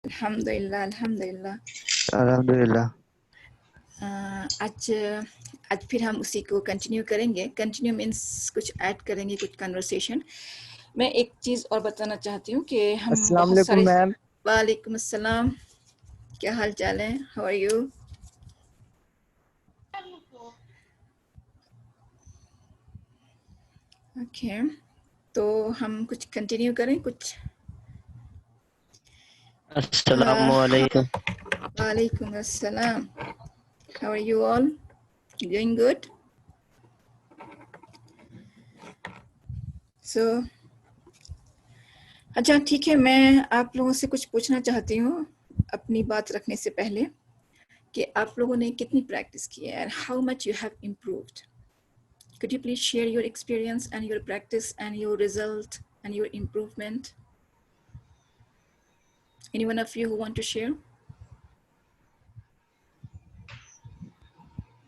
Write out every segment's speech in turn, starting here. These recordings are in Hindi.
अल्हम्दुलिल्लाह अल्हम्दुलिल्लाह। अल्हम्दुलिल्लाह। आज फिर हम उसी को कंटिन्यू करेंगे। कंटिन्यू मीन्स कुछ ऐड करेंगे, कुछ कन्वर्सेशन। मैं एक चीज़ और बताना चाहती हूँ कि हम अस्सलाम बहुत वालेकुम सारे। मैम। वालेकुम अस्सलाम, क्या हाल चाल है? How are you? ओके, तो हम कुछ कंटिन्यू करें कुछ। अस्सलाम वालेकुम। वालेकुम अस्सलाम, how are you all? Doing good? So अच्छा ठीक है, मैं आप लोगों से कुछ पूछना चाहती हूँ अपनी बात रखने से पहले कि आप लोगों ने कितनी प्रैक्टिस की है and how much you have improved. Could you please share your experience and your practice and your result and your improvement? Any one of you who want to share?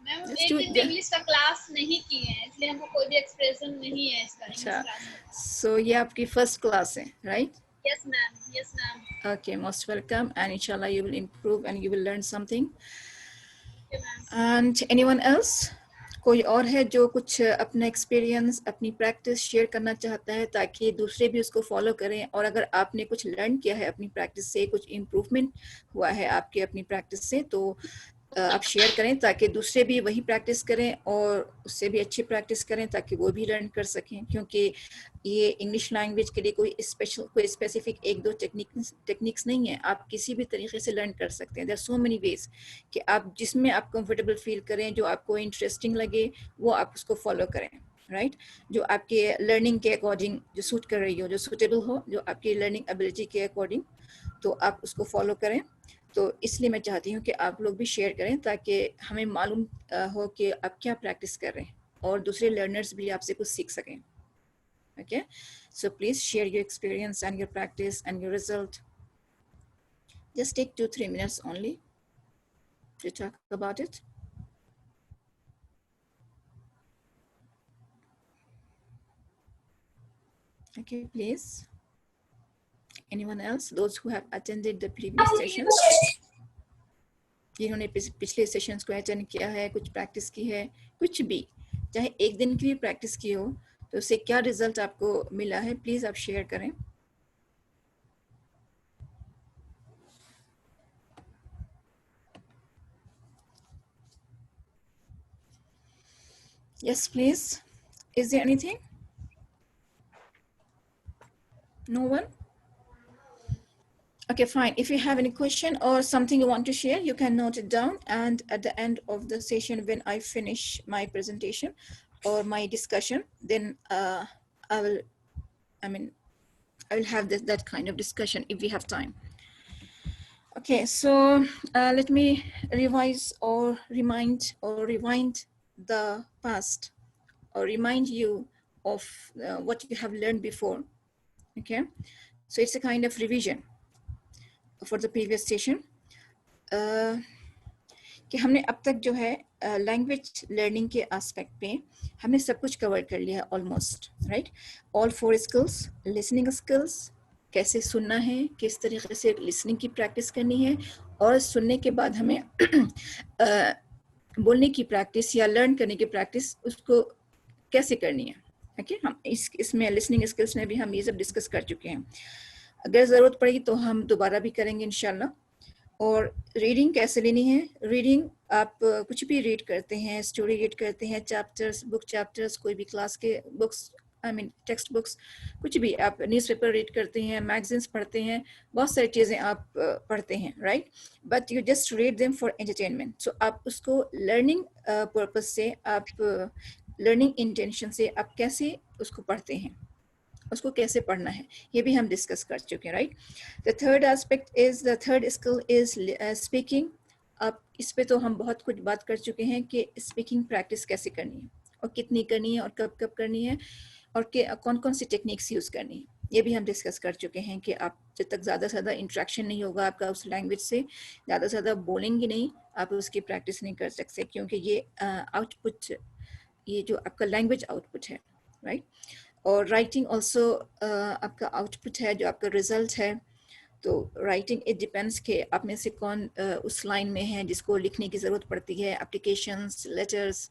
Ma'am Just एक do दिन it. इंग्लिश का क्लास नहीं किए हैं, इसलिए हमको कोई भी एक्सप्रेशन नहीं है इसका इंग्लिश अच्छा, क्लास में। so ये आपकी first class है, right? Yes ma'am, yes ma'am. Okay, most welcome, and inshallah you will improve and you will learn something. Ma'am And anyone else? कोई और है जो कुछ अपना एक्सपीरियंस, अपनी प्रैक्टिस शेयर करना चाहता है ताकि दूसरे भी उसको फॉलो करें? और अगर आपने कुछ लर्न किया है अपनी प्रैक्टिस से, कुछ इम्प्रूवमेंट हुआ है आपके अपनी प्रैक्टिस से, तो आप शेयर करें ताकि दूसरे भी वही प्रैक्टिस करें और उससे भी अच्छी प्रैक्टिस करें ताकि वो भी लर्न कर सकें। क्योंकि ये इंग्लिश लैंग्वेज के लिए कोई स्पेसिफिक एक दो टेक्निक्स नहीं है, आप किसी भी तरीके से लर्न कर सकते हैं। There are so many ways कि आप जिसमें आप कंफर्टेबल फील करें, जो आपको इंटरेस्टिंग लगे वो आप उसको फॉलो करें, राइट? जो आपके लर्निंग के अकॉर्डिंग जो सूट कर रही हो, जो सूटेबल हो, जो आपकी लर्निंग एबिलिटी के अकॉर्डिंग, तो आप उसको फॉलो करें। तो इसलिए मैं चाहती हूँ कि आप लोग भी शेयर करें ताकि हमें मालूम हो कि आप क्या प्रैक्टिस कर रहे हैं और दूसरे लर्नर्स भी आपसे कुछ सीख सकें। Okay, so please share your experience and your practice and your result. Just take 2-3 minutes only to talk about it. Okay, please. Anyone else? Those who have attended the previous sessions, जिन्होंने पिछले सेशंस को अटेंड किया है, कुछ प्रैक्टिस की है, कुछ भी, चाहे एक दिन की भी प्रैक्टिस की हो, तो उससे क्या रिजल्ट आपको मिला है, प्लीज आप शेयर करें। Yes, please. Is there anything? No one? Okay, fine. If you have any question or something you want to share, you can note it down. And at the end of the session, when I finish my presentation or my discussion, then I will have that kind of discussion if we have time. Okay, so let me revise or remind or rewind the past or remind you of what you have learned before. Okay, so it's a kind of revision for the previous session. कि हमने अब तक जो है लैंग्वेज लर्निंग के एस्पेक्ट पे हमने सब कुछ कवर कर लिया है almost, right? All 4 skills, listening skills, कैसे सुनना है, किस तरीके से लिसनिंग की प्रैक्टिस करनी है, और सुनने के बाद हमें बोलने की प्रैक्टिस या लर्न करने की प्रैक्टिस उसको कैसे करनी है। ओके, हम इसमें लिसनिंग स्किल्स में भी हम ये सब डिस्कस कर चुके हैं। अगर ज़रूरत पड़ेगी तो हम दोबारा भी करेंगे इंशाल्लाह। और रीडिंग कैसे लेनी है, रीडिंग आप कुछ भी रीड करते हैं, स्टोरी रीड करते हैं, चैप्टर्स, बुक चैप्टर्स, कोई भी क्लास के बुक्स, टेक्स्ट बुक्स, कुछ भी, आप न्यूज़पेपर रीड करते हैं, मैगजीन्स पढ़ते हैं, बहुत सारी चीज़ें आप पढ़ते हैं, right? But you just read them for entertainment. So आप उसको लर्निंग पर्पस से, आप लर्निंग इंटेंशन से आप कैसे उसको पढ़ते हैं, उसको कैसे पढ़ना है, ये भी हम डिस्कस कर चुके हैं, right? The third aspect is, the third skill is speaking. अब इस पे तो हम बहुत कुछ बात कर चुके हैं कि स्पीकिंग प्रैक्टिस कैसे करनी है और कितनी करनी है और कब कब करनी है और कौन कौन सी टेक्निक्स यूज़ करनी है, ये भी हम डिस्कस कर चुके हैं कि आप जब तक ज़्यादा से ज़्यादा इंट्रैक्शन नहीं होगा आपका उस लैंग्वेज से, ज़्यादा से ज़्यादा बोलेंगे नहीं, आप उसकी प्रैक्टिस नहीं कर सकते, क्योंकि ये आउटपुट, ये जो आपका लैंग्वेज आउटपुट है, राइट? और राइटिंग ऑल्सो आपका आउटपुट है, जो आपका रिजल्ट है। तो राइटिंग इट डिपेंड्स कि आप में से कौन उस लाइन में है जिसको लिखने की ज़रूरत पड़ती है, एप्लीकेशंस, लेटर्स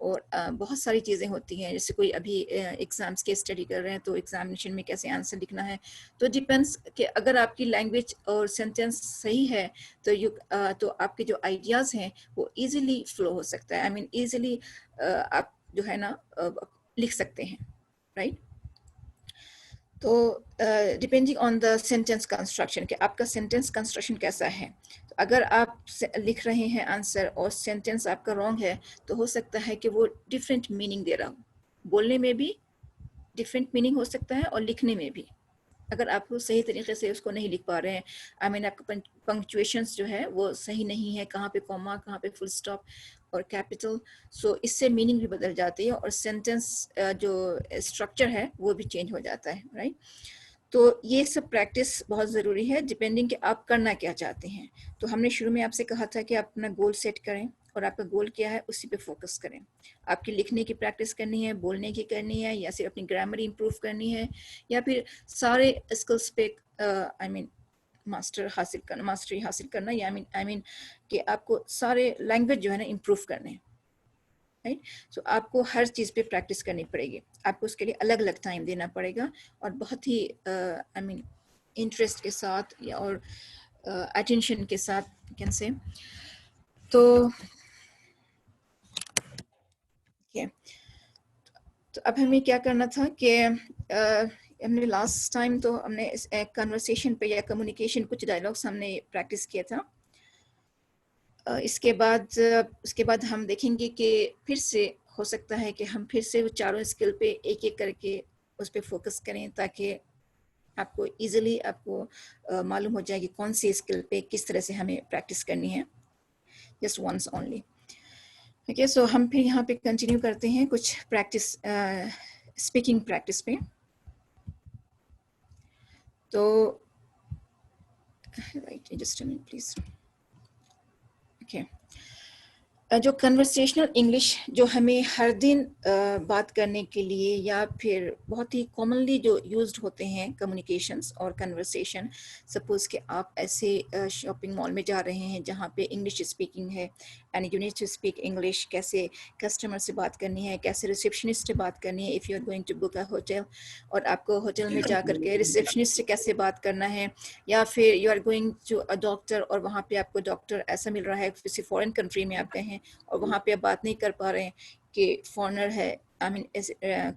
और बहुत सारी चीज़ें होती हैं। जैसे कोई अभी एग्ज़ाम्स की स्टडी कर रहे हैं तो एग्जामिनेशन में कैसे आंसर लिखना है, तो डिपेंड्स कि अगर आपकी लैंग्वेज और सेंटेंस सही है तो आपके जो आइडियाज़ हैं वो इजीली फ्लो हो सकता है। आई मीन इजीली आप जो है ना लिख सकते हैं, राइट। तो depending on the sentence construction कि आपका सेंटेंस कंस्ट्रक्शन कैसा है, तो अगर आप लिख रहे हैं आंसर और सेंटेंस आपका रॉन्ग है तो हो सकता है कि वो डिफरेंट मीनिंग दे रहा हो। बोलने में भी डिफरेंट मीनिंग हो सकता है और लिखने में भी, अगर आप वो सही तरीके से उसको नहीं लिख पा रहे हैं। आई मीन आपका पंक्चुएशंस जो है वो सही नहीं है, कहाँ पे कॉमा, कहाँ पे फुल स्टॉप और कैपिटल, सो इससे मीनिंग भी बदल जाती है और सेंटेंस जो स्ट्रक्चर है वो भी चेंज हो जाता है, राइट। तो ये सब प्रैक्टिस बहुत ज़रूरी है डिपेंडिंग कि आप करना क्या चाहते हैं। तो हमने शुरू में आपसे कहा था कि आप अपना गोल सेट करें और आपका गोल क्या है उसी पे फोकस करें। आपकी लिखने की प्रैक्टिस करनी है, बोलने की करनी है, या सिर्फ अपनी ग्रामर इंप्रूव करनी है, या फिर सारे स्किल्स पे आई मीन मास्टरी हासिल करना, या आई मीन कि आपको सारे लैंग्वेज जो है ना इम्प्रूव करने हैं, राइट। सो आपको हर चीज़ पे प्रैक्टिस करनी पड़ेगी, आपको उसके लिए अलग अलग टाइम देना पड़ेगा और बहुत ही आई मीन इंटरेस्ट के साथ या और अटेंशन के साथ कैन से। तो तो अब हमें क्या करना था कि हमने लास्ट टाइम तो हमने कन्वर्सेशन पे या कम्युनिकेशन कुछ डायलॉग्स हमने प्रैक्टिस किया था। उसके बाद हम देखेंगे कि फिर से हो सकता है कि हम फिर से वो चारों स्किल पे एक एक करके उस पर फोकस करें ताकि आपको इजीली आपको मालूम हो जाए कि कौन सी स्किल पे किस तरह से हमें प्रैक्टिस करनी है, जस्ट वंस ओनली। ओके, सो हम फिर यहाँ पे कंटिन्यू करते हैं कुछ प्रैक्टिस स्पीकिंग प्रैक्टिस पे। तो right, just a minute please. Okay, जो कन्वर्सेशनल इंग्लिश जो हमें हर दिन बात करने के लिए या फिर बहुत ही कॉमनली जो यूज्ड होते हैं कम्युनिकेशंस और कन्वर्सेशन, सपोज कि आप ऐसे शॉपिंग मॉल में जा रहे हैं जहाँ पे इंग्लिश स्पीकिंग है and you need to speak English, कैसे कस्टमर से बात करनी है, कैसे रिसेप्शनिस्ट से बात करनी है if you are going to book a hotel, और आपको होटल में जा करके रिसेप्शनिस्ट से कैसे बात करना है, या फिर you are going to a doctor और वहाँ पे आपको डॉक्टर ऐसा मिल रहा है किसी फॉरेन कंट्री में आप गए हैं और वहाँ पे आप बात नहीं कर पा रहे हैं कि फॉरेनर है आई मीन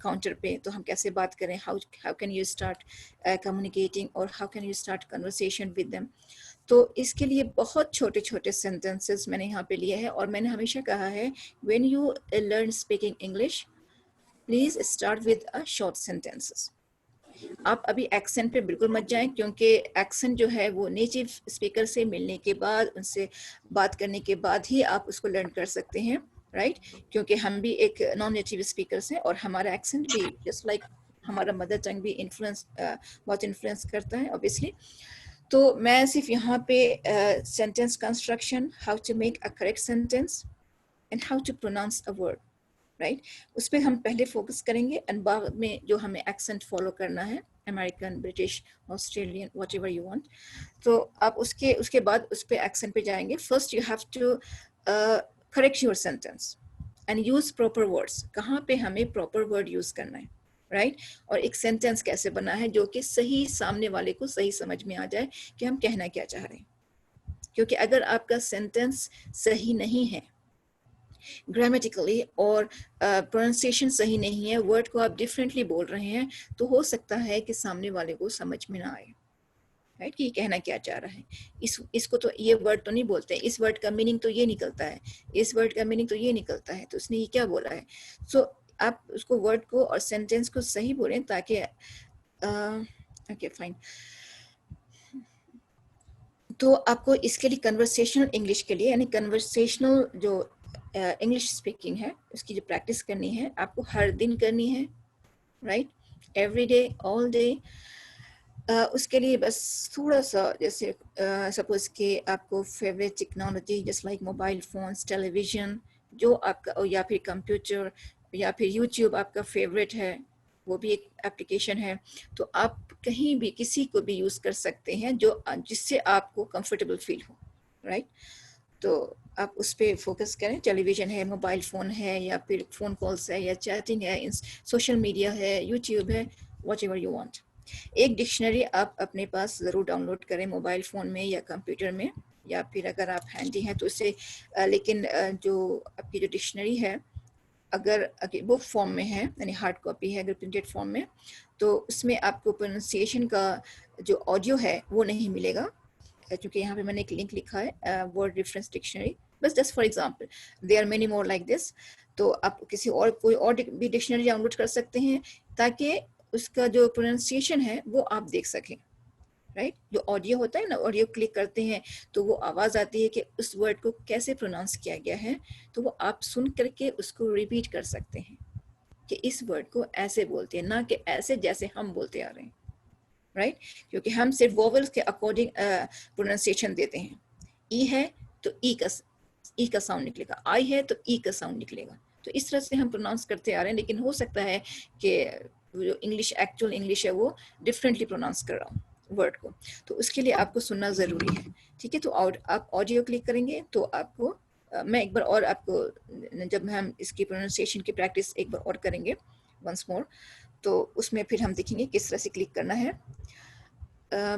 काउंटर पे, तो हम कैसे बात करें, how can you start communicating और how can you start conversation with them. तो इसके लिए बहुत छोटे छोटे सेंटेंसेस मैंने यहाँ पे लिए हैं और मैंने हमेशा कहा है when you learn speaking English please start with a short sentences. आप अभी एक्सेंट पे बिल्कुल मत जाएं क्योंकि एक्सेंट जो है वो नेटिव स्पीकर से मिलने के बाद, उनसे बात करने के बाद ही आप उसको लर्न कर सकते हैं, राइट। क्योंकि हम भी एक नॉन नेटिव स्पीकर्स हैं और हमारा एक्सेंट भी जस्ट लाइक हमारा मदर टंग भी बहुत इन्फ्लुएंस करता है ऑब्वियसली। तो मैं सिर्फ यहाँ पे sentence construction, how to make a correct sentence and how to pronounce a word, right, उस पर हम पहले फोकस करेंगे एंड बाद में जो हमें एक्सेंट फॉलो करना है, American, British, Australian, whatever you want, तो आप उसके बाद उस पर एक्सेंट पे जाएंगे। First you have to correct your sentence and use proper words, कहाँ पे हमें प्रॉपर वर्ड यूज करना है, राइट और एक सेंटेंस कैसे बना है जो कि सही सामने वाले को सही समझ में आ जाए कि हम कहना क्या चाह रहे हैं। क्योंकि अगर आपका सेंटेंस सही नहीं है ग्रामेटिकली और प्रोनाउंसिएशन सही नहीं है, वर्ड को आप डिफरेंटली बोल रहे हैं, तो हो सकता है कि सामने वाले को समझ में ना आए, राइट, कि ये कहना क्या चाह रहा है। इसको तो ये वर्ड तो नहीं बोलते, इस वर्ड का मीनिंग तो ये निकलता है, इस वर्ड का मीनिंग तो ये निकलता है, तो उसने ये क्या बोला है। सो आप उसको वर्ड को और सेंटेंस को सही बोलें ताकि ओके फाइन। तो आपको इसके लिए कन्वर्सेशनल इंग्लिश के लिए यानी कन्वर्सेशनल जो इंग्लिश स्पीकिंग है उसकी जो प्रैक्टिस करनी है आपको हर दिन करनी है, right, every day, all day. उसके लिए बस थोड़ा सा जैसे सपोज कि आपको favourite technology just like mobile phones, television जो आपका, या फिर कंप्यूटर या फिर यूट्यूब आपका फेवरेट है, वो भी एक एप्लीकेशन है। तो आप कहीं भी किसी को भी यूज़ कर सकते हैं जो जिससे आपको कंफर्टेबल फील हो, राइट। तो आप उस पर फोकस करें। टेलीविज़न है, मोबाइल फ़ोन है, या फिर फ़ोन कॉल्स है, या चैटिंग है, सोशल मीडिया है, यूट्यूब है, वॉट एवर यू वॉन्ट। एक डिक्शनरी आप अपने पास ज़रूर डाउनलोड करें मोबाइल फ़ोन में या कंप्यूटर में, या फिर अगर आप हैंडी हैं तो उससे लेकिन जो आपकी जो डिक्शनरी है अगर बुक फॉर्म में है, यानी हार्ड कॉपी है, अगर प्रिंटेड फॉर्म में, तो उसमें आपको प्रोनाउंसिएशन का जो ऑडियो है वो नहीं मिलेगा, क्योंकि यहाँ पे मैंने एक लिंक लिखा है वर्ड रेफरेंस डिक्शनरी, बस just for example, there are many more like this. तो आप किसी और कोई और भी डिक्शनरी डाउनलोड कर सकते हैं ताकि उसका जो प्रोनाउंसिएशन है वो आप देख सकें, राइट। जो ऑडियो होता है ना, ऑडियो क्लिक करते हैं तो वो आवाज़ आती है कि उस वर्ड को कैसे प्रोनाउंस किया गया है, तो वो आप सुन करके उसको रिपीट कर सकते हैं कि इस वर्ड को ऐसे बोलते हैं, ना कि ऐसे जैसे हम बोलते आ रहे हैं, राइट। क्योंकि हम सिर्फ वोवल्स के अकॉर्डिंग प्रोनाउंसिएशन देते हैं। ई है तो ई का साउंड निकलेगा, आई है तो ई का साउंड निकलेगा। तो इस तरह से हम प्रोनाउंस करते आ रहे हैं, लेकिन हो सकता है कि जो इंग्लिश एक्चुअल इंग्लिश है वो डिफरेंटली प्रोनाउंस कर रहा हूँ वर्ड को, तो उसके लिए आपको सुनना ज़रूरी है, ठीक है। तो आप ऑडियो क्लिक करेंगे तो आपको मैं एक बार और आपको, जब हम इसकी प्रोनाउंसिएशन की प्रैक्टिस एक बार और करेंगे वंस मोर, तो उसमें फिर हम देखेंगे किस तरह से क्लिक करना है।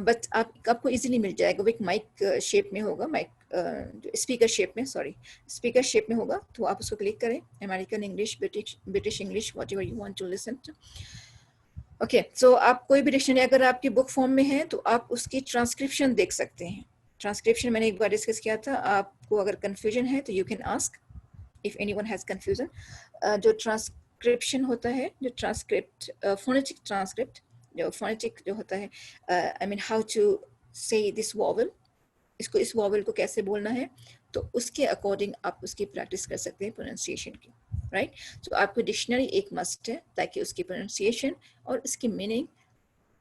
बट आपको इजीली मिल जाएगा, वो एक माइक शेप में होगा, माइक जो स्पीकर शेप में, सॉरी स्पीकर शेप में होगा, तो आप उसको क्लिक करें, American English, British English, whatever you want to listen to. Okay, so आप कोई भी डिक्शनरी अगर आपकी बुक फॉर्म में है तो आप उसकी ट्रांसक्रिप्शन देख सकते हैं। ट्रांसक्रिप्शन मैंने एक बार डिस्कस किया था, आपको अगर कंफ्यूजन है तो you can ask if anyone has confusion. जो ट्रांसक्रिप्शन होता है, जो ट्रांसक्रिप्ट, फोनेटिक ट्रांसक्रिप्ट, जो फोनेटिक जो होता है, I mean how to say this vowel, इसको इस वॉवल को कैसे बोलना है, तो उसके अकॉर्डिंग आप उसकी प्रैक्टिस कर सकते हैं प्रोनाउंसिएशन की, राइट। तो आपको डिक्शनरी एक मस्ट है ताकि उसकी प्रोनाउंसिएशन और उसकी मीनिंग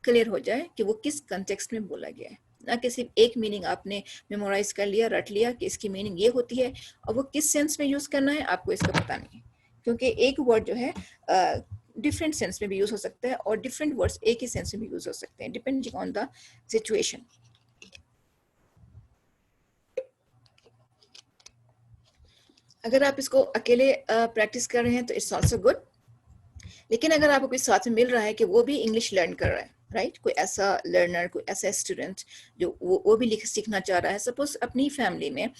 क्लियर हो जाए कि वो किस कंटेक्स्ट में बोला गया है, ना कि सिर्फ एक मीनिंग आपने मेमोराइज कर लिया, रट लिया कि इसकी मीनिंग ये होती है, और वो किस सेंस में यूज़ करना है आपको इसका पता नहीं है, क्योंकि एक वर्ड जो है डिफरेंट सेंस में भी यूज़ हो सकता है और डिफरेंट वर्ड्स एक ही सेंस में भी यूज़ हो सकते हैं, डिपेंडिंग ऑन द सिचुएशन। अगर आप इसको अकेले प्रैक्टिस कर रहे हैं तो इट्स ऑल्सो गुड, लेकिन अगर आपको कोई साथ में मिल रहा है कि वो भी इंग्लिश लर्न कर रहा है, राइट, कोई ऐसा लर्नर, कोई ऐसा स्टूडेंट जो वो भी सीखना चाह रहा है, सपोज अपनी फैमिली में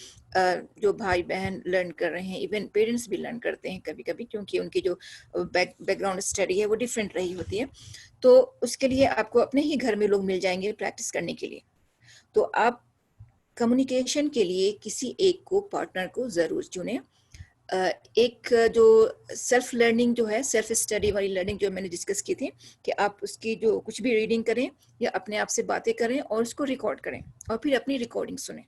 जो भाई बहन लर्न कर रहे हैं, इवन पेरेंट्स भी लर्न करते हैं कभी कभी, क्योंकि उनकी जो बैकग्राउंड स्टडी है वो डिफरेंट रही होती है, तो उसके लिए आपको अपने ही घर में लोग मिल जाएंगे प्रैक्टिस करने के लिए। तो आप कम्युनिकेशन के लिए किसी एक को, पार्टनर को ज़रूर चुनें। एक जो सेल्फ लर्निंग जो है, सेल्फ स्टडी वाली लर्निंग जो मैंने डिस्कस की थी, कि आप उसकी जो कुछ भी रीडिंग करें या अपने आप से बातें करें और उसको रिकॉर्ड करें और फिर अपनी रिकॉर्डिंग सुनें,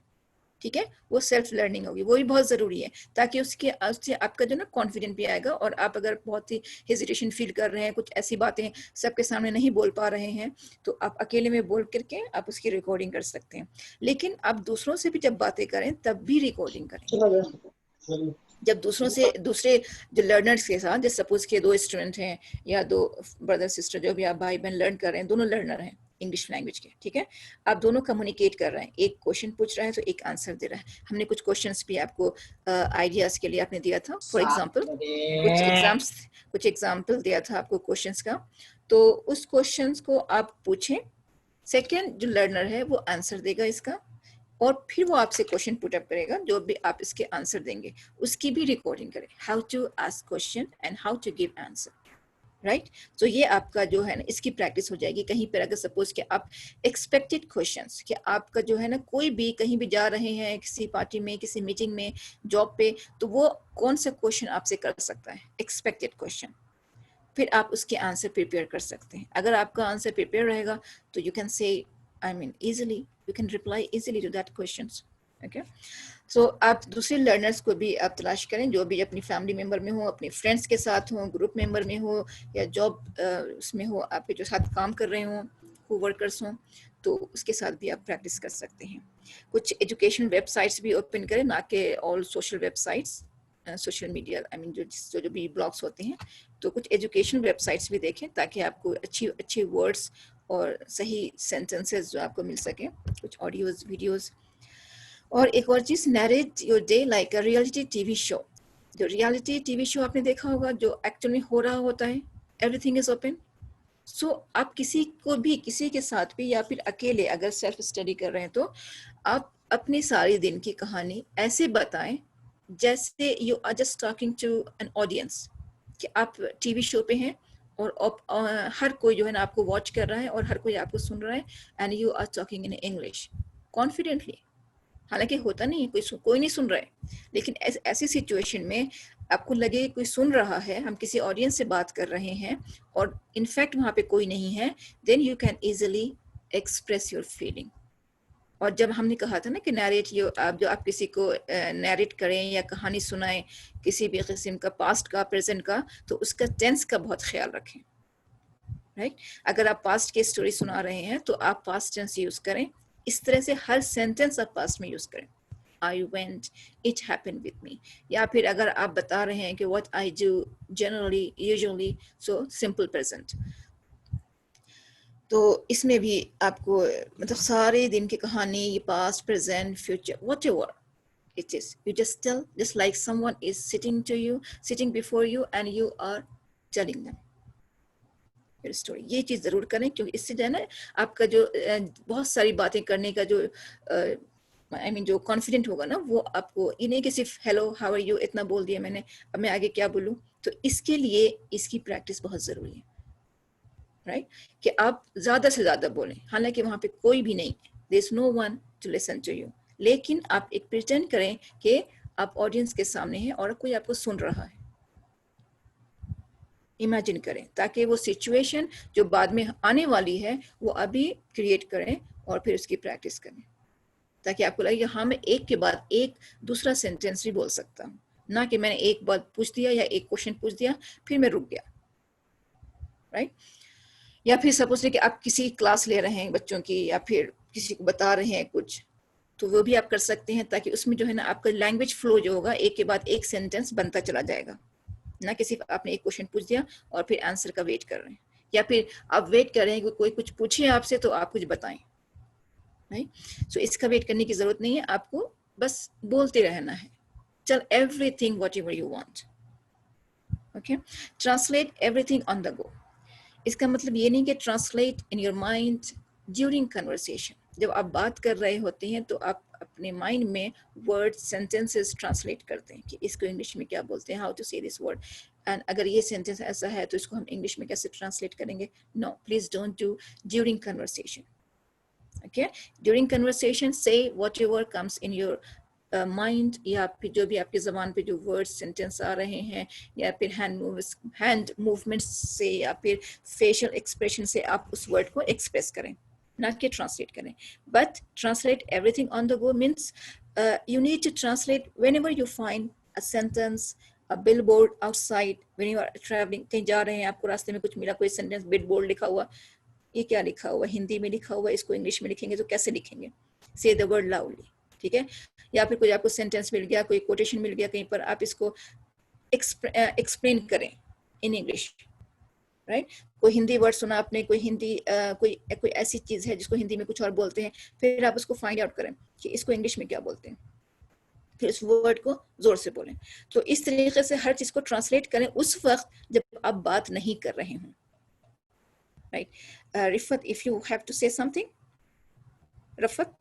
ठीक है, वो सेल्फ लर्निंग होगी, वो भी बहुत ज़रूरी है, ताकि उससे आपका जो ना कॉन्फिडेंट भी आएगा, और आप अगर बहुत ही हेजिटेशन फील कर रहे हैं, कुछ ऐसी बातें सबके सामने नहीं बोल पा रहे हैं, तो आप अकेले में बोल करके आप उसकी रिकॉर्डिंग कर सकते हैं। लेकिन आप दूसरों से भी जब बातें करें तब भी रिकॉर्डिंग करें। जब दूसरे जो लर्नर्स के साथ, जैसे सपोज के 2 स्टूडेंट हैं या 2 ब्रदर सिस्टर, जो भी आप भाई बहन लर्न कर रहे हैं, दोनों लर्नर हैं इंग्लिश लैंग्वेज के, ठीक है, आप दोनों कम्युनिकेट कर रहे हैं, एक क्वेश्चन पूछ रहा है तो एक आंसर दे रहा है। हमने कुछ क्वेश्चंस भी आपको आइडियाज के लिए आपने दिया था, फॉर एग्जांपल कुछ एग्जांपल दिया था आपको क्वेश्चंस का, तो उस क्वेश्चंस को आप पूछें, सेकेंड जो लर्नर है वो आंसर देगा इसका, और फिर वो आपसे क्वेश्चन पुट अप करेगा, जो भी आप इसके आंसर देंगे उसकी भी रिकॉर्डिंग करें, how to ask question and how to give answer, right. तो ये आपका जो है ना, इसकी प्रैक्टिस हो जाएगी। कहीं पर अगर सपोज कि आप एक्सपेक्टेड क्वेश्चंस, कि आपका जो है ना, कोई भी कहीं भी जा रहे हैं, किसी पार्टी में, किसी मीटिंग में, जॉब पे, तो वो कौन सा क्वेश्चन आपसे कर सकता है, एक्सपेक्टेड क्वेश्चन, फिर आप उसके आंसर प्रिपेयर कर सकते हैं। अगर आपका आंसर प्रिपेयर रहेगा तो यू कैन से, I mean, easily you can reply easily to that questions. Okay, so आप दूसरे लर्नर्स को भी आप तलाश करें, जो भी अपनी फैमिली मेंबर में हो, अपने फ्रेंड्स के साथ हो, ग्रुप मेंबर में हो, या जॉब उसमें हो, आपके जो साथ काम कर रहे हो, कोवर्कर्स हो, तो उसके साथ भी आप प्रैक्टिस कर सकते हैं। कुछ एजुकेशन वेबसाइट्स भी ओपन करें, ना कि all social websites, social media, I mean जो भी ब्लॉग्स होते हैं, तो कुछ एजुकेशन वेबसाइट्स भी देखें ताकि आपको अच्छी वर्ड्स और सही सेंटेंसेस जो आपको मिल सके, कुछ ऑडियोज वीडियोस। और एक और चीज़, narrate your day like a reality TV show. जो रियलिटी टीवी शो आपने देखा होगा जो एक्चुअली में हो रहा होता है, एवरीथिंग इज ओपन। सो आप किसी को भी, किसी के साथ भी या फिर अकेले अगर सेल्फ स्टडी कर रहे हैं तो आप अपनी सारी दिन की कहानी ऐसे बताएं जैसे you are just talking to an audience, कि आप टीवी शो पे हैं और हर कोई जो है ना आपको वॉच कर रहा है और हर कोई आपको सुन रहा है, and you are talking in English confidently. हालांकि होता नहीं है, कोई नहीं सुन रहा है, लेकिन ऐसी सिचुएशन में आपको लगे कोई सुन रहा है, हम किसी ऑडियंस से बात कर रहे हैं और इनफैक्ट वहाँ पे कोई नहीं है, then you can easily express your feeling. और जब हमने कहा था ना कि नैरेट, आप किसी को नैरेट करें या कहानी सुनाएं किसी भी किस्म का, पास्ट का, प्रेजेंट का, तो उसका टेंस का बहुत ख्याल रखें, राइट? अगर आप पास्ट की स्टोरी सुना रहे हैं तो आप पास्ट टेंस यूज करें। इस तरह से हर सेंटेंस आप पास्ट में यूज करें। I went, it happened with me। या फिर अगर आप बता रहे हैं कि what I do generally, usually, so simple present। तो इसमें भी आपको मतलब सारे दिन की कहानी, ये past, present, future, whatever it is, you just tell, just like someone is sitting before you and you are telling them your story। ये चीज जरूर करें, क्योंकि इससे जो है ना आपका जो बहुत सारी बातें करने का जो आई मीन जो कॉन्फिडेंट होगा ना, वो आपको ये नहीं कि सिर्फ हेलो हाउ आर यू इतना बोल दिया मैंने, अब मैं आगे क्या बोलूं। तो इसके लिए इसकी प्रैक्टिस बहुत जरूरी है, राइट? कि आप ज्यादा से ज्यादा बोलें, हालांकि वहां पे कोई भी नहीं, there is no one to listen to you, लेकिन आप एक प्रिटेंड करें कि आप ऑडियंस के सामने हैं और कोई आपको सुन रहा है। इमेजिन करें, ताकि वो सिचुएशन जो बाद में आने वाली है वो अभी क्रिएट करें और फिर उसकी प्रैक्टिस करें, ताकि आपको लगे हाँ मैं एक के बाद एक दूसरा सेंटेंस भी बोल सकता हूँ, ना कि मैंने एक बात पूछ दिया या एक क्वेश्चन पूछ दिया फिर मैं रुक गया, राइट? या फिर सपोज कि आप किसी क्लास ले रहे हैं बच्चों की, या फिर किसी को बता रहे हैं कुछ, तो वो भी आप कर सकते हैं, ताकि उसमें जो है ना आपका लैंग्वेज फ्लो जो होगा एक के बाद एक सेंटेंस बनता चला जाएगा, ना कि सिर्फ आपने एक क्वेश्चन पूछ दिया और फिर आंसर का वेट कर रहे हैं, या फिर आप वेट कर रहे हैं कि कोई कुछ पूछे आपसे तो आप कुछ बताएं, राइट? सो इसका वेट करने की जरूरत नहीं है, आपको बस बोलते रहना है। Tell everything whatever you want, okay? Translate everything on the go. इसका मतलब ये नहीं कि translate in your mind during conversation. जब आप बात कर रहे होते हैं तो आप अपने माइंड में वर्ड सेंटेंसेस ट्रांसलेट करते हैं कि इसको इंग्लिश में क्या बोलते हैं, how to say this word, and अगर ये सेंटेंस ऐसा है तो इसको हम इंग्लिश में कैसे ट्रांसलेट करेंगे। No, please don't do during conversation, okay? During conversation से whatever comes in your mind, या फिर जो भी आपकी ज़बान पे जो वर्ड्स सेंटेंस आ रहे हैं, या फिर हैंड मूवमेंट्स से या फिर फेशियल एक्सप्रेशन से आप उस वर्ड को एक्सप्रेस करें, ना कि ट्रांसलेट करें। But translate everything on the go means you need to translate whenever you find a sentence, a billboard outside, when you are traveling, कहीं जा रहे हैं, आपको रास्ते में कुछ मिला, कोई सेंटेंस billboard लिखा हुआ, ये क्या लिखा हुआ, हिंदी में लिखा हुआ, इसको इंग्लिश में लिखेंगे तो कैसे लिखेंगे? say the word loudly, ठीक है? या फिर कोई आपको सेंटेंस मिल गया, कोई कोटेशन मिल गया कहीं पर, आप इसको एक्सप्लेन करें इन इंग्लिश, राइट? कोई हिंदी वर्ड सुना आपने, कोई हिंदी कोई ऐसी चीज है जिसको हिंदी में कुछ और बोलते हैं, फिर आप उसको फाइंड आउट करें कि इसको इंग्लिश में क्या बोलते हैं, फिर उस वर्ड को जोर से बोलें। तो इस तरीके से हर चीज को ट्रांसलेट करें उस वक्त जब आप बात नहीं कर रहे हों, right? Rifat, if you have to say something, Rafat,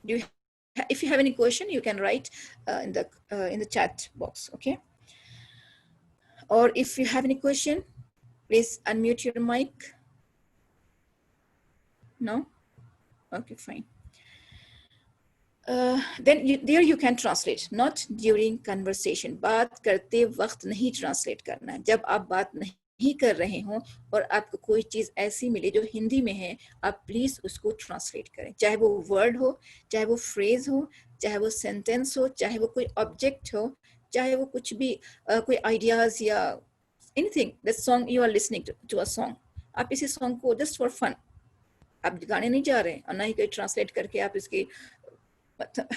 if you have any question you can write in the chat box, okay? Or if you have any question, please unmute your mic. No? Okay, fine. Then there you can translate, not during conversation. बात करते वक्त नहीं ट्रांसलेट करना है। जब आप बात नहीं कर रहे हो और आपको कोई चीज ऐसी मिले जो हिंदी में है, आप प्लीज उसको ट्रांसलेट करें, चाहे वो वर्ड हो, चाहे वो फ्रेज हो, चाहे वो सेंटेंस हो, चाहे वो कोई ऑब्जेक्ट हो, चाहे वो कुछ भी कोई आइडियाज या anything. That song you are listening to a song, आप इसी सॉन्ग को जस्ट फॉर फन, आप गाने नहीं जा रहे हैं और ना ही कोई ट्रांसलेट करके आप इसकी मतलब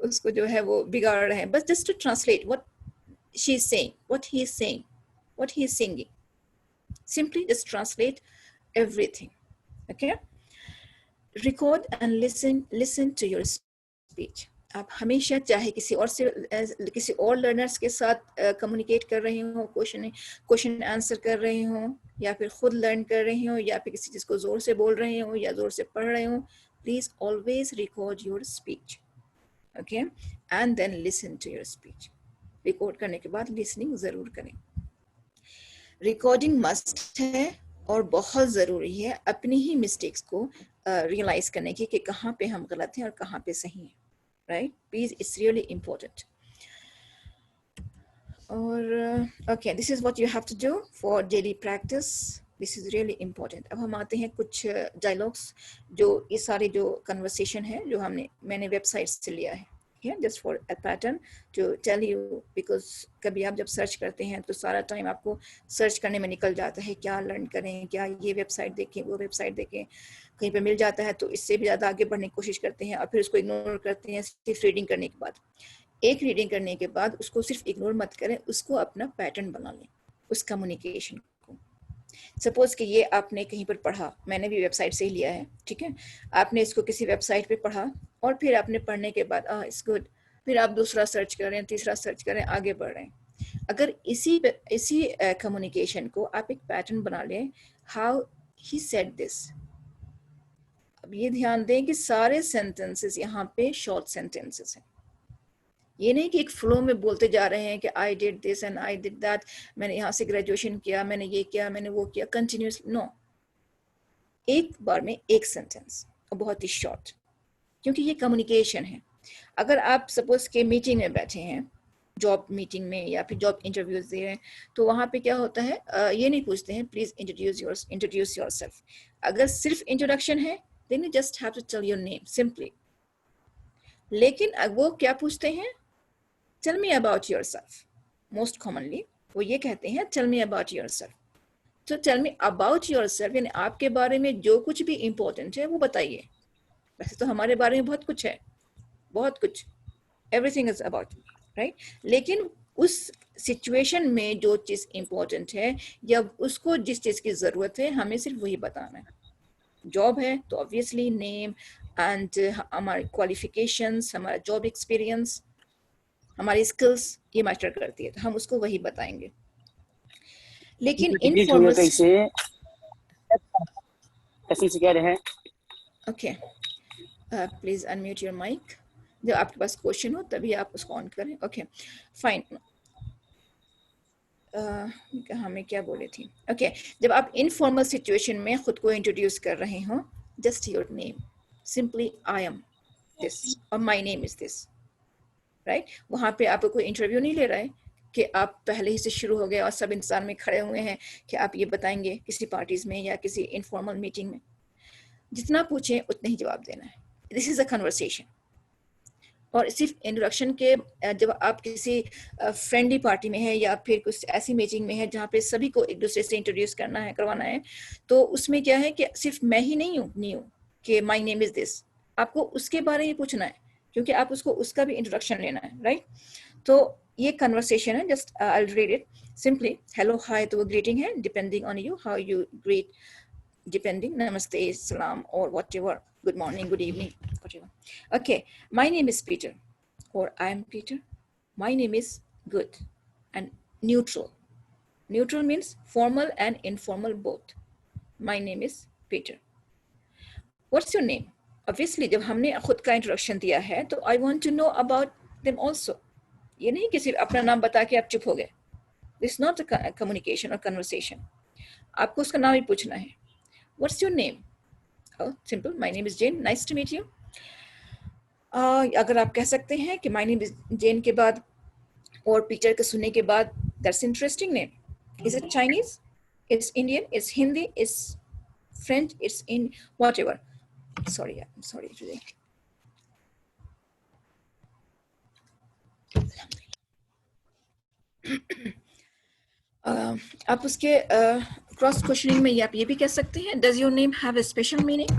उसको जो है वो बिगाड़ रहे हैं, बस just to translate what she is saying, what he is saying, what he is singing, simply just translate everything. Okay, record and listen to your speech. आप हमेशा चाहे किसी और से किसी और लर्नर्स के साथ कम्युनिकेट कर रहे हो, क्वेश्चन आंसर कर रहे हो, या फिर खुद लर्न कर रहे हो, या फिर किसी चीज को जोर से बोल रहे हो या जोर से पढ़ रहे हो, please always record your speech. Okay, and then listen to your speech. Record करने के बाद लिसनिंग जरूर करें. रिकॉर्डिंग मस्ट है और बहुत ज़रूरी है अपनी ही मिस्टेक्स को रियलाइज करने की कि कहाँ पे हम गलत हैं और कहाँ पे सही हैं. Right, please, it's really important. और okay, this is what you have to do for daily practice. This is really important. अब हम आते हैं कुछ डायलॉग्स, जो ये सारी जो कन्वर्सेशन है जो मैंने वेबसाइट से लिया है, just for a pattern to tell you, because कभी आप जब सर्च करते हैं तो सारा टाइम आपको सर्च करने में निकल जाता है, क्या लर्न करें, क्या ये वेबसाइट देखें, वो वेबसाइट देखें, कहीं पे मिल जाता है तो इससे भी ज़्यादा आगे बढ़ने की कोशिश करते हैं और फिर उसको इग्नोर करते हैं सिर्फ रीडिंग करने के बाद. एक रीडिंग करने के बाद उसको सिर्फ इग्नोर मत करें, उसको अपना पैटर्न बना लें उस कम्युनिकेशन को. सपोज कि ये आपने कहीं पर पढ़ा, मैंने भी वेबसाइट से ही लिया है, ठीक है, आपने इसको किसी वेबसाइट पे पढ़ा और फिर आपने पढ़ने के बाद इट्स गुड, फिर आप दूसरा सर्च कर रहे हैं, तीसरा सर्च कर रहे हैं, आगे बढ़ रहे हैं. अगर इसी कम्युनिकेशन को आप एक पैटर्न बना लें, हाउ ही सेड दिस. अब ये ध्यान दें कि सारे सेंटेंसेस यहाँ पे शॉर्ट सेंटेंसेस हैं. ये नहीं कि एक फ्लो में बोलते जा रहे हैं कि आई did this and I did that, मैंने यहाँ से ग्रेजुएशन किया, मैंने ये किया, मैंने वो किया, कंटिन्यूस. नो, एक बार में एक सेंटेंस और बहुत ही शॉर्ट, क्योंकि ये कम्युनिकेशन है. अगर आप सपोज के मीटिंग में बैठे हैं, जॉब मीटिंग में या फिर जॉब इंटरव्यूज दे रहे हैं, तो वहाँ पे क्या होता है, ये नहीं पूछते हैं प्लीज इंट्रोड्यूस योरसेल्फ. अगर सिर्फ इंट्रोडक्शन है then you just have to tell your name simply. लेकिन वो क्या पूछते हैं, tell me about yourself. Most commonly वो ये कहते हैं टेल मी अबाउट योरसेल्फ. तो टेल मी अबाउट योरसेल्फ यानी आपके बारे में जो कुछ भी इम्पोर्टेंट है वो बताइए. वैसे तो हमारे बारे में बहुत कुछ है, बहुत कुछ, everything is about me, right. लेकिन उस सिचुएशन में जो चीज़ इम्पोर्टेंट है या उसको जिस चीज़ की ज़रूरत है, हमें सिर्फ वही बताना है. जॉब है तो ऑब्वियसली नेम एंड हमारी क्वालिफिकेशंस, हमारा जॉब एक्सपीरियंस, हमारी स्किल्स, ये मैटर करती है, तो हम उसको वही बताएंगे. लेकिन इनफॉर्मल कैसे कह रहे हैं. Okay, please unmute your mic. जब आपके पास क्वेश्चन हो तभी आप उसको ऑन करें. Okay, fine. हमें क्या बोले थी. ओके, जब आप इनफॉर्मल सिचुएशन में खुद को इंट्रोड्यूस कर रहे हो, just your name, simply I am this और my name is this, right. वहाँ पे आपको कोई इंटरव्यू नहीं ले रहा है कि आप पहले ही से शुरू हो गए और सब इंतजार में खड़े हुए हैं कि आप ये बताएंगे किसी पार्टीज में या किसी इनफॉर्मल मीटिंग में. जितना पूछें उतने ही जवाब देना है. This is a conversation. और सिर्फ इंट्रोडक्शन के जब आप किसी फ्रेंडली पार्टी में है या फिर कुछ ऐसी मीटिंग में है जहाँ पे सभी को एक दूसरे से इंट्रोड्यूस करवाना है, तो उसमें क्या है कि सिर्फ मैं ही नहीं हूँ कि माय नेम इज दिस. आपको उसके बारे में पूछना है क्योंकि आप उसको उसका भी इंट्रोडक्शन लेना है, राइट. तो ये कन्वर्सेशन है. Just I will read it simply. Hello, hi तो वो ग्रीटिंग है, depending on you how you greet, depending, namaste, salam, or whatever, good morning, good evening, whatever. Okay, my name is Peter, or I am Peter. My name is good and neutral. Neutral means formal and informal both. My name is Peter. What's your name? Obviously, जब हमने खुद का introduction दिया है तो I want to know about them also. ये नहीं कि सिर्फ अपना नाम बता के आप चुप हो गए. This is not a communication or conversation. आपको उसका नाम ही पूछना है. What's your name? Oh, simple. My name is Jane. Nice to meet you. अगर आप कह सकते हैं कि my name is Jane के बाद और Peter के सुनने के बाद, that's interesting name. Is it Chinese? It's Indian? It's Hindi? It's French? It's in whatever. Sorry, I'm sorry today. आप उसके क्रॉस क्वेश्चनिंग में आप ये भी कह सकते हैं, does your name have a special meaning,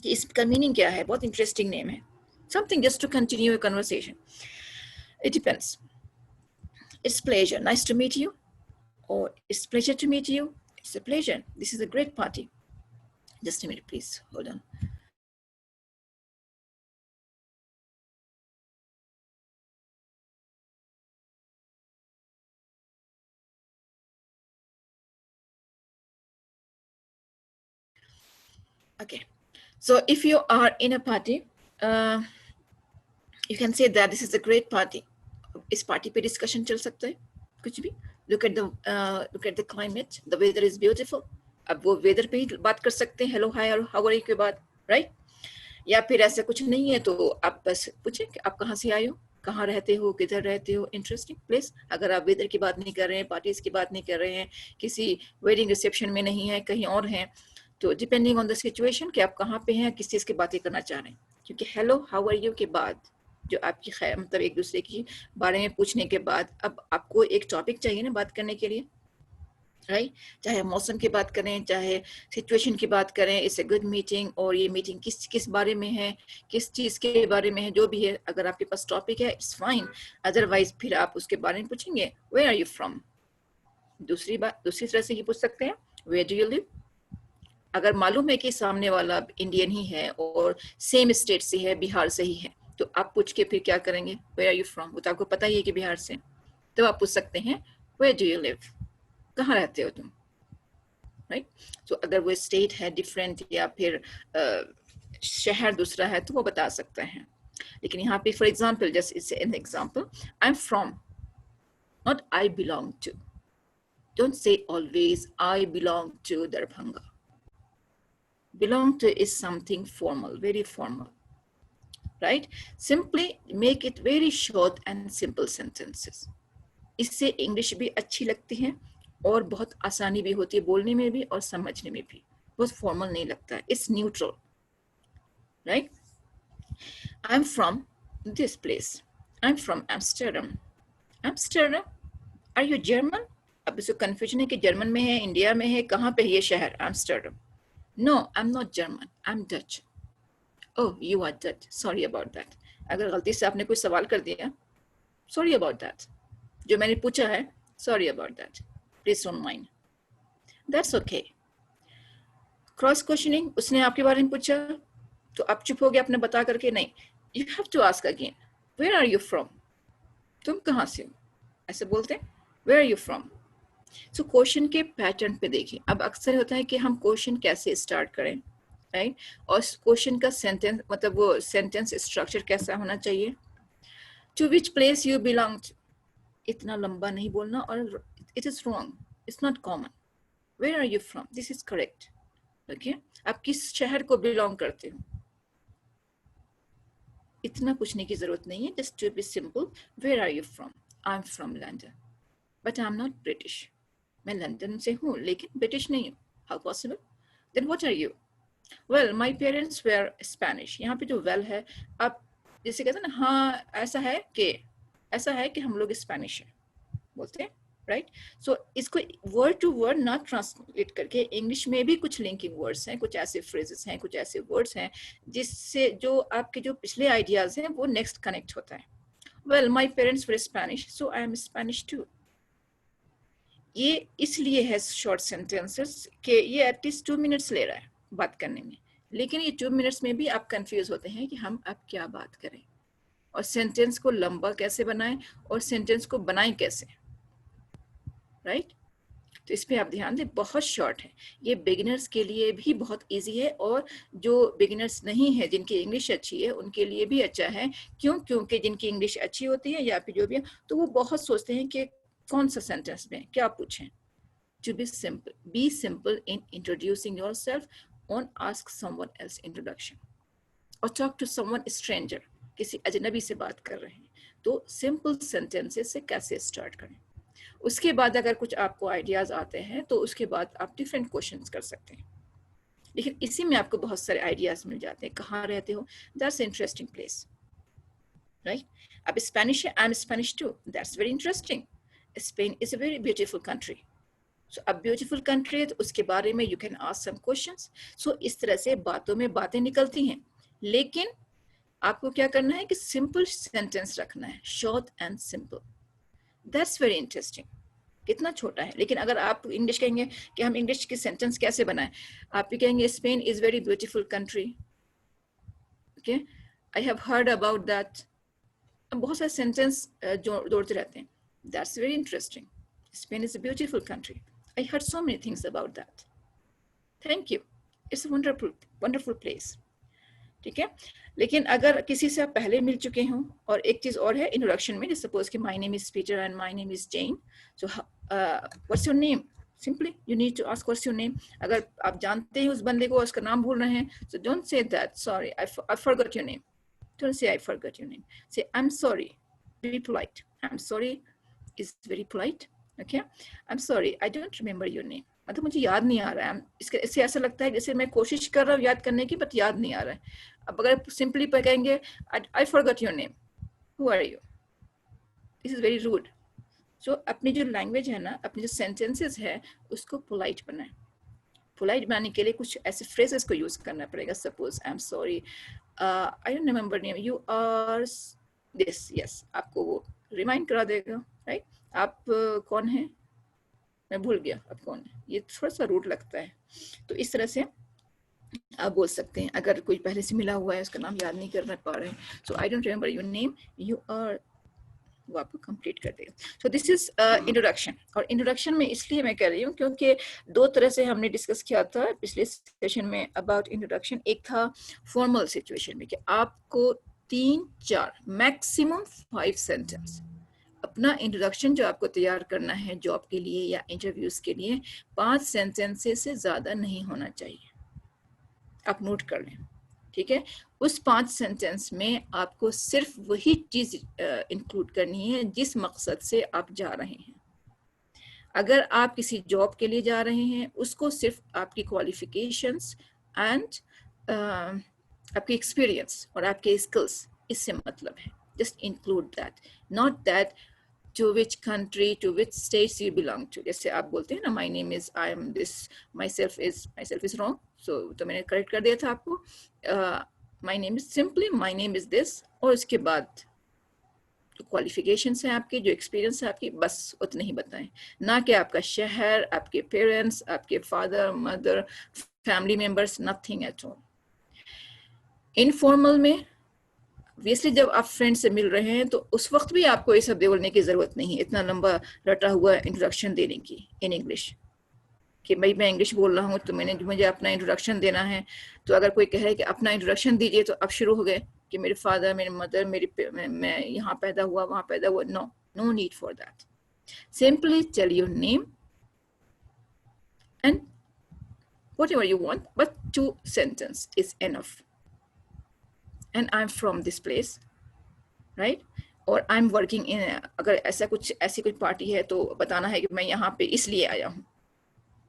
कि इसका मीनिंग क्या है, बहुत इंटरेस्टिंग नेम है, something just to continue a conversation. It depends. It's pleasure, nice to meet you, or it's pleasure to meet you. It's a pleasure. This is a great party. Just a minute, please. Hold on. Okay. So if you are in a party, you can say that this is a great party. इस party पे discussion चल सकता है कुछ भी. Look at the climate. The weather is beautiful. अब वो weather पे ही बात कर सकते हैं. Hello, hi, और how are you के बाद, right? या फिर ऐसा कुछ नहीं है तो आप बस पूछें कि आप कहाँ से आए हो, कहाँ रहते हो, किधर रहते हो, इंटरेस्टिंग प्लेस. अगर आप वेदर की बात नहीं कर रहे हैं, पार्टीज की बात नहीं कर रहे हैं, किसी वेडिंग रिसेप्शन में नहीं है, कहीं और हैं, तो डिपेंडिंग ऑन द सिचुएशन कि आप कहाँ पे हैं, किस चीज़ की बातें करना चाह रहे हैं. क्योंकि हेलो हाउ आर यू के बाद जो आपकी मतलब एक दूसरे की बारे में पूछने के बाद अब आपको एक टॉपिक चाहिए ना बात करने के लिए, राइट? चाहे मौसम की बात करें, चाहे सिचुएशन की बात करें, इट्स अ गुड मीटिंग, और ये मीटिंग किस बारे में है, किस चीज़ के बारे में है, जो भी है, अगर आपके पास टॉपिक है इट्स फाइन. अदरवाइज फिर आप उसके बारे में पूछेंगे वेयर आर यू फ्रॉम. दूसरी तरह से ही पूछ सकते हैं वेयर डू यू लिव. अगर मालूम है कि सामने वाला इंडियन ही है और सेम स्टेट से है, बिहार से ही है, तो आप पूछ के फिर क्या करेंगे, वेयर आर यू फ्रॉम. वो तो आपको पता ही है कि बिहार से, तो आप पूछ सकते हैं वेयर डू यू लिव, कहाँ रहते हो तुम, राइट? तो अगर वो स्टेट है डिफरेंट या फिर शहर दूसरा है तो वो बता सकते हैं. लेकिन यहाँ पे for example, just it's an example, I am from, not I belong to. Don't say always I belong to Darbhanga. Belong to is something formal, very formal, right? Simply make it very short and simple sentences. इससे इंग्लिश भी अच्छी लगती है और बहुत आसानी भी होती है बोलने में भी और समझने में भी. बहुत फॉर्मल नहीं लगता है. It's neutral, right? I am from this place. I am from Amsterdam. Amsterdam, are you German? अब इसको कंफ्यूजन है कि जर्मन में है, इंडिया में है, कहाँ पे है ये शहर Amsterdam. No, I'm not German. I'm Dutch. Oh, you are Dutch. Sorry about that. अगर गलती से आपने कोई सवाल कर दिया, sorry about that. जो मैंने पूछा है, sorry about that. Please don't mind. That's okay. Cross questioning, उसने आपके बारे में पूछा, तो आप चुप हो गए, आपने बता करके नहीं. You have to ask again. Where are you from? तुम कहाँ से हो? ऐसे बोलते हैं. Where are you from? So question के पैटर्न पे देखिए. अब अक्सर होता है कि हम क्वेश्चन कैसे स्टार्ट करें, राइट? और क्वेश्चन का सेंटेंस मतलब वो सेंटेंस स्ट्रक्चर कैसा होना चाहिए. To which place you belong to. इतना लंबा नहीं बोलना और it is wrong, it's not common. Where are you from, this is correct. Okay, आप किस शहर को बिलोंग करते हो, इतना पूछने की जरूरत नहीं है. Just to be simple, where are you from. I am from London, but I am not British. मैं लंदन से हूँ लेकिन ब्रिटिश नहीं हूँ. How possible? Then what are you? Well my parents were Spanish. यहाँ पे जो वेल है, आप जैसे कहते हैं ना, हाँ ऐसा है कि हम लोग स्पेनिश है बोलते हैं, राइट? सो इसको वर्ड टू वर्ड ना ट्रांसलेट करके इंग्लिश में भी कुछ लिंकिंग वर्ड्स हैं, कुछ ऐसे फ्रेजेस हैं, कुछ ऐसे वर्ड्स हैं जिससे जो आपके जो पिछले आइडियाज हैं वो नेक्स्ट कनेक्ट होता है. Well my parents were Spanish, so I am Spanish too. ये इसलिए है शॉर्ट सेंटेंसेस कि ये एटलीस्ट 2 मिनट्स ले रहा है बात करने में, लेकिन ये 2 मिनट्स में भी आप कंफ्यूज होते हैं कि हम अब क्या बात करें और सेंटेंस को लंबा कैसे बनाएं और सेंटेंस को बनाएं कैसे, राइट? तो इस पे आप ध्यान दें, बहुत शॉर्ट है. ये बिगिनर्स के लिए भी बहुत इजी है और जो बिगिनर्स नहीं है, जिनकी इंग्लिश अच्छी है, उनके लिए भी अच्छा है. क्योंकि जिनकी इंग्लिश अच्छी होती है या फिर जो भी है, तो वो बहुत सोचते हैं कि कौन सा सेंटेंस में क्या पूछें. To be simple in introducing yourself and ask someone else introduction or talk to someone stranger. किसी अजनबी से बात कर रहे हैं तो सिंपल सेंटेंसेस से कैसे स्टार्ट करें. उसके बाद अगर कुछ आपको आइडियाज आते हैं तो उसके बाद आप डिफरेंट क्वेश्चंस कर सकते हैं, लेकिन इसी में आपको बहुत सारे आइडियाज मिल जाते हैं. कहाँ रहते हो, दैट्स इंटरेस्टिंग प्लेस, राइट? अब स्पेनिश है, I am Spanish too, that's very interesting. Spain is a very beautiful country. So अब ब्यूटीफुल कंट्री है तो उसके बारे में you can ask some questions. So इस तरह से बातों में बातें निकलती हैं, लेकिन आपको क्या करना है कि सिंपल सेंटेंस रखना है, short and simple. That's very interesting. कितना छोटा है. लेकिन अगर आप इंग्लिश कहेंगे कि हम इंग्लिश की सेंटेंस कैसे बनाएं, आप भी कहेंगे Spain is very beautiful country. Okay, I have heard about that. बहुत सारे सेंटेंस जोड़ते रहते हैं. That's very interesting. Spain is a beautiful country. I heard so many things about that. Thank you. It's a wonderful wonderful place. ठीक है. लेकिन अगर किसी से आप पहले मिल चुके हों, और एक चीज और है इंट्रोडक्शन में, सपोज कि my name is Peter and my name is Jane, so what's your name, simply you need to ask what's your name. अगर आप जानते हैं उस बंदे को, उसका नाम भूल रहे हैं, so don't say that sorry I forgot your name. Don't say I forgot your name. Say I am sorry. Be polite. I am sorry is very polite. Okay, I am sorry I don't remember your name. मतलब मुझे याद नहीं आ रहा है. इससे ऐसा लगता है जैसे मैं कोशिश कर रहा हूँ याद करने की, बट याद नहीं आ रहा है. अब अगर सिंपली पर कहेंगे I forgot your name, who are you, this is very rude. So अपनी जो लैंग्वेज है ना, अपनी जो सेंटेंसेस है, उसको पोलाइट बनाएं. पोलाइट बनाने के लिए कुछ ऐसे फ्रेजेस को यूज करना पड़ेगा. Suppose I am sorry I don't remember name, you are this. Yes, आपको वो रिमाइंड करा देगा. राइट, आप कौन हैं, मैं भूल गया आप कौन है. ये थोड़ा सा रूट लगता है. तो इस तरह से आप बोल सकते हैं. अगर कोई पहले से मिला हुआ है, उसका नाम याद नहीं कर पा रहे हैं, so I don't remember your name, you are, वो आपको कंप्लीट कर देगा. So this is introduction. और इंट्रोडक्शन में इसलिए मैं कर रही हूँ क्योंकि दो तरह से हमने डिस्कस किया था पिछले सेशन में अबाउट इंट्रोडक्शन. एक था फॉर्मल सिचुएशन में कि आपको 3-4 मैक्सिमम 5 सेंटेंस अपना इंट्रोडक्शन जो आपको तैयार करना है जॉब के लिए या इंटरव्यूज के लिए, 5 सेंटेंसेस से ज्यादा नहीं होना चाहिए. आप नोट कर लें. ठीक है. उस 5 सेंटेंस में आपको सिर्फ वही चीज इंक्लूड करनी है जिस मकसद से आप जा रहे हैं. अगर आप किसी जॉब के लिए जा रहे हैं, उसको सिर्फ आपकी क्वालिफिकेशंस एंड आपकी एक्सपीरियंस और आपके स्किल्स, इससे मतलब है. Just include that, not that to which country, to which states you belong to. जैसे आप बोलते हैं ना, my name is, I am this, myself is wrong. So तो मैंने correct कर दिया था आपको. My name is simply, my name is this, और उसके बाद जो qualifications हैं आपकी, जो experience है आपकी, बस उतने ही बताएं. ना कि आपका शहर, आपके parents, आपके father, mother, family members, nothing at all. Informal में ऑब्वियसली जब आप फ्रेंड से मिल रहे हैं तो उस वक्त भी आपको ये सब बोलने की जरूरत नहीं है, इतना लंबा रटा हुआ इंट्रोडक्शन देने की इन इंग्लिश कि भाई मैं इंग्लिश बोल रहा हूँ तो मुझे अपना इंट्रोडक्शन देना है. तो अगर कोई कहे कि अपना इंट्रोडक्शन दीजिए तो अब शुरू हो गए कि मेरे फादर, मेरे मदर, मैं यहाँ पैदा हुआ, वहाँ पैदा हुआ. No need for that. Simply tell your name and whatever you want, but 2 sentences is enough. And I'm from this place, right? और I'm working in, अगर ऐसी कोई पार्टी है तो बताना है कि मैं यहाँ पे इसलिए आया हूँ,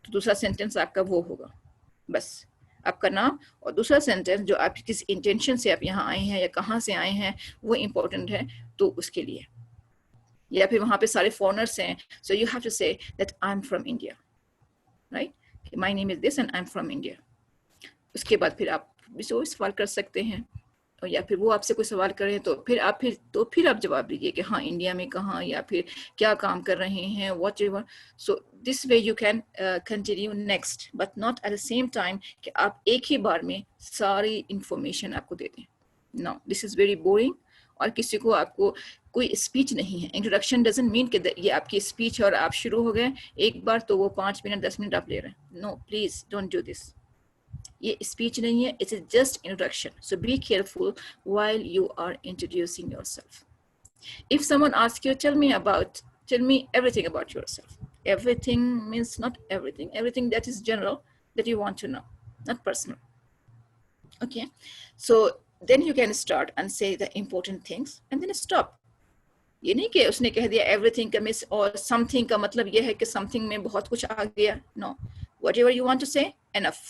तो दूसरा सेंटेंस आपका वो होगा. बस आपका नाम और दूसरा सेंटेंस जो आप किस इंटेंशन से आप यहाँ आए हैं या कहाँ से आए हैं वो इम्पोर्टेंट है, तो उसके लिए. या फिर वहाँ पे सारे फॉरेनर्स हैं, so you have to say that I'm from India, right? My name is this and I'm from India. उसके बाद फिर आप सवाल कर सकते हैं, या फिर वो आपसे कोई सवाल करें तो फिर आप जवाब दीजिए कि हाँ इंडिया में कहाँ, या फिर क्या काम कर रहे हैं, whatever. So this way you can continue next, but not at the same time कि आप एक ही बार में सारी इंफॉर्मेशन आपको दे दें. No, this is very boring. और किसी को आपको कोई स्पीच नहीं है. इंट्रोडक्शन डजंट मीन कि ये आपकी स्पीच और आप शुरू हो गए एक बार तो वो 5 मिनट 10 मिनट आप ले रहे हैं. No, please don't do this. ये स्पीच नहीं है, it's just introduction. So be careful while you are introducing yourself. If someone ask you tell me everything about yourself, everything means not everything. Everything that is general that you want to know, not personal. Okay, so then you can start and say the important things and then stop. ये नहीं कि उसने कह दिया everything का miss और something का मतलब ये है कि something में बहुत कुछ आ गया. No, whatever you want to say, enough.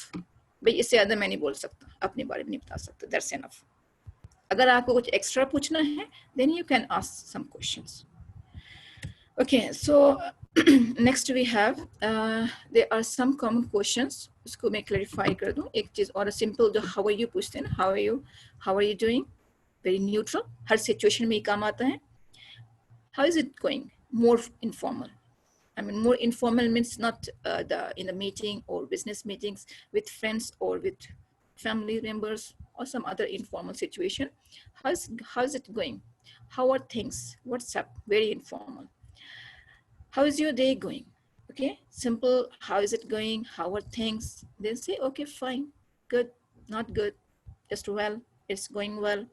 भाई इससे ज़्यादा मैं नहीं बोल सकता, अपने बारे में नहीं बता सकता. That's enough. अगर आपको कुछ एक्स्ट्रा पूछना है then you can ask some questions. Okay, so next we have there are some common questions. उसको मैं clarify कर दूँ. एक चीज़ और simple जो how are you पूछते हैं, how are you doing, very neutral, her situation में काम आता है. How is it going? More informal. I mean, more informal means not in the meeting or business meetings with friends or with family members or some other informal situation. How's it going? How are things? What's up? Very informal. How is your day going? Okay, simple. How is it going? How are things? Then say, okay, fine, good, not good, just well, it's going well.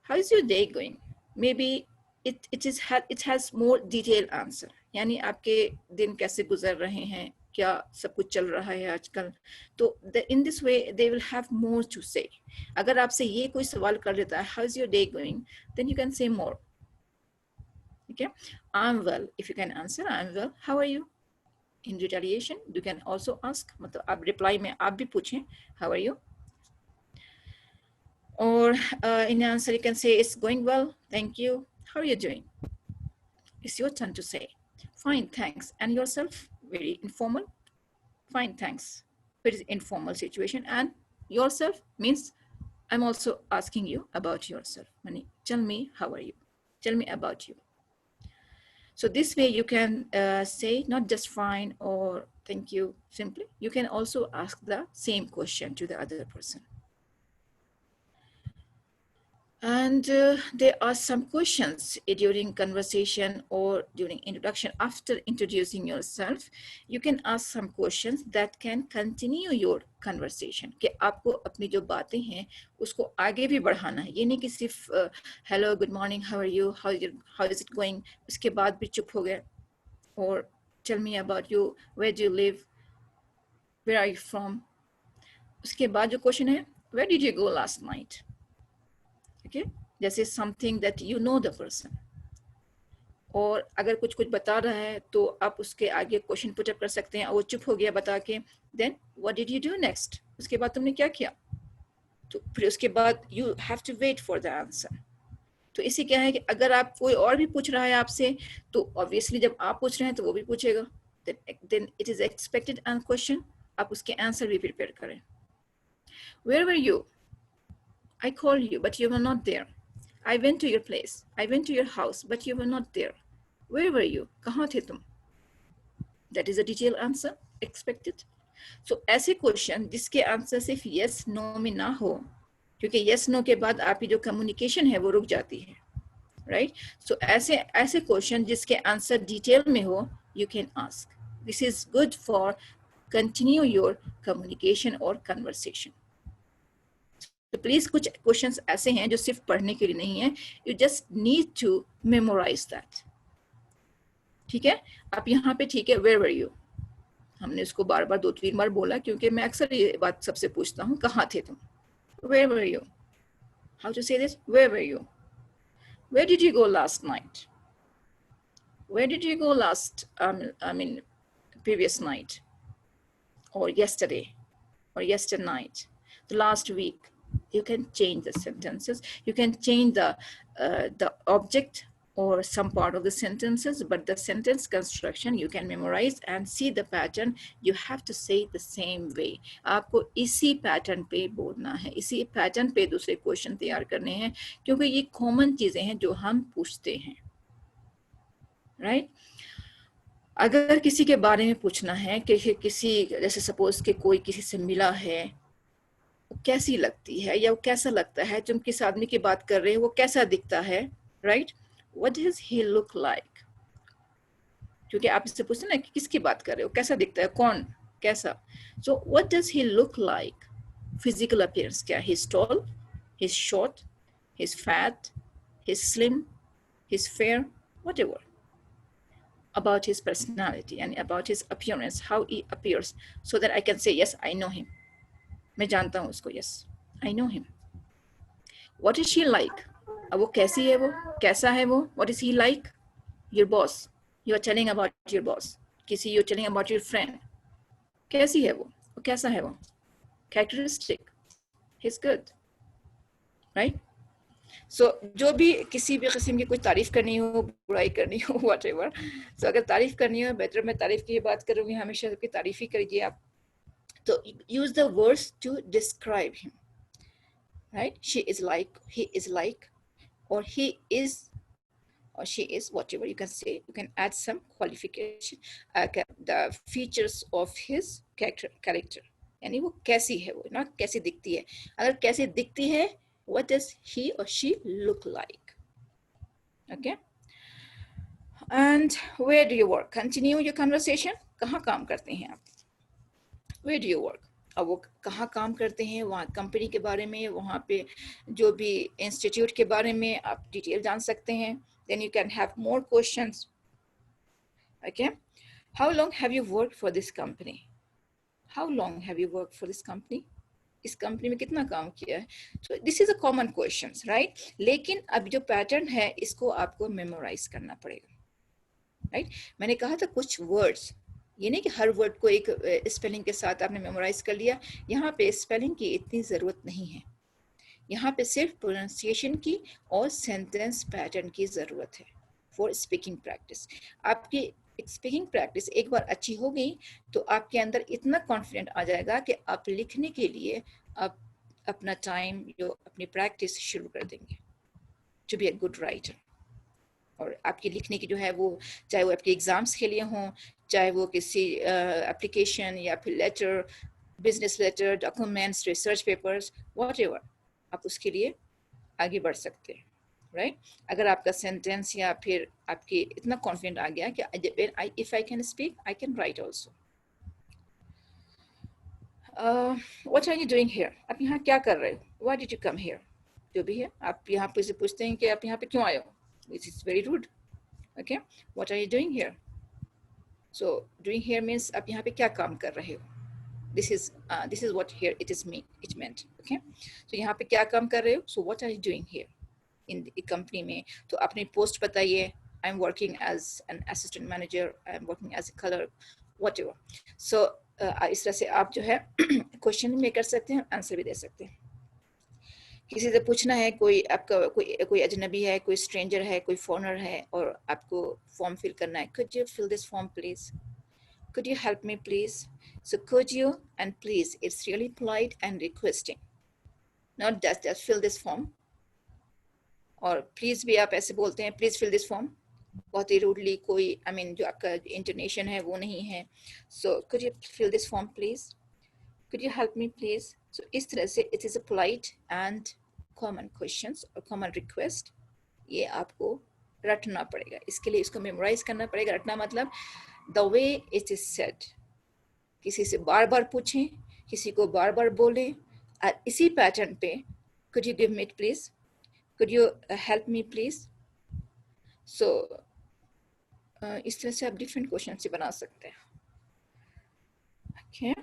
How is your day going? Maybe it has more detailed answer. यानी आपके दिन कैसे गुजर रहे हैं, क्या सब कुछ चल रहा है आजकल, तो in this way they will have more to say. अगर आपसे ये कोई सवाल कर लेता है, how is your day going, then you can say more. Okay, I'm well. If you can answer, I'm well. How are you? In retaliation, you can also ask. मतलब आप reply में आप भी पूछें, how are you? Or in answer, you can say, it's going well, thank you. How are you doing? It's your turn to say, fine, thanks. And yourself? Very informal. Fine, thanks. Very informal situation. And yourself means I'm also asking you about yourself. Tell me, how are you? Tell me about you. So this way you can say not just fine or thank you simply. You can also ask the same question to the other person. And there are some questions during conversation or during introduction. After introducing yourself, you can ask some questions that can continue your conversation. कि आपको अपनी जो बातें हैं उसको आगे भी बढ़ाना है. ये नहीं कि सिर्फ hello, good morning, how are you, how is it going, उसके बाद भी चुप हो गए. Or tell me about you, where do you live, where are you from. उसके बाद जो question है, where did you go last night. Okay, जैसे something that you know the person. और अगर कुछ बता रहा है तो आप उसके आगे क्वेश्चन पुट अप कर सकते हैं और वो चुप हो गया बता के, then what did you do next? उसके बाद तुमने क्या किया? तो फिर उसके बाद you have to wait for the answer. तो इसी क्या है कि अगर आप कोई और भी पूछ रहा है आपसे तो obviously जब आप पूछ रहे हैं तो वो भी पूछेगा. Then it is expected and question, आप उसके आंसर भी प्रिपेयर करें. Where were you? I called you, but you were not there. I went to your place. I went to your house, but you were not there. Where were you? कहाँ थे तुम? That is a detailed answer expected. So ऐसे question जिसके आंसर सिर्फ yes no में ना हो, क्योंकि yes no के बाद आपकी जो communication है वो रुक जाती है, right? So ऐसे question जिसके आंसर detail में हो, you can ask. This is good for continue your communication or conversation. तो प्लीज कुछ क्वेश्चंस ऐसे हैं जो सिर्फ पढ़ने के लिए नहीं है. You just need to memorise that. ठीक है, आप यहाँ पे ठीक है, वेयर वर यू, हमने उसको बार बार 2-3 बार बोला क्योंकि मैं अक्सर ये बात सबसे पूछता हूँ, कहाँ थे तुम. Where were you, how to say this, where were you. Where did you go last night, where did you go last I mean previous night or yesterday or yesterday night, the last week. You can change the sentences, you can change the object or some part of the sentences, but the sentence construction you can memorize and see the pattern. You have to say the same way. आपको इसी pattern पे बोलना है, इसी pattern पे दूसरे question तैयार करने हैं, क्योंकि ये common चीजें हैं जो हम पूछते हैं, right? अगर किसी के बारे में पूछना है कि किसी, जैसे सपोज कि कोई किसी से मिला है, कैसी लगती है या वो कैसा लगता है, तुम किस आदमी की बात कर रहे हो वो कैसा दिखता है, right? What does he look like. क्योंकि आप इससे पूछते ना कि किसकी बात कर रहे हो, कैसा दिखता है, कौन कैसा. So what does he look like, physical appearance क्या, he is tall, he is short, he is fat, he is slim, he is fair, whatever. About his personality and about his appearance, how he appears, so that I can say yes, I know him. मैं जानता हूँ उसको, yes, I know him. What is she like? अब वो कैसी है, वो कैसा है वो. What is he like? Your boss. You are telling about your boss. किसी you're telling about your friend. कैसी है वो कैसा है वो. Characteristic. He's good. Right? So जो भी किसी भी किस्म की कोई तारीफ करनी हो, बुराई करनी हो, whatever. So अगर तारीफ करनी हो, बेटर मैं तारीफ की बात करूँगी, हमेशा सबकी तारीफ ही करिए आप. तो use the words to describe him. right? She is like, he is like, or he is, or she is, whatever you can say. You can add some qualification, the features of his character. यानी वो कैसी है, वो ना कैसी दिखती है. अगर कैसी दिखती है, what does he or she look like? Okay. And where do you work? Continue your conversation. कहाँ काम करते हैं आप? Where do you work? अब वो कहाँ काम करते हैं, वहाँ कंपनी के बारे में, वहाँ पे जो भी इंस्टीट्यूट के बारे में आप डिटेल जान सकते हैं. Then you can have more questions. Okay. How long have you worked for this company? How long have you worked for this company? इस कंपनी में कितना काम किया है? So this is a common questions, right? लेकिन अब जो पैटर्न है इसको आपको मेमोराइज करना पड़ेगा, राइट? मैंने कहा था कुछ वर्ड्स, ये नहीं कि हर वर्ड को एक स्पेलिंग के साथ आपने मेमोराइज कर लिया. यहाँ पे स्पेलिंग की इतनी ज़रूरत नहीं है. यहाँ पे सिर्फ प्रोनाउंसिएशन की और सेंटेंस पैटर्न की ज़रूरत है फॉर स्पीकिंग प्रैक्टिस. आपकी स्पीकिंग प्रैक्टिस एक बार अच्छी हो गई तो आपके अंदर इतना कॉन्फिडेंट आ जाएगा कि आप लिखने के लिए आप अपना टाइम, जो अपनी प्रैक्टिस शुरू कर देंगे to be a good writer. और आपकी लिखने की जो है वो, चाहे वो आपके एग्जाम्स के लिए हों, चाहे वो किसी एप्लीकेशन या फिर letter, business letter, documents, research papers, whatever, आप उसके लिए आगे बढ़ सकते हैं, राइट? अगर आपका सेंटेंस या फिर आपके इतना कॉन्फिडेंट आ गया कि if I can speak I can write also. What are you doing here? आप यहाँ क्या कर रहे हो? Why did you come here? जो भी है, आप यहाँ पे से पूछते हैं कि आप यहाँ पे क्यों आए हो. This is very rude. Okay, what are you doing here? So doing here means आप यहाँ पे क्या काम कर रहे हो. This is what here it meant. Okay, so यहाँ पे क्या काम कर रहे हो. So what are you doing here in the company में? तो अपनी पोस्ट बताइए. I'm working as an assistant manager. I'm working as a clerk, whatever. So इस तरह से आप जो है क्वेश्चन में कर सकते हैं, आंसर भी दे सकते हैं. किसी से पूछना है, कोई आपका कोई अजनबी है, कोई स्ट्रेंजर है, कोई फॉरेनर है और आपको फॉर्म फिल करना है. could you fill this form please? could you help me please? So could you and please, it's really polite and requesting, not just fill this form. और प्लीज भी आप ऐसे बोलते हैं, प्लीज फिल दिस फॉर्म, बहुत ही रूडली. कोई जो आपका इंटोनेशन है वो नहीं है. सो could you fill this form please? could you help me please? So इस तरह से it is a polite and common questions और common request. ये आपको रटना पड़ेगा. इसके लिए इसको मेमोराइज करना पड़ेगा. रटना मतलब the way it is said. किसी से बार बार पूछें, किसी को बार बार बोलें, और इसी पैटर्न पे could you give me it please? could you help me please? So इस तरह से आप डिफरेंट क्वेश्चन से बना सकते हैं. Okay.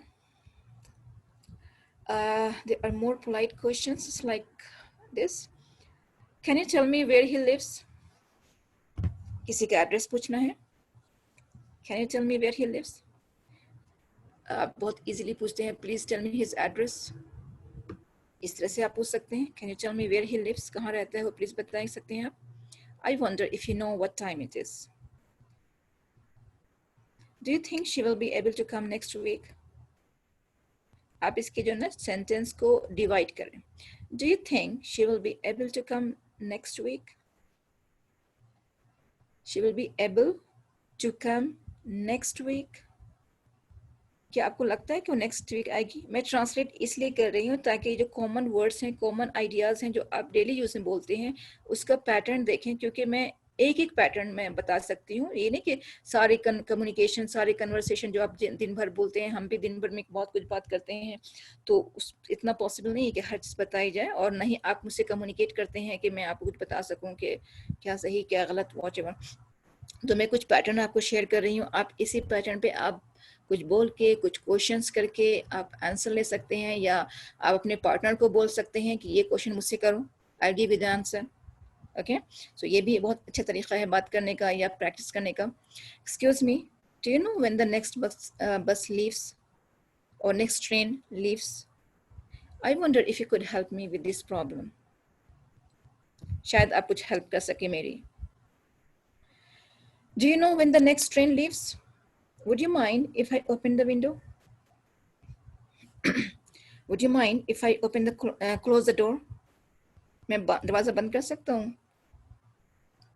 There are more polite questions like this. Can you tell me where he lives? किसी का एड्रेस पूछना है. Can you tell me where he lives? आप बहुत इजीली पूछते हैं, please tell me his address. इस तरह से आप पूछ सकते हैं. Can you tell me where he lives? कहाँ रहता है वो प्लीज बता सकते हैं आप. I wonder if you know what time it is. Do you think she will be able to come next week? आप इसके जो ना सेंटेंस को डिवाइड करें. Do you think she will be able to come next week? She will be able to come next week. क्या आपको लगता है कि वो नेक्स्ट वीक आएगी? मैं ट्रांसलेट इसलिए कर रही हूँ ताकि जो कॉमन वर्ड्स हैं, कॉमन आइडियाज़ हैं जो आप डेली यूज में बोलते हैं, उसका पैटर्न देखें. क्योंकि मैं एक एक पैटर्न में बता सकती हूँ. ये नहीं कि सारे कम्युनिकेशन, सारे कन्वर्सेशन जो आप दिन भर बोलते हैं, हम भी दिन भर में बहुत कुछ बात करते हैं, तो इतना पॉसिबल नहीं है कि हर चीज़ बताई जाए. और नहीं आप मुझसे कम्युनिकेट करते हैं कि मैं आपको कुछ बता सकूँ कि क्या सही क्या गलत, व्हाटएवर. तो मैं कुछ पैटर्न आपको शेयर कर रही हूँ. आप इसी पैटर्न पे आप कुछ बोल के, कुछ क्वेश्चंस करके आप आंसर ले सकते हैं, या आप अपने पार्टनर को बोल सकते हैं कि ये क्वेश्चन मुझसे करो, I give you the answer. Okay, so ये भी बहुत अच्छा तरीका है बात करने का या प्रैक्टिस करने का. Excuse me, do you know when the next बस लीव्स और next train leaves? I wonder if you could help me with this problem. शायद आप कुछ हेल्प कर सके मेरी. Do you know when the next train leaves? Would you mind if I open the window? Would you mind if I close the door? मैं दरवाज़ा बंद कर सकता हूँ?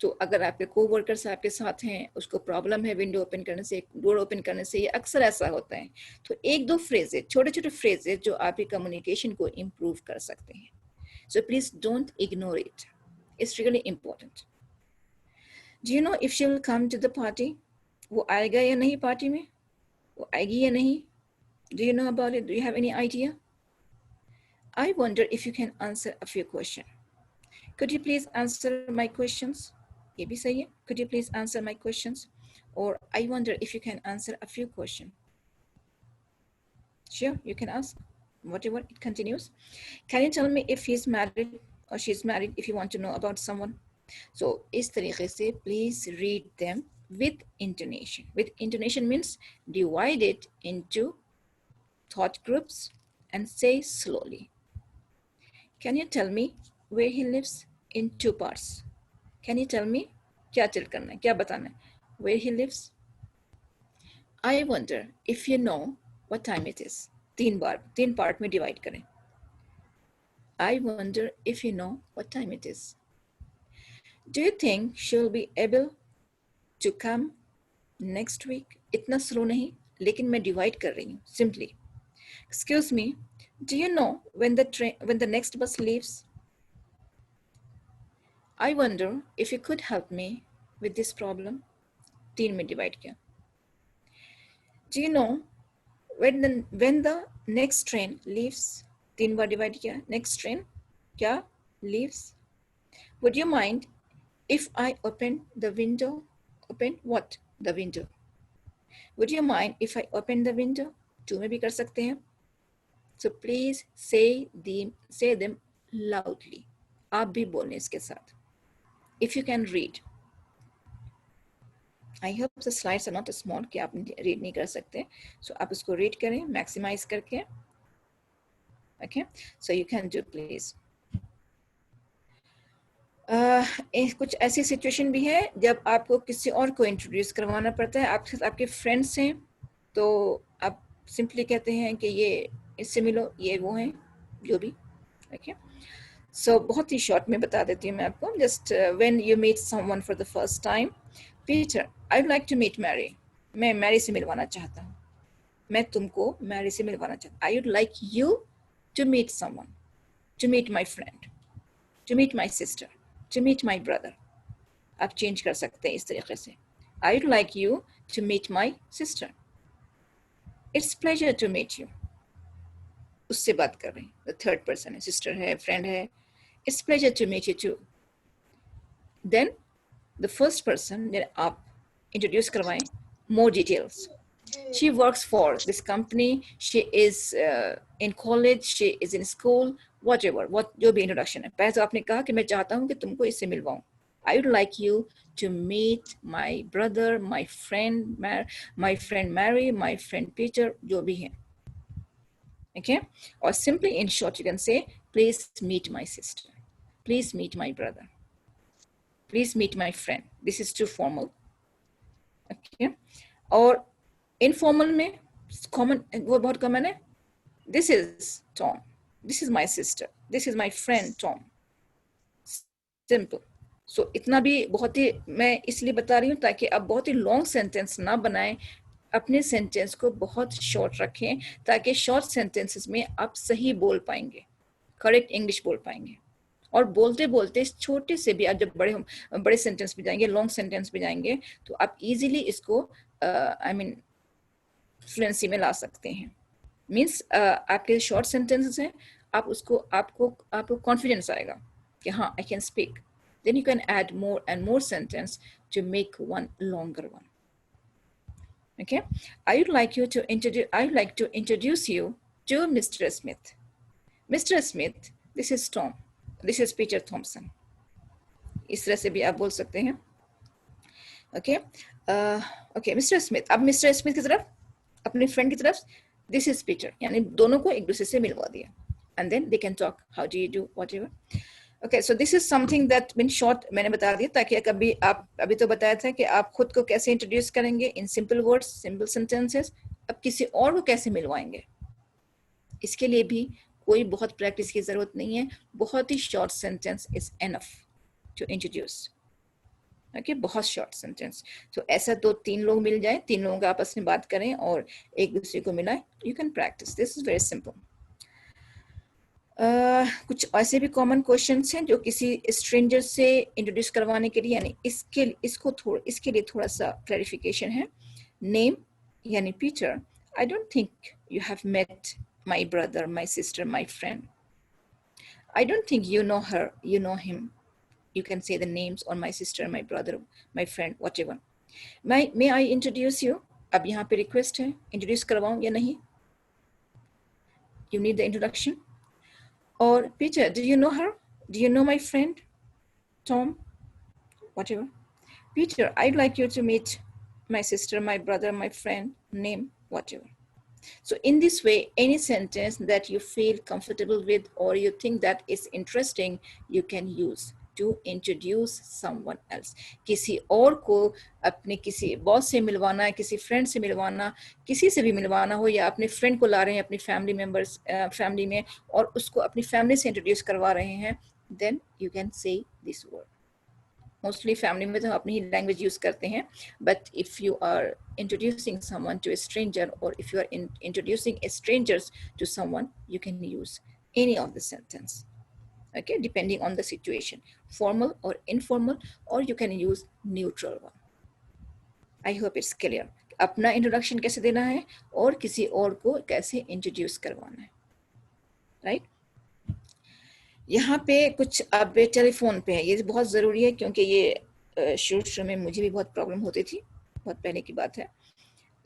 तो अगर आपके कोवर्कर्स आपके साथ हैं, उसको प्रॉब्लम है विंडो ओपन करने से, डोर ओपन करने से, ये अक्सर ऐसा होता है, तो एक दो फ्रेजेज, छोटे छोटे फ्रेजेज जो आपकी कम्युनिकेशन को इम्प्रूव कर सकते हैं. So please don't ignore it. It's really important. Do you know if she will come to the party? वो आएगा या नहीं पार्टी में? वो आएगी या नहीं? Do you know about it? Do you have any idea? I wonder if you can answer a few questions. Could you please answer my questions? ये भी सही है. Could you please answer my questions? Or I wonder if you can answer a few questions. Sure, you can ask. Whatever, it continues. Can you tell me if he's married or she's married if you want to know about someone? So, इस तरीके से please read them with intonation. With intonation means divide it into thought groups and say slowly. Can you tell me where he lives? In two parts. Can you tell me? क्या tell करना है? क्या बताना है? Where he lives? I wonder if you know what time it is. तीन part में divide करें. I wonder if you know what time it is. Do you think she will be able to come next week? इतना slow नहीं, लेकिन मैं divide कर रही हूँ. Simply. Excuse me. Do you know when the next bus leaves? I wonder if you could help me with this problem. 3 में divide किया. Do you know when the next train leaves? 3 bar divide किया. Next train क्या leaves? Would you mind if I open the window? Open what? The window. Would you mind if I open the window? 2 में भी कर सकते हैं. So please say them loudly. आप भी बोलें इसके साथ. If you can read. I hope the slides are not small कि आप read नहीं कर सकते. So आप इसको read करें, maximize करके. Okay. So you can do please. कुछ ऐसी सिचुएशन भी है जब आपको किसी और को इंट्रोड्यूस करवाना पड़ता है. आपके फ्रेंड्स हैं तो आप सिंपली कहते हैं कि ये इससे मिलो, ये वो हैं, जो भी. ओके. सो बहुत ही शॉर्ट में बता देती हूँ मैं आपको. Just when you meet someone for the first time. Peter, I would like to meet Mary. मैं मैरी से मिलवाना चाहता हूँ. मैं तुमको मैरी से मिलवाना चाहता हूँ. I would like you to meet someone, to meet my friend, to meet my sister, to meet my brother. आप चेंज कर सकते हैं इस तरीके से. I would like you to meet my sister. It's pleasure to meet you. उससे बात कर रही हैं. थर्ड पर्सन है, सिस्टर है, फ्रेंड है. It's pleasure to meet you too. Then the first person आप इंट्रोड्यूस करवाएं, more details. She works for this company. She is in college. She is in school. Whatever. जो भी इंट्रोडक्शन है. पहले तो आपने कहा कि मैं चाहता हूँ कि तुमको इससे मिलवाऊं. I would like you to meet my brother, my friend Mary, my friend Peter, जो भी है. Okay? Or simply in short, you can say, please meet my sister. Please meet my brother. Please meet my friend. This is too formal. Okay? और informal में common, वो बहुत common है. This is Tom. This is my sister. This is my friend Tom. Simple. So इतना भी बहुत ही मैं इसलिए बता रही हूँ ताकि आप बहुत ही लॉन्ग सेंटेंस ना बनाएं. अपने सेंटेंस को बहुत शॉर्ट रखें ताकि शॉर्ट सेंटेंसेस में आप सही बोल पाएंगे, करेक्ट इंग्लिश बोल पाएंगे. और बोलते बोलते छोटे से भी आप जब बड़े सेंटेंस पे जाएंगे, लॉन्ग सेंटेंस पे जाएंगे, तो आप इजीली इसको फ्लुएंसी में ला सकते हैं. मीन्स आपके शॉर्ट सेंटेंसेस हैं, आपको कॉन्फिडेंस आएगा कि हाँ, आई can speak. Then you can add more and more sentence to make one longer one. Okay, I would like to introduce you to Mr. Smith. Mr. Smith, this is Tom. This is Peter Thompson. इस तरह से भी आप बोल सकते हैं. Okay, okay, Mr. Smith. अब Mr. Smith की तरफ, अपने friend की तरफ, this is Peter. यानी दोनों को एक दूसरे से मिलवा दिया. And then they can talk. How do you do? Whatever. Okay, so this is something that in short मैंने बता दिया ताकि कभी आप अभी तो बताया था कि आप खुद को कैसे इंट्रोड्यूस करेंगे in simple words, simple sentences. अब किसी और को कैसे मिलवाएंगे, इसके लिए भी कोई बहुत प्रैक्टिस की जरूरत नहीं है, बहुत ही short sentence is enough to introduce. Okay, बहुत शॉर्ट सेंटेंस। तो ऐसा तो 3 लोग मिल जाए, 3 लोगों का आपस में बात करें और एक दूसरे को मिलाएं, you can practice, this is very simple. कुछ ऐसे भी कॉमन क्वेश्चंस हैं जो किसी स्ट्रेंजर से इंट्रोड्यूस करवाने के लिए, यानी इसके लिए थोड़ा सा क्लैरिफिकेशन है। नेम यानी Peter, I don't think you have met my brother, my sister, my friend. I don't think you know her, you know him. You can say the names or my sister, my brother, my friend, whatever. May I introduce you? अब यहाँ पे request है, introduce करवाऊँ या नहीं? You need the introduction. Or Peter, do you know her? Do you know my friend, Tom? Whatever. Peter, I'd like you to meet my sister, my brother, my friend, name, whatever. So in this way, any sentence that you feel comfortable with or you think that is interesting, you can use to introduce someone else. किसी और को अपने किसी बॉस से मिलवाना है, किसी फ्रेंड से मिलवाना, किसी से भी मिलवाना हो, या अपने फ्रेंड को ला रहे हैं अपनी फैमिली मेंबर्स फैमिली में और उसको अपनी फैमिली से इंट्रोड्यूस करवा रहे हैं, then you can say this word. Mostly family में तो अपनी ही लैंग्वेज यूज करते हैं, but if you are introducing someone to a stranger और if you are introducing a strangers to someone, you can use any of the sentence, okay, depending on the situation, formal or informal, or you can use neutral one. I hope it's clear. अपना इंट्रोडक्शन कैसे देना है और किसी और को कैसे इंट्रोड्यूस करवाना है, राइट? यहाँ पे कुछ अब टेलीफोन पे है, ये बहुत ज़रूरी है क्योंकि ये शुरू में मुझे भी बहुत प्रॉब्लम होती थी, बहुत पहले की बात है।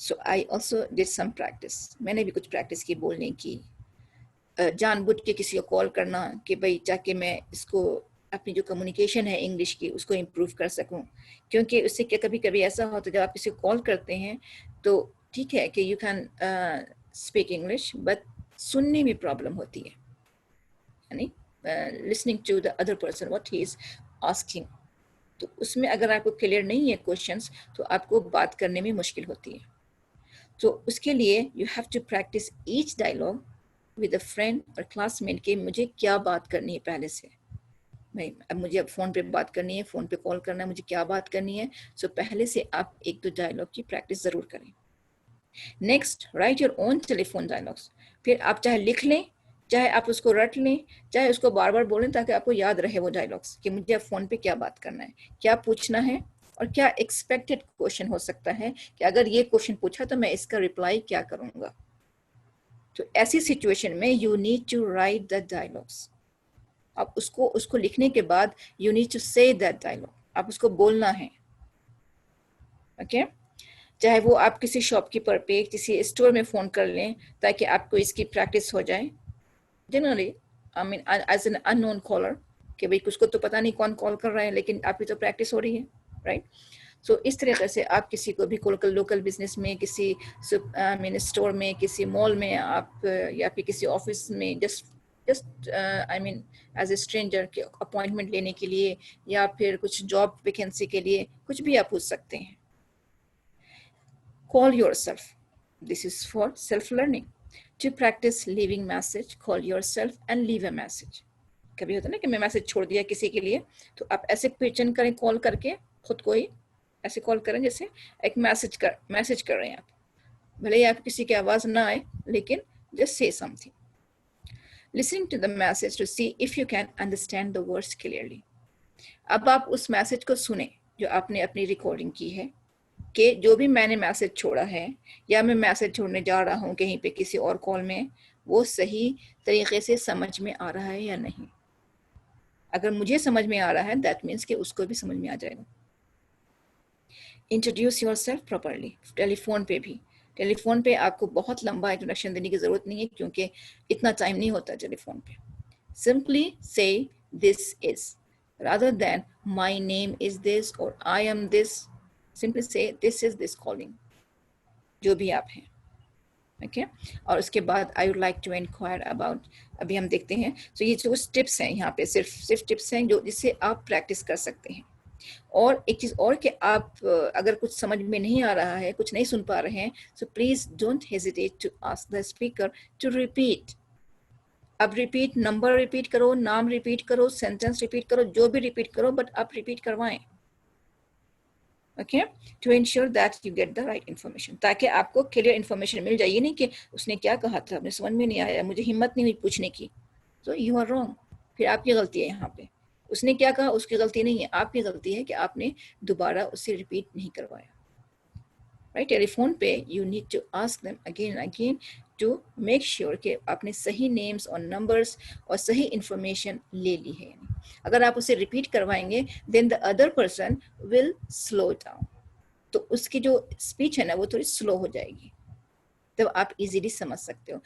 So I also did some practice, मैंने भी कुछ प्रैक्टिस की बोलने की, जानबूझ के किसी को कॉल करना कि भाई ताकि मैं इसको अपनी जो कम्युनिकेशन है इंग्लिश की उसको इम्प्रूव कर सकूं, क्योंकि उससे क्या कभी कभी ऐसा होता है जब आप किसी को कॉल करते हैं तो ठीक है कि you can speak English, but सुनने में प्रॉब्लम होती है, यानी listening to the other person what he is asking. तो उसमें अगर आपको क्लियर नहीं है क्वेश्चंस तो आपको बात करने में मुश्किल होती है। तो उसके लिए you have to practice each dialogue with a friend और क्लासमेट के मुझे क्या बात करनी है पहले से, भाई अब मुझे अब फ़ोन पे बात करनी है, फ़ोन पे कॉल करना है, मुझे क्या बात करनी है। सो पहले से आप 1-2 डायलॉग की प्रैक्टिस ज़रूर करें। Next, right your own telephone dialogues. फिर आप चाहे लिख लें, चाहे आप उसको रट लें, चाहे उसको बार बार बोलें ताकि आपको याद रहे वो डायलॉग्स कि मुझे अब फ़ोन पे क्या बात करना है, क्या पूछना है और क्या एक्सपेक्टेड क्वेश्चन हो सकता है कि अगर ये क्वेश्चन पूछा तो मैं इसका रिप्लाई क्या करूँगा। तो ऐसी सिचुएशन में you need to write the dialogues. आप उसको लिखने के बाद you need to say that dialogue, आप उसको बोलना है, ओके? चाहे वो आप किसी शॉपकीपर पे किसी स्टोर में फ़ोन कर लें ताकि आपको इसकी प्रैक्टिस हो जाए। Generally I mean as an unknown caller कि भाई उसको तो पता नहीं कौन कॉल कर रहा है, लेकिन आपकी तो प्रैक्टिस हो रही है, राइट? सो इस तरीके से आप किसी को भी लोकल बिजनेस में, किसी मीन स्टोर में, किसी मॉल में आप या फिर किसी ऑफिस में just I mean as a stranger के अपॉइंटमेंट लेने के लिए या फिर कुछ जॉब वैकेंसी के लिए कुछ भी आप पूछ सकते हैं। Call yourself. This is for self-learning. To practice leaving message, call yourself and leave a message. कभी होता है ना कि मैं मैसेज छोड़ दिया किसी के लिए, तो आप ऐसे क्वेश्चन करें कॉल करके, खुद को ही ऐसे कॉल करें जैसे एक मैसेज कर रहे हैं आप, भले ही आप किसी की आवाज़ ना आए, लेकिन just say something. Listening to the message to see if you can understand the words clearly. अब आप उस मैसेज को सुने जो आपने अपनी रिकॉर्डिंग की है कि जो भी मैंने मैसेज छोड़ा है या मैं मैसेज छोड़ने जा रहा हूँ कहीं पे किसी और कॉल में, वो सही तरीके से समझ में आ रहा है या नहीं। अगर मुझे समझ में आ रहा है दैट मीन्स कि उसको भी समझ में आ जाएगा। Introduce yourself properly. टेलीफोन पे आपको बहुत लंबा इंट्रोडक्शन देने की ज़रूरत नहीं है क्योंकि इतना टाइम नहीं होता टेलीफोन पे। सिंपली से this is rather than my name is this or I am this. Simply say this is this calling, जो भी आप हैं, ओके? और उसके बाद I would like to inquire about, अभी हम देखते हैं। तो ये जो टिप्स हैं यहाँ पे सिर्फ टिप्स हैं जो जिससे आप प्रैक्टिस कर सकते हैं। और एक चीज़ और कि आप अगर कुछ समझ में नहीं आ रहा है, कुछ नहीं सुन पा रहे हैं, so please don't hesitate to ask the speaker to repeat. अब रिपीट, नंबर रिपीट करो, नाम रिपीट करो, सेंटेंस रिपीट करो, जो भी रिपीट करो, बट आप रिपीट करवाएं, okay, to ensure that you get the right information, ताकि आपको क्लियर इन्फॉर्मेशन मिल जाए। ये नहीं कि उसने क्या कहा था, अपने समझ में नहीं आया, मुझे हिम्मत नहीं हुई पूछने की, तो यू आर रॉन्ग, फिर आपकी गलती है यहाँ पे। उसने क्या कहा उसकी गलती नहीं है, आपकी गलती है कि आपने दोबारा उससे रिपीट नहीं करवाया, राइट। टेलीफोन पे you need to ask them again and again to make sure कि आपने सही नेम्स और नंबर्स और सही इंफॉर्मेशन ले ली है। अगर आप उसे रिपीट करवाएंगे then the other person will slow down, तो उसकी जो स्पीच है ना वो थोड़ी स्लो हो जाएगी, तब आप इजीली समझ सकते हो।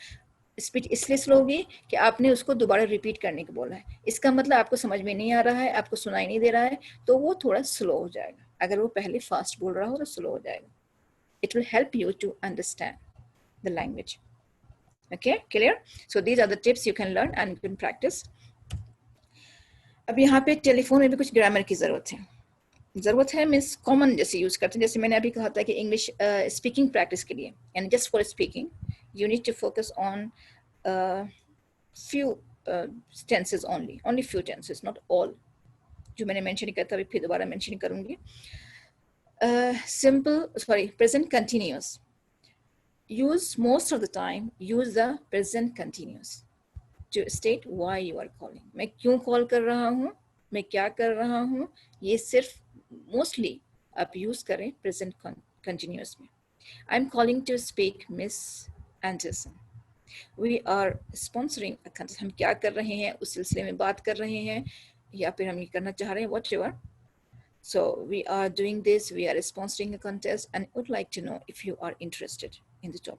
स्पीच इसलिए स्लो होगी कि आपने उसको दोबारा रिपीट करने को बोला है, इसका मतलब आपको समझ में नहीं आ रहा है, आपको सुनाई नहीं दे रहा है, तो वो थोड़ा स्लो हो जाएगा। अगर वो पहले फास्ट बोल रहा हो तो स्लो हो जाएगा। It will help you to understand the language. Okay, clear? So these are the tips you can learn and you can practice. अब यहाँ पे टेलीफोन में भी कुछ ग्रामर की ज़रूरत है मीन्स कॉमन जैसे यूज़ करते हैं। जैसे मैंने अभी कहा था कि इंग्लिश स्पीकिंग प्रैक्टिस के लिए and just for speaking you need to focus on few tenses only few tenses, not all, जो मैंने मेंशन किया था अभी फिर दोबारा मेंशन करूँगी। Present continuous. Use most of the time, use the present continuous to state why you are calling. मैं क्यों कॉल कर रहा हूँ, मैं क्या कर रहा हूँ, ये सिर्फ मोस्टली आप यूज करें प्रेजेंट कंटिन्यूअस में। I'm calling to speak Miss Anderson. We are sponsoring a contest. हम क्या कर रहे हैं उस सिलसिले में बात कर रहे हैं या फिर हम ये करना चाह रहे हैं, whatever. So we are doing this, we are sponsoring a contest and would like to know if you are interested in the job.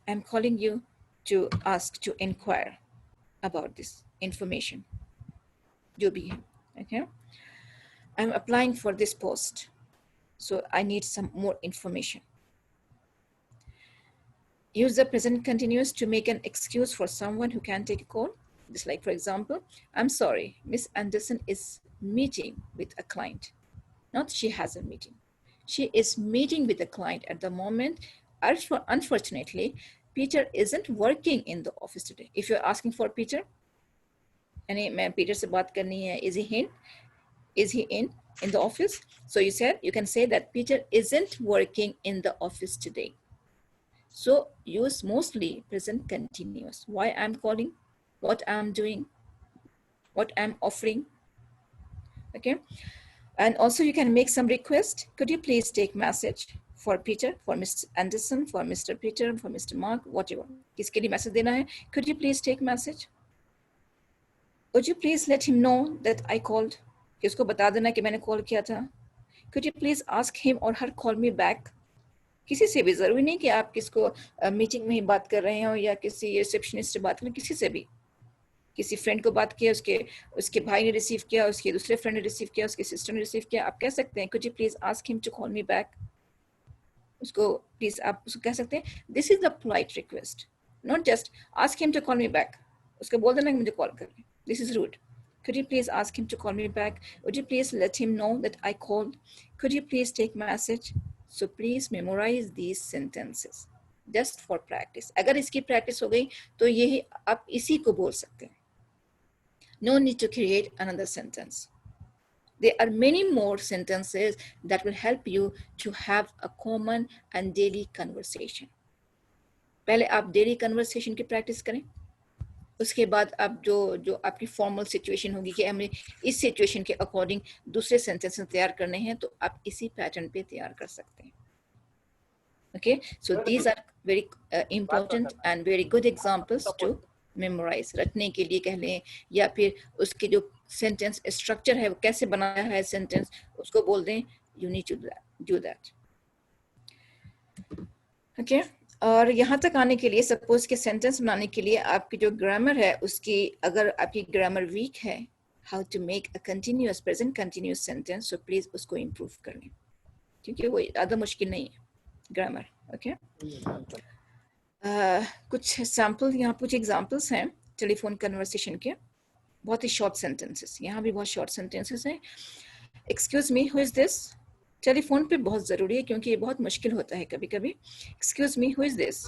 I'm calling you to ask, to inquire about this information. जो भी है, okay? I'm applying for this post, so I need some more information. Use the present continuous to make an excuse for someone who can't take a call. Just like, for example, I'm sorry, Miss Anderson is meeting with a client. Not she has a meeting. She is meeting with a client at the moment. Unfortunately, Peter isn't working in the office today. If you're asking for Peter, यानी मैं Peter से बात करनी है, is he in the office? So you can say that Peter isn't working in the office today. So use mostly present continuous. Why I'm calling, what I'm doing, what I'm offering, okay? And also you can make some request. Could you please take message for Peter, for Mr. Anderson, for Mr. Peter, for Mr. Mark, whatever. किसके लिए message देना है? Could you please take message? Would you please let him know that I called? कि उसको बता देना कि मैंने call किया था. Could you please ask him or her call me back? किसी से भी, जरूरी नहीं कि आप किसको मीटिंग में ही बात कर रहे हो या किसी रिसेप्शनिस्ट से बात करें, किसी से भी, किसी फ्रेंड को बात किया, उसके भाई ने रिसीव किया, उसके दूसरे फ्रेंड ने रिसीव किया, उसके सिस्टर ने रिसीव किया, आप कह सकते हैं could you please ask him to call me back. उसको प्लीज आप उसको कह सकते हैं this is the polite request, not just ask him to call me back. उसको बोल देना कि मुझे कॉल कर ले, this is rude. Could you please ask him to call me back? Would you please let him know that I called? Could you please take message? So please memorize these sentences just for practice. अगर इसकी practice हो गई तो यही आप इसी को बोल सकते हैं. No need to create another sentence. There are many more sentences that will help you to have a common and daily conversation. पहले आप daily conversation की practice करें, उसके बाद आप जो आपकी फॉर्मल सिचुएशन होगी कि हमें इस सिचुएशन के अकॉर्डिंग दूसरे सेंटेंसेस तैयार करने हैं, तो आप इसी पैटर्न पे तैयार कर सकते हैं. Okay, so these are very important and very good examples to memorize. रटने के लिए कह लें या फिर उसके जो सेंटेंस स्ट्रक्चर है वो कैसे बनाया है सेंटेंस, उसको बोल दें. You need to do that. Okay. और यहाँ तक आने के लिए सपोज के सेंटेंस बनाने के लिए आपकी जो ग्रामर है उसकी, अगर आपकी ग्रामर वीक है, how to make a continuous present continuous sentence, so please उसको इम्प्रूव कर लें, क्योंकि वो ज़्यादा मुश्किल नहीं है ग्रामर. ओके, कुछ सैम्पल, यहाँ कुछ एग्जाम्पल्स हैं टेलीफोन कन्वर्सेशन के, बहुत ही शॉर्ट सेंटेंसेस. यहाँ भी बहुत शॉर्ट सेंटेंसेस हैं. Excuse me, who is this? Telephone पे बहुत ज़रूरी है क्योंकि ये बहुत मुश्किल होता है कभी कभी. Excuse me, who is this?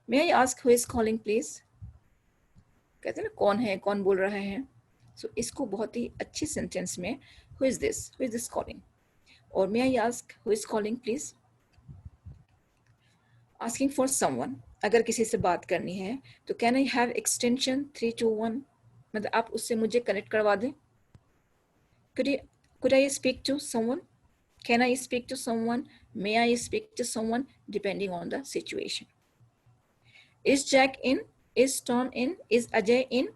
May I ask who is calling please? कहते हैं ना कौन है, कौन बोल रहा है. So इसको बहुत ही अच्छे सेंटेंस में who is this calling, और may I ask who is calling please. Asking for someone, अगर किसी से बात करनी है तो can I have extension 321, मतलब आप उससे मुझे कनेक्ट करवा दें. Could I speak to someone? Can I speak to someone? May I speak to someone? Depending on the situation. Is Jack in? Is Tom in? Is Ajay in?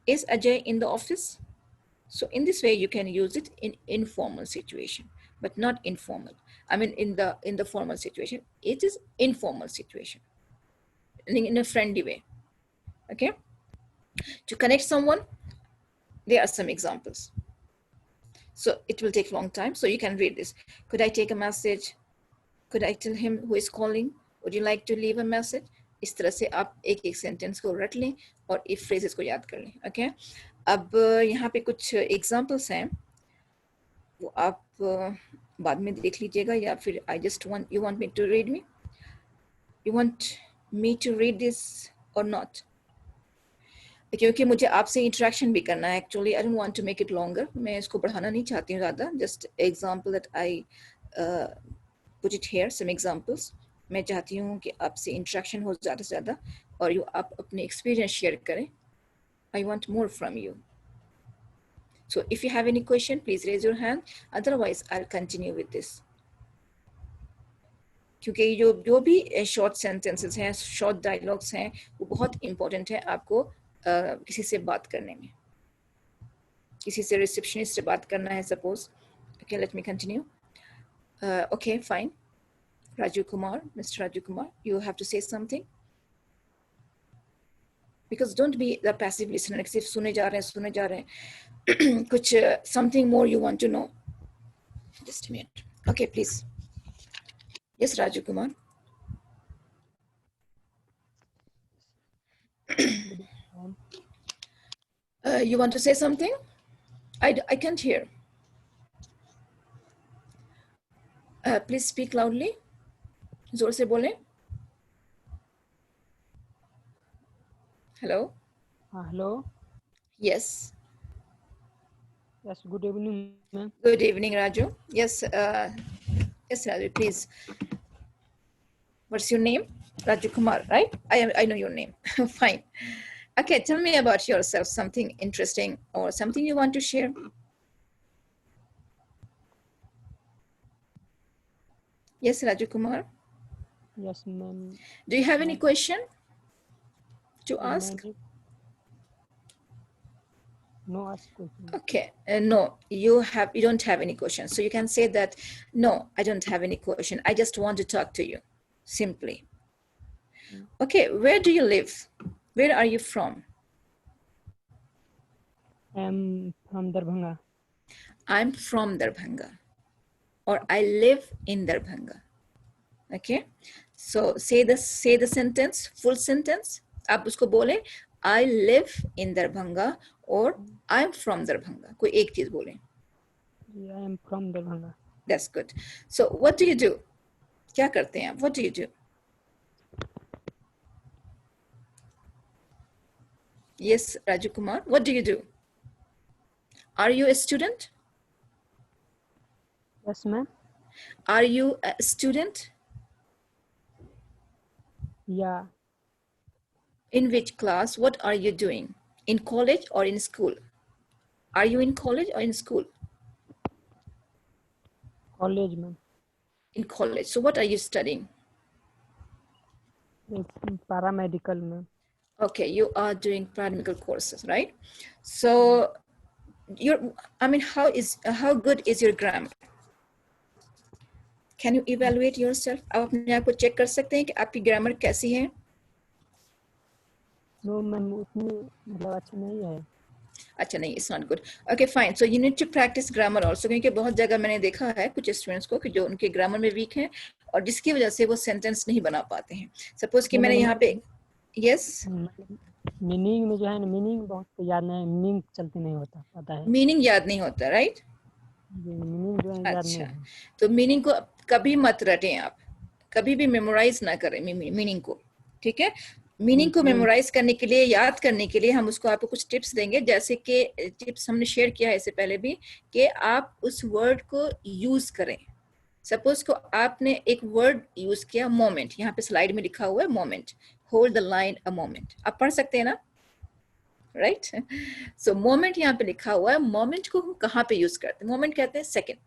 Is Ajay in the office? So in this way you can use it in informal situation, but not informal. I mean in the formal situation, it is informal situation, in a friendly way. Okay. To connect someone, there are some examples. So it will take a long time. So you can read this. Could I take a message? Could I tell him who is calling? Would you like to leave a message? इस तरह से आप एक एक सेंटेंस को रट लें और इफ फ्रेजेस को याद कर लें. ओके. अब यहाँ पे कुछ एग्जांपल्स हैं, वो आप बाद में देख लीजिएगा, या फिर you want me to read me? You want me to read this or not? क्योंकि मुझे आपसे इंटरेक्शन भी करना है. Actually I don't want to make it longer, मैं इसको बढ़ाना नहीं चाहती हूँ ज़्यादा. Just example that I put it here, some examples. मैं चाहती हूँ कि आपसे इंटरेक्शन हो ज़्यादा से ज़्यादा और आप अपने एक्सपीरियंस शेयर करें. I want more from you. So if you have any question, please raise your hand. Otherwise, I'll continue with this. क्योंकि जो भी शॉर्ट सेंटेंसेस हैं, शॉर्ट डायलॉग्स हैं, वो बहुत इंपॉर्टेंट है आपको किसी से बात करने में. किसी से रिसेप्शनिस्ट से बात करना है suppose. Okay, let me continue. Okay, fine. Raju Kumar, Mr. Raju Kumar, you have to say something. Because don't be the passive listener. सिर्फ सुने जा रहे हैं. कुछ something more you want to know. Just a minute. Okay, please. Yes, Raju Kumar. You want to say something? I can't hear. Please speak loudly. जोर से बोलें. Hello. Hello. Yes. Yes. Good evening, ma'am. Good evening, Raju. Yes. Yes, Raju. Please. What's your name? Raju Kumar, right? I know your name. Fine. Okay. Tell me about yourself. Something interesting or something you want to share. Yes, Raju Kumar. Yes, ma'am. Do you have any question to ask? No, ask question. Okay. No, you don't have any questions. So you can say that, no, I don't have any question. I just want to talk to you. Simply. Okay. Where do you live? Where are you from? I'm from Darbhanga. I'm from Darbhanga. Or I live in Darbhanga. Okay. So say the sentence, full sentence. आप उसको बोले, I live in Darbhanga or I'm from Darbhanga. कोई एक चीज बोले. Yeah, I am from Darbhanga. That's good. So what do you do? क्या करते हैं आप? What do you do? Yes, Raju Kumar. What do you do? Are you a student? Yes, ma'am. Are you a student? Yeah. In which class? What are you doing? In college or in school? Are you in college or in school? College, ma'am. In college. So what are you studying? It's paramedical, ma'am. Okay, you are doing paramedical courses, right? So how good is your grammar? Can you evaluate yourself? आप अपने आप को चेक कर सकते हैं कि आपकी ग्रामर कैसी है? No, ma'am, उतनी मतलब अच्छी नहीं है. अच्छा नहीं, it's not good. Okay, fine. So you need to practice grammar also. क्योंकि बहुत जगह मैंने देखा है कुछ स्टूडेंट्स को कि जो उनके ग्रामर में वीक हैं और जिसकी वजह से वो सेंटेंस नहीं बना पाते हैं. सपोज कि मैंने यहाँ पे yes. मीनिंग में जो है ना, मीनिंग बहुत याद नहीं, मीनिंग चलती नहीं होता, पता है. मीनिंग याद नहीं होता, राइट? मीनिंग जो है याद नहीं. अच्छा, तो मीनिंग को कभी मत रटें आप, कभी भी मेमोराइज ना करें मीनिंग को, ठीक है? मीनिंग को Meaning. मेमोराइज करने के लिए, याद करने के लिए हम उसको आपको कुछ टिप्स देंगे, जैसे कि टिप्स हमने शेयर किया है इससे पहले भी, कि आप उस वर्ड को यूज करें। सपोज को आपने एक वर्ड यूज किया मोमेंट, यहाँ पे स्लाइड में लिखा हुआ है moment, hold the line a moment, आप पढ़ सकते हैं ना, राइट। सो मोमेंट यहाँ पे लिखा हुआ है, मोमेंट को हम कहाँ पे यूज करते हैं? मोमेंट कहते हैं सेकेंड,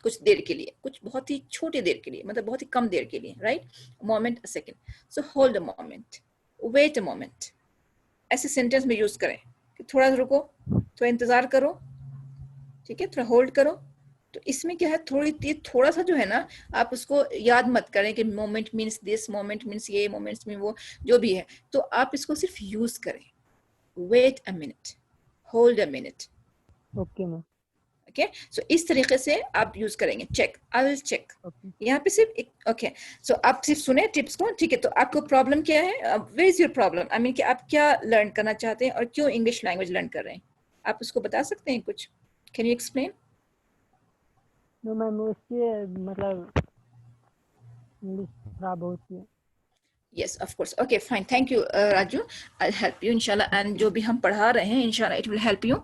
कुछ देर के लिए, कुछ बहुत ही छोटी देर के लिए, मतलब बहुत ही कम देर के लिए, right. Moment a second, so hold a moment, wait a moment, ऐसे सेंटेंस में यूज करें कि थोड़ा रुको, थोड़ा इंतजार करो, ठीक है, थोड़ा होल्ड करो। तो इसमें क्या है, थोड़ा सा जो है ना, आप उसको याद मत करें कि moment means this, moment means ये, मोमेंट्स में वो जो भी है, तो आप इसको सिर्फ यूज करें। Wait a minute, hold a minute, Okay, ma'am. Okay. So इस तरीके से आप यूज करेंगे। Check, I will check, Okay. यहाँ पे सिर्फ एक, ओके। सो आप सिर्फ सुने टिप्स को, ठीक है। तो आपको प्रॉब्लम क्या है, where is your problem, I mean कि आप क्या लर्न करना चाहते हैं और क्यों इंग्लिश लैंग्वेज लर्न कर रहे हैं, आप उसको बता सकते हैं कुछ? Can you explain? No, ma'am उसके मतलब इंग्लिश खराब होती है। Yes, of course. Okay, fine. Thank you, Raju. I'll help you, inshallah. And जो भी हम पढ़ा रहे हैं, inshallah, it will help you.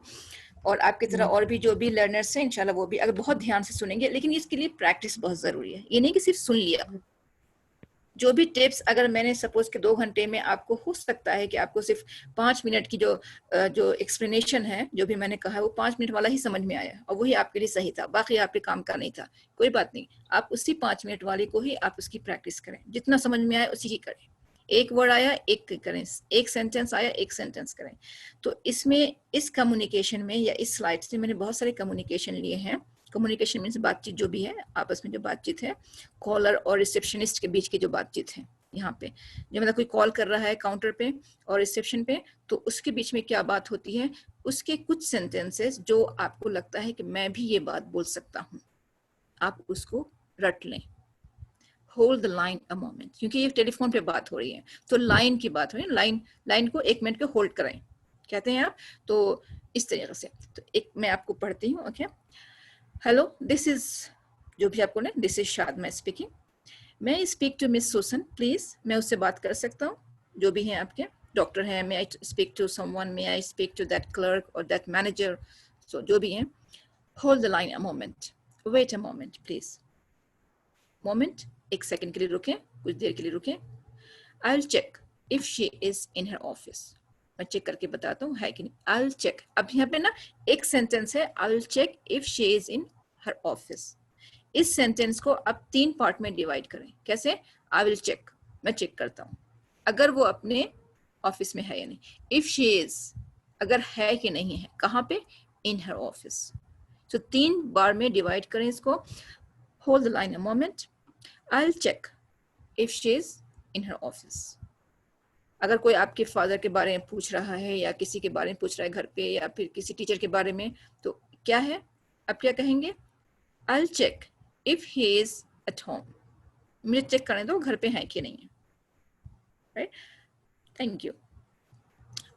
और आपकी तरह और भी जो भी लर्नर्स हैं, इंशाल्लाह वो भी अगर बहुत ध्यान से सुनेंगे, लेकिन इसके लिए प्रैक्टिस बहुत जरूरी है। ये नहीं कि सिर्फ सुन लिया। जो भी टिप्स अगर मैंने सपोज के 2 घंटे में, आपको हो सकता है कि आपको सिर्फ 5 मिनट की जो एक्सप्लेनेशन है, जो भी मैंने कहा है, वो 5 मिनट वाला ही समझ में आया और वही आपके लिए सही था, बाकी आपके काम का नहीं था। कोई बात नहीं, आप उसी 5 मिनट वाले को ही आप उसकी प्रैक्टिस करें, जितना समझ में आए उसी की करें। एक वर्ड आया एक करें, एक सेंटेंस आया एक सेंटेंस करें। तो इसमें, इस कम्युनिकेशन में या इस स्लाइड से मैंने बहुत सारे कम्युनिकेशन लिए हैं। कम्युनिकेशन मीन्स बातचीत जो भी है, आपस में जो बातचीत है, कॉलर और रिसेप्शनिस्ट के बीच की जो बातचीत है, यहाँ पे जो मतलब कोई कॉल कर रहा है काउंटर पे और रिसेप्शन पे, तो उसके बीच में क्या बात होती है, उसके कुछ सेंटेंसेस जो आपको लगता है कि मैं भी ये बात बोल सकता हूँ, आप उसको रट लें। Hold the line a moment, क्योंकि ये टेलीफोन पे बात हो रही है, तो लाइन की बात हो रही है, लाइन को 1 मिनट के होल्ड कराएं, कहते हैं आप। तो इस तरीके से, तो एक मैं आपको पढ़ती हूँ, ओके। हेलो, दिस इज, जो भी आपको ना, दिस इज शादमा स्पीकिंग। मैं speak to Miss Susan please, मैं उससे बात कर सकता हूँ, जो भी हैं आपके डॉक्टर हैं, may I speak to someone, may I speak to that clerk और दैट मैनेजर, सो जो भी हैं। Hold the line a moment, wait a moment please, moment, 1 second के लिए रुकें, कुछ देर के लिए रुकें। I will check if she is in her office, मैं चेक करके बताता हूँ है कि नहीं। आई विल चेक, अब यहाँ पे ना एक सेंटेंस है, I will check if she is in her office. इस सेंटेंस को अब 3 पार्ट में डिवाइड करें। कैसे? आई विल चेक, मैं चेक करता हूँ अगर वो अपने ऑफिस में है या नहीं। इफ शी इज, अगर है कि नहीं है, कहाँ पे? In her office. तो 3 बार में डिवाइड करें इसको। Hold the line a moment, I will check if she is in her office. अगर कोई आपके फादर के बारे में पूछ रहा है या किसी के बारे में पूछ रहा है घर पे, या फिर किसी टीचर के बारे में, तो क्या है, आप क्या कहेंगे? I will check if he is at home, मुझे चेक करने दो घर पे है कि नहीं है, राइट। Thank you.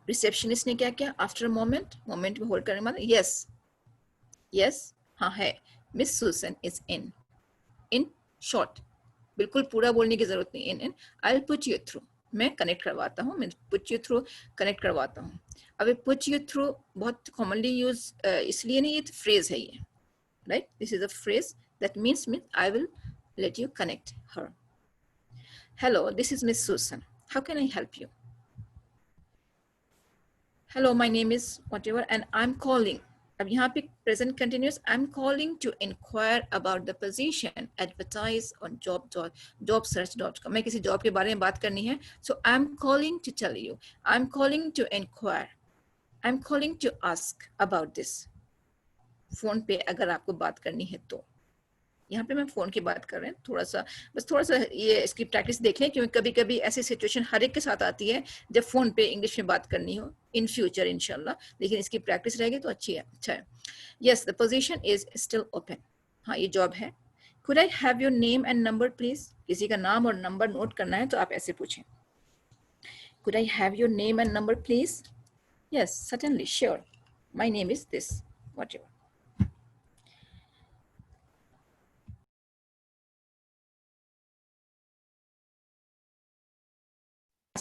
रिसेप्शनिस्ट ने क्या किया? आफ्टर मोमेंट, मोमेंट में होल्ड करने वाला, यस यस, हाँ है, miss Susan is in short, बिल्कुल पूरा बोलने की जरूरत नहीं, in I will put you through, मैं कनेक्ट करवाता हूँ, मैं पुट यू थ्रू कनेक्ट करवाता हूँ। अब ये पुट यू थ्रू बहुत कॉमनली यूज इसलिए नहीं, ये फ्रेज है ये, right. This is a phrase that means I will let you connect her. Hello, this is Miss Susan. How can I help you? Hello, my name is whatever and I'm calling. अब यहाँ पे present continuous, I'm calling to inquire about the position advertised on jobsearch.com. मैं किसी जॉब के बारे में बात करनी है, so I'm calling to tell you, I'm calling to inquire, I'm calling to ask about this. Phone पे अगर आपको बात करनी है तो, यहाँ पे मैं फोन की बात कर रहे हैं, थोड़ा सा ये इसकी प्रैक्टिस देख लें, क्योंकि कभी कभी ऐसी सिचुएशन हर एक के साथ आती है जब फोन पे इंग्लिश में बात करनी हो, इन फ्यूचर इंशाल्लाह, लेकिन इसकी प्रैक्टिस रहेगी तो अच्छा है। Yes, the position is still open, हाँ ये जॉब है। Could I have your name and number please, किसी का नाम और नंबर नोट करना है तो आप ऐसे पूछें, could I have your name and number please? Yes, certainly, sure, my name is this, whatever.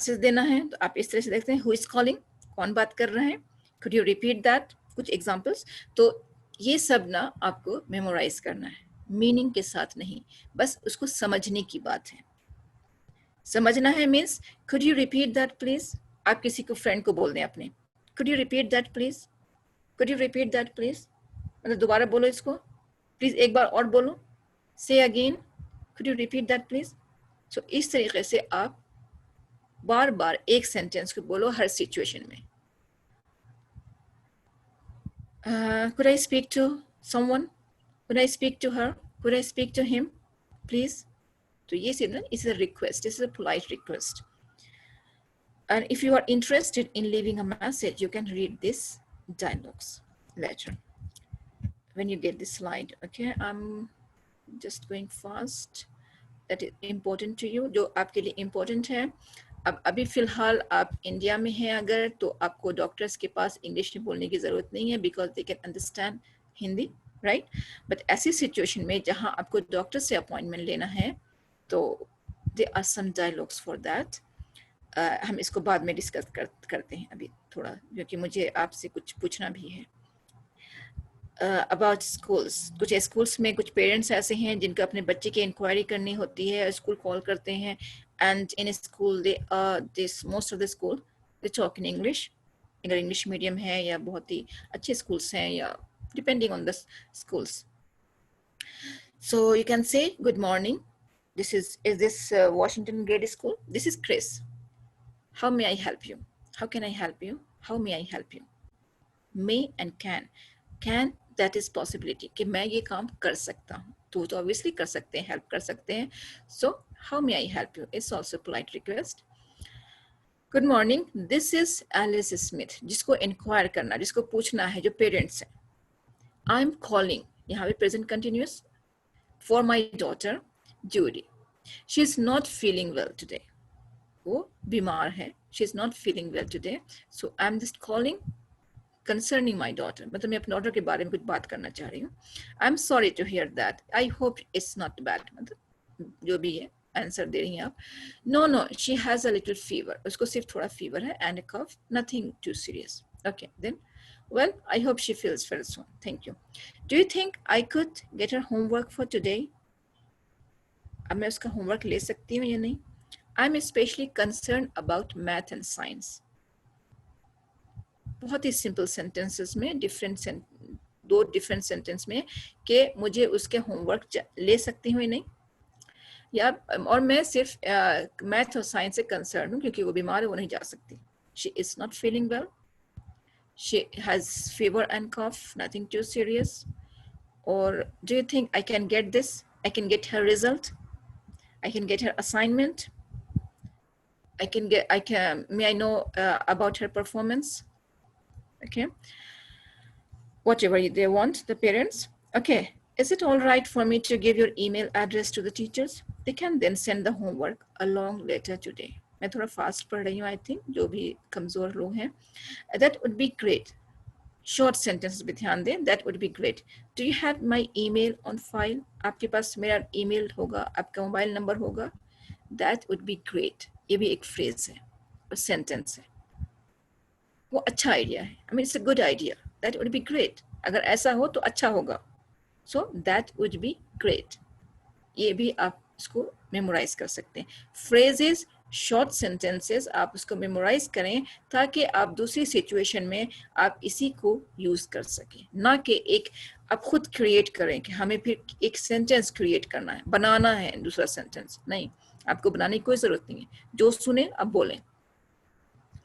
Message देना है तो आप इस तरह से देखते हैं, हु इज कॉलिंग, कौन बात कर रहा है, कुड यू रिपीट दैट, कुछ एग्जांपल्स। तो ये सब ना आपको मेमोराइज करना है, मीनिंग के साथ नहीं, बस उसको समझने की बात है। समझना है means could you repeat that please. आप किसी को फ्रेंड को बोल दें अपने, could you repeat that please, could you repeat that please, मतलब दोबारा बोलो इसको, प्लीज एक बार और बोलो, say again, could you repeat that please. So इस तरीके से आप बार बार एक सेंटेंस को बोलो हर सिचुएशन में। Could I speak to someone? Could I speak to her? Could I speak to him? Please. So yes, it's a request. This is a polite request. And if you are interested in leaving a message, you can read this dialogues later when you get this slide. Okay, I'm just going fast. That is important to you. जो आपके लिए important है। अब अभी फिलहाल आप इंडिया में हैं अगर, तो आपको डॉक्टर्स के पास इंग्लिश में बोलने की ज़रूरत नहीं है, because they can understand Hindi, right. But ऐसी सिचुएशन में जहां आपको डॉक्टर से अपॉइंटमेंट लेना है, तो there are some dialogues for that. हम इसको बाद में डिस्कस करते हैं अभी थोड़ा, क्योंकि मुझे आपसे कुछ पूछना भी है अबाउट स्कूल्स। कुछ स्कूल्स में कुछ पेरेंट्स ऐसे हैं जिनको अपने बच्चे की इंक्वायरी करनी होती है, स्कूल कॉल करते हैं, and in a school most of the school they talk in English, अगर इंग्लिश मीडियम है या बहुत ही अच्छे स्कूल्स हैं, या depending on the schools. So you can say good morning, this is this Washington Grade School, this is Chris, how may I help you, how can I help you, how may I help you. May and can that is possibility कि मैं ये काम कर सकता हूँ, तो ऑब्वियसली कर सकते हैं, हेल्प कर सकते हैं। So how may I help you it's also polite request. Good morning, this is Alice Smith, जिसको इंक्वायर करना, जिसको पूछना है, जो पेरेंट्स हैं। आई एम कॉलिंग, यहाँ पे present continuous, for my daughter Judy, she is not feeling well today, वो बीमार है, she is not feeling well today, so I am just calling concerning my daughter, मतलब मैं अपने डॉटर के बारे में कुछ बात करना चाह रही हूँ। I am sorry to hear that, I hope it's not bad, मतलब जो भी है आंसर दे रही हैं आप। No no, she has a little fever, उसको सिर्फ थोड़ा फीवर है, and a cough, nothing too serious. Okay then, well I hope she feels very soon, thank you. Do you think I could get her homework for today, अब मैं उसका होमवर्क ले सकती हूँ या नहीं। I am specially concern about math and science. बहुत ही सिंपल सेंटेंसेस में दो डिफरेंट सेंटेंस में कि मुझे उसके होमवर्क ले सकती हूँ या नहीं, या और मैं सिर्फ मैथ और साइंस से कंसर्न हूँ क्योंकि वो बीमार है, वो नहीं जा सकती। She is not feeling well, she has fever and cough, nothing too serious. और do you think I can get this, I can get her result, I can get her assignment, may I know about her performance. Okay, whatever they want, the parents. Okay, is it all right for me to give your email address to the teachers? They can then send the homework along later today. मैं थोड़ा फास्ट पढ़ रही हूँ, आई थिंक जो भी कमजोर लोग हैं। That would be great. Short sentences भी ध्यान दें, that would be great. Do you have my email on file? आपके पास मेरा ईमेल होगा, आपका मोबाइल नंबर होगा। That would be great. ये भी एक फ्रेज है और सेंटेंस है, वो अच्छा आइडिया है। I mean it's a good idea, that would be great, अगर ऐसा हो तो अच्छा होगा। So that would be great, ये भी आप इसको मेमोराइज कर सकते हैं। फ्रेजेस, शॉर्ट सेंटेंसेस आप उसको मेमोराइज करें ताकि आप दूसरी सिचुएशन में आप इसी को यूज कर सकें, ना कि एक आप खुद क्रिएट करें कि हमें फिर एक सेंटेंस क्रिएट करना है, बनाना है दूसरा सेंटेंस। नहीं, आपको बनाने की कोई जरूरत नहीं है, जो सुने आप बोलें,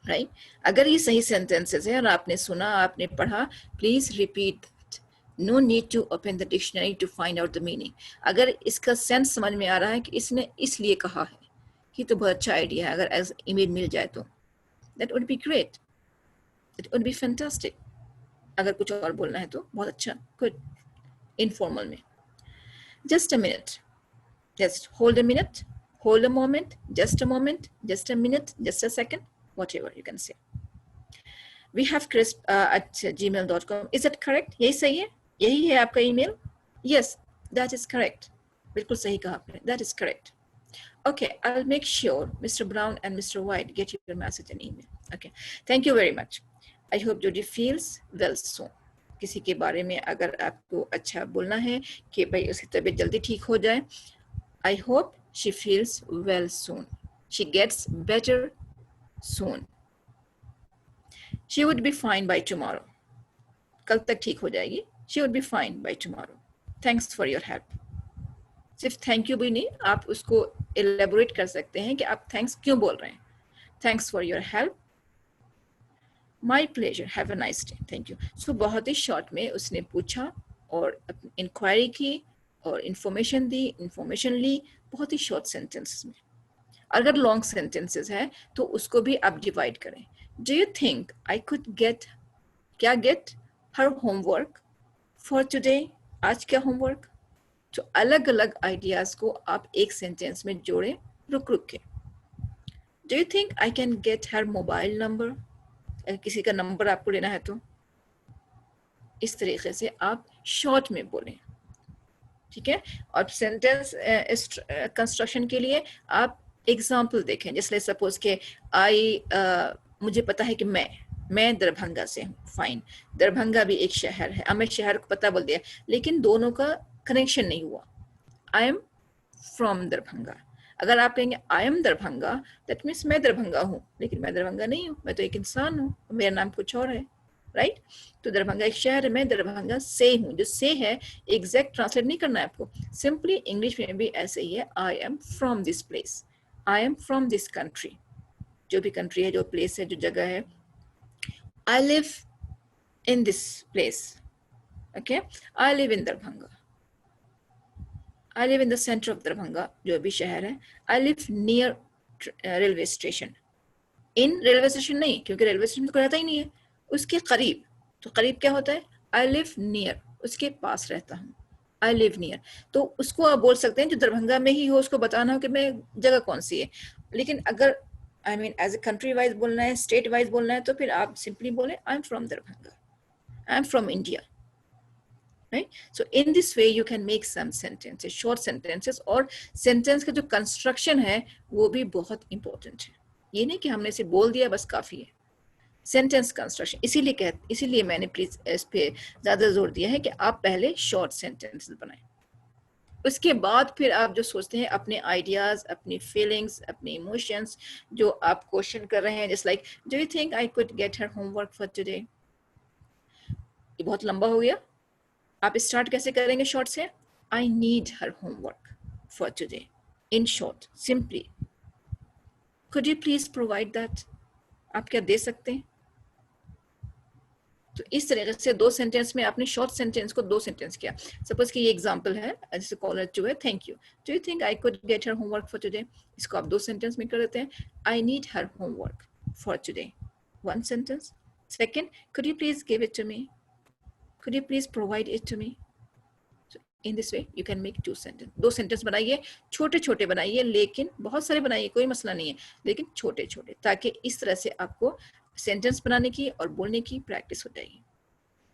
राइट। अगर ये सही सेंटेंसेस है और आपने सुना, आपने पढ़ा, please repeat that, no need to open the dictionary to find out the meaning. अगर इसका सेंस समझ में आ रहा है कि इसने इसलिए कहा है, कि तो बहुत अच्छा आइडिया है, अगर एज इमेज मिल जाए तो that would be great, that would be fantastic. अगर कुछ और बोलना है तो बहुत अच्छा, गुड, इनफॉर्मल में। Just a minute, just hold a minute, hold a moment, just a moment, just a minute, just a second, whatever you can say. We have Chris at gmail.com. Is that correct? यही सही है? यही है आपका email? Yes, that is correct. बिल्कुल सही कहा आपने, that is correct. Okay, I'll make sure Mr. Brown and Mr. White get your message and email. Okay, thank you very much. I hope Jody feels well soon. किसी के बारे में अगर आपको अच्छा बोलना है कि भाई उसकी तबीयत जल्दी ठीक हो जाए, I hope she feels well soon. She gets better soon. She would be fine by tomorrow. कल तक ठीक हो जाएगी. She would be fine by tomorrow. Thanks for your help. सिर्फ थैंक यू भी नहीं, आप उसको एलेबोरेट कर सकते हैं कि आप थैंक्स क्यों बोल रहे हैं. Thanks for your help. My pleasure. Have a nice day. Thank you. So बहुत ही शॉर्ट में उसने पूछा और इंक्वायरी की और इंफॉर्मेशन दी, इंफॉर्मेशन ली, बहुत ही शॉर्ट सेंटेंसेस में. अगर लॉन्ग सेंटेंसेस है तो उसको भी आप डिवाइड करें. Do you think I could get, क्या get, her homework for today. आज क्या होमवर्क. तो अलग अलग आइडियाज को आप एक सेंटेंस में जोड़ें रुक रुक के. Do you think I can get her mobile number. अगर किसी का नंबर आपको लेना है तो इस तरीके से आप शॉर्ट में बोलें. ठीक है. और सेंटेंस कंस्ट्रक्शन के लिए आप एग्जाम्पल देखें. जैसे सपोज के मुझे पता है कि मैं दरभंगा से हूँ. फाइन, दरभंगा भी एक शहर है. मैं शहर को पता बोल दिया लेकिन दोनों का कनेक्शन नहीं हुआ. आई एम फ्रॉम दरभंगा. अगर आप कहेंगे I am Darbhanga, that means मैं दरभंगा हूँ, लेकिन मैं दरभंगा नहीं हूँ. मैं तो एक इंसान हूँ, मेरा नाम कुछ और है. राइट. तो दरभंगा एक शहर है. मैं दरभंगा से हूँ. जो से है एग्जैक्ट ट्रांसलेट नहीं करना है आपको. सिंपली इंग्लिश में भी ऐसे ही है. I am from this place. I am from this country. जो भी कंट्री है, जो प्लेस है, जो जगह है. I live in this place. Okay. I live in Darbhanga. I live in the center of Darbhanga, जो भी शहर है. I live near railway station. In railway station नहीं, क्योंकि railway station में तो रहता ही नहीं है. उसके करीब. तो करीब क्या होता है. I live near, उसके पास रहता हूँ. I live near. तो उसको आप बोल सकते हैं जो दरभंगा में ही हो, उसको बताना हो कि मैं जगह कौन सी है. लेकिन अगर I mean as a country wise बोलना है, state wise बोलना है, तो फिर आप simply बोलें I'm from Darbhanga. I'm from India. Right? So in this way you can make some sentences, short sentences. और sentence का जो construction है वो भी बहुत important है. ये नहीं कि हमने इसे बोल दिया बस काफी है. Sentence construction इसीलिए मैंने प्लीज इस पे ज्यादा जोर दिया है कि आप पहले short sentences बनाएं. उसके बाद फिर आप जो सोचते हैं अपने आइडियाज, अपनी फीलिंग्स, अपने इमोशंस जो आप क्वेश्चन कर रहे हैं, just like do you think I could get her homework for today. ये बहुत लंबा हो गया. आप स्टार्ट कैसे करेंगे शॉर्ट से. आई need her homework for today. In short, simply could you please provide that. आप क्या दे सकते हैं. तो इस तरीके से दो सेंटेंस में आपने शॉर्ट सेंटेंस को दो सेंटेंस किया. सपोज कि ये एग्जांपल है, जैसे कॉलर टू है, thank you. Do you think I could get her homework for today. इसको आप दो सेंटेंस में कर देते हैं. I need her homework for today. One sentence. Second, could you please give it to me. Could you please provide it to me? So in this way you can make two sentences. दो सेंटेंस बनाइए, छोटे छोटे बनाइए, लेकिन बहुत सारे बनाइए, कोई मसला नहीं है, लेकिन छोटे छोटे, ताकि इस तरह से आपको सेंटेंस बनाने की और बोलने की प्रैक्टिस हो जाएगी.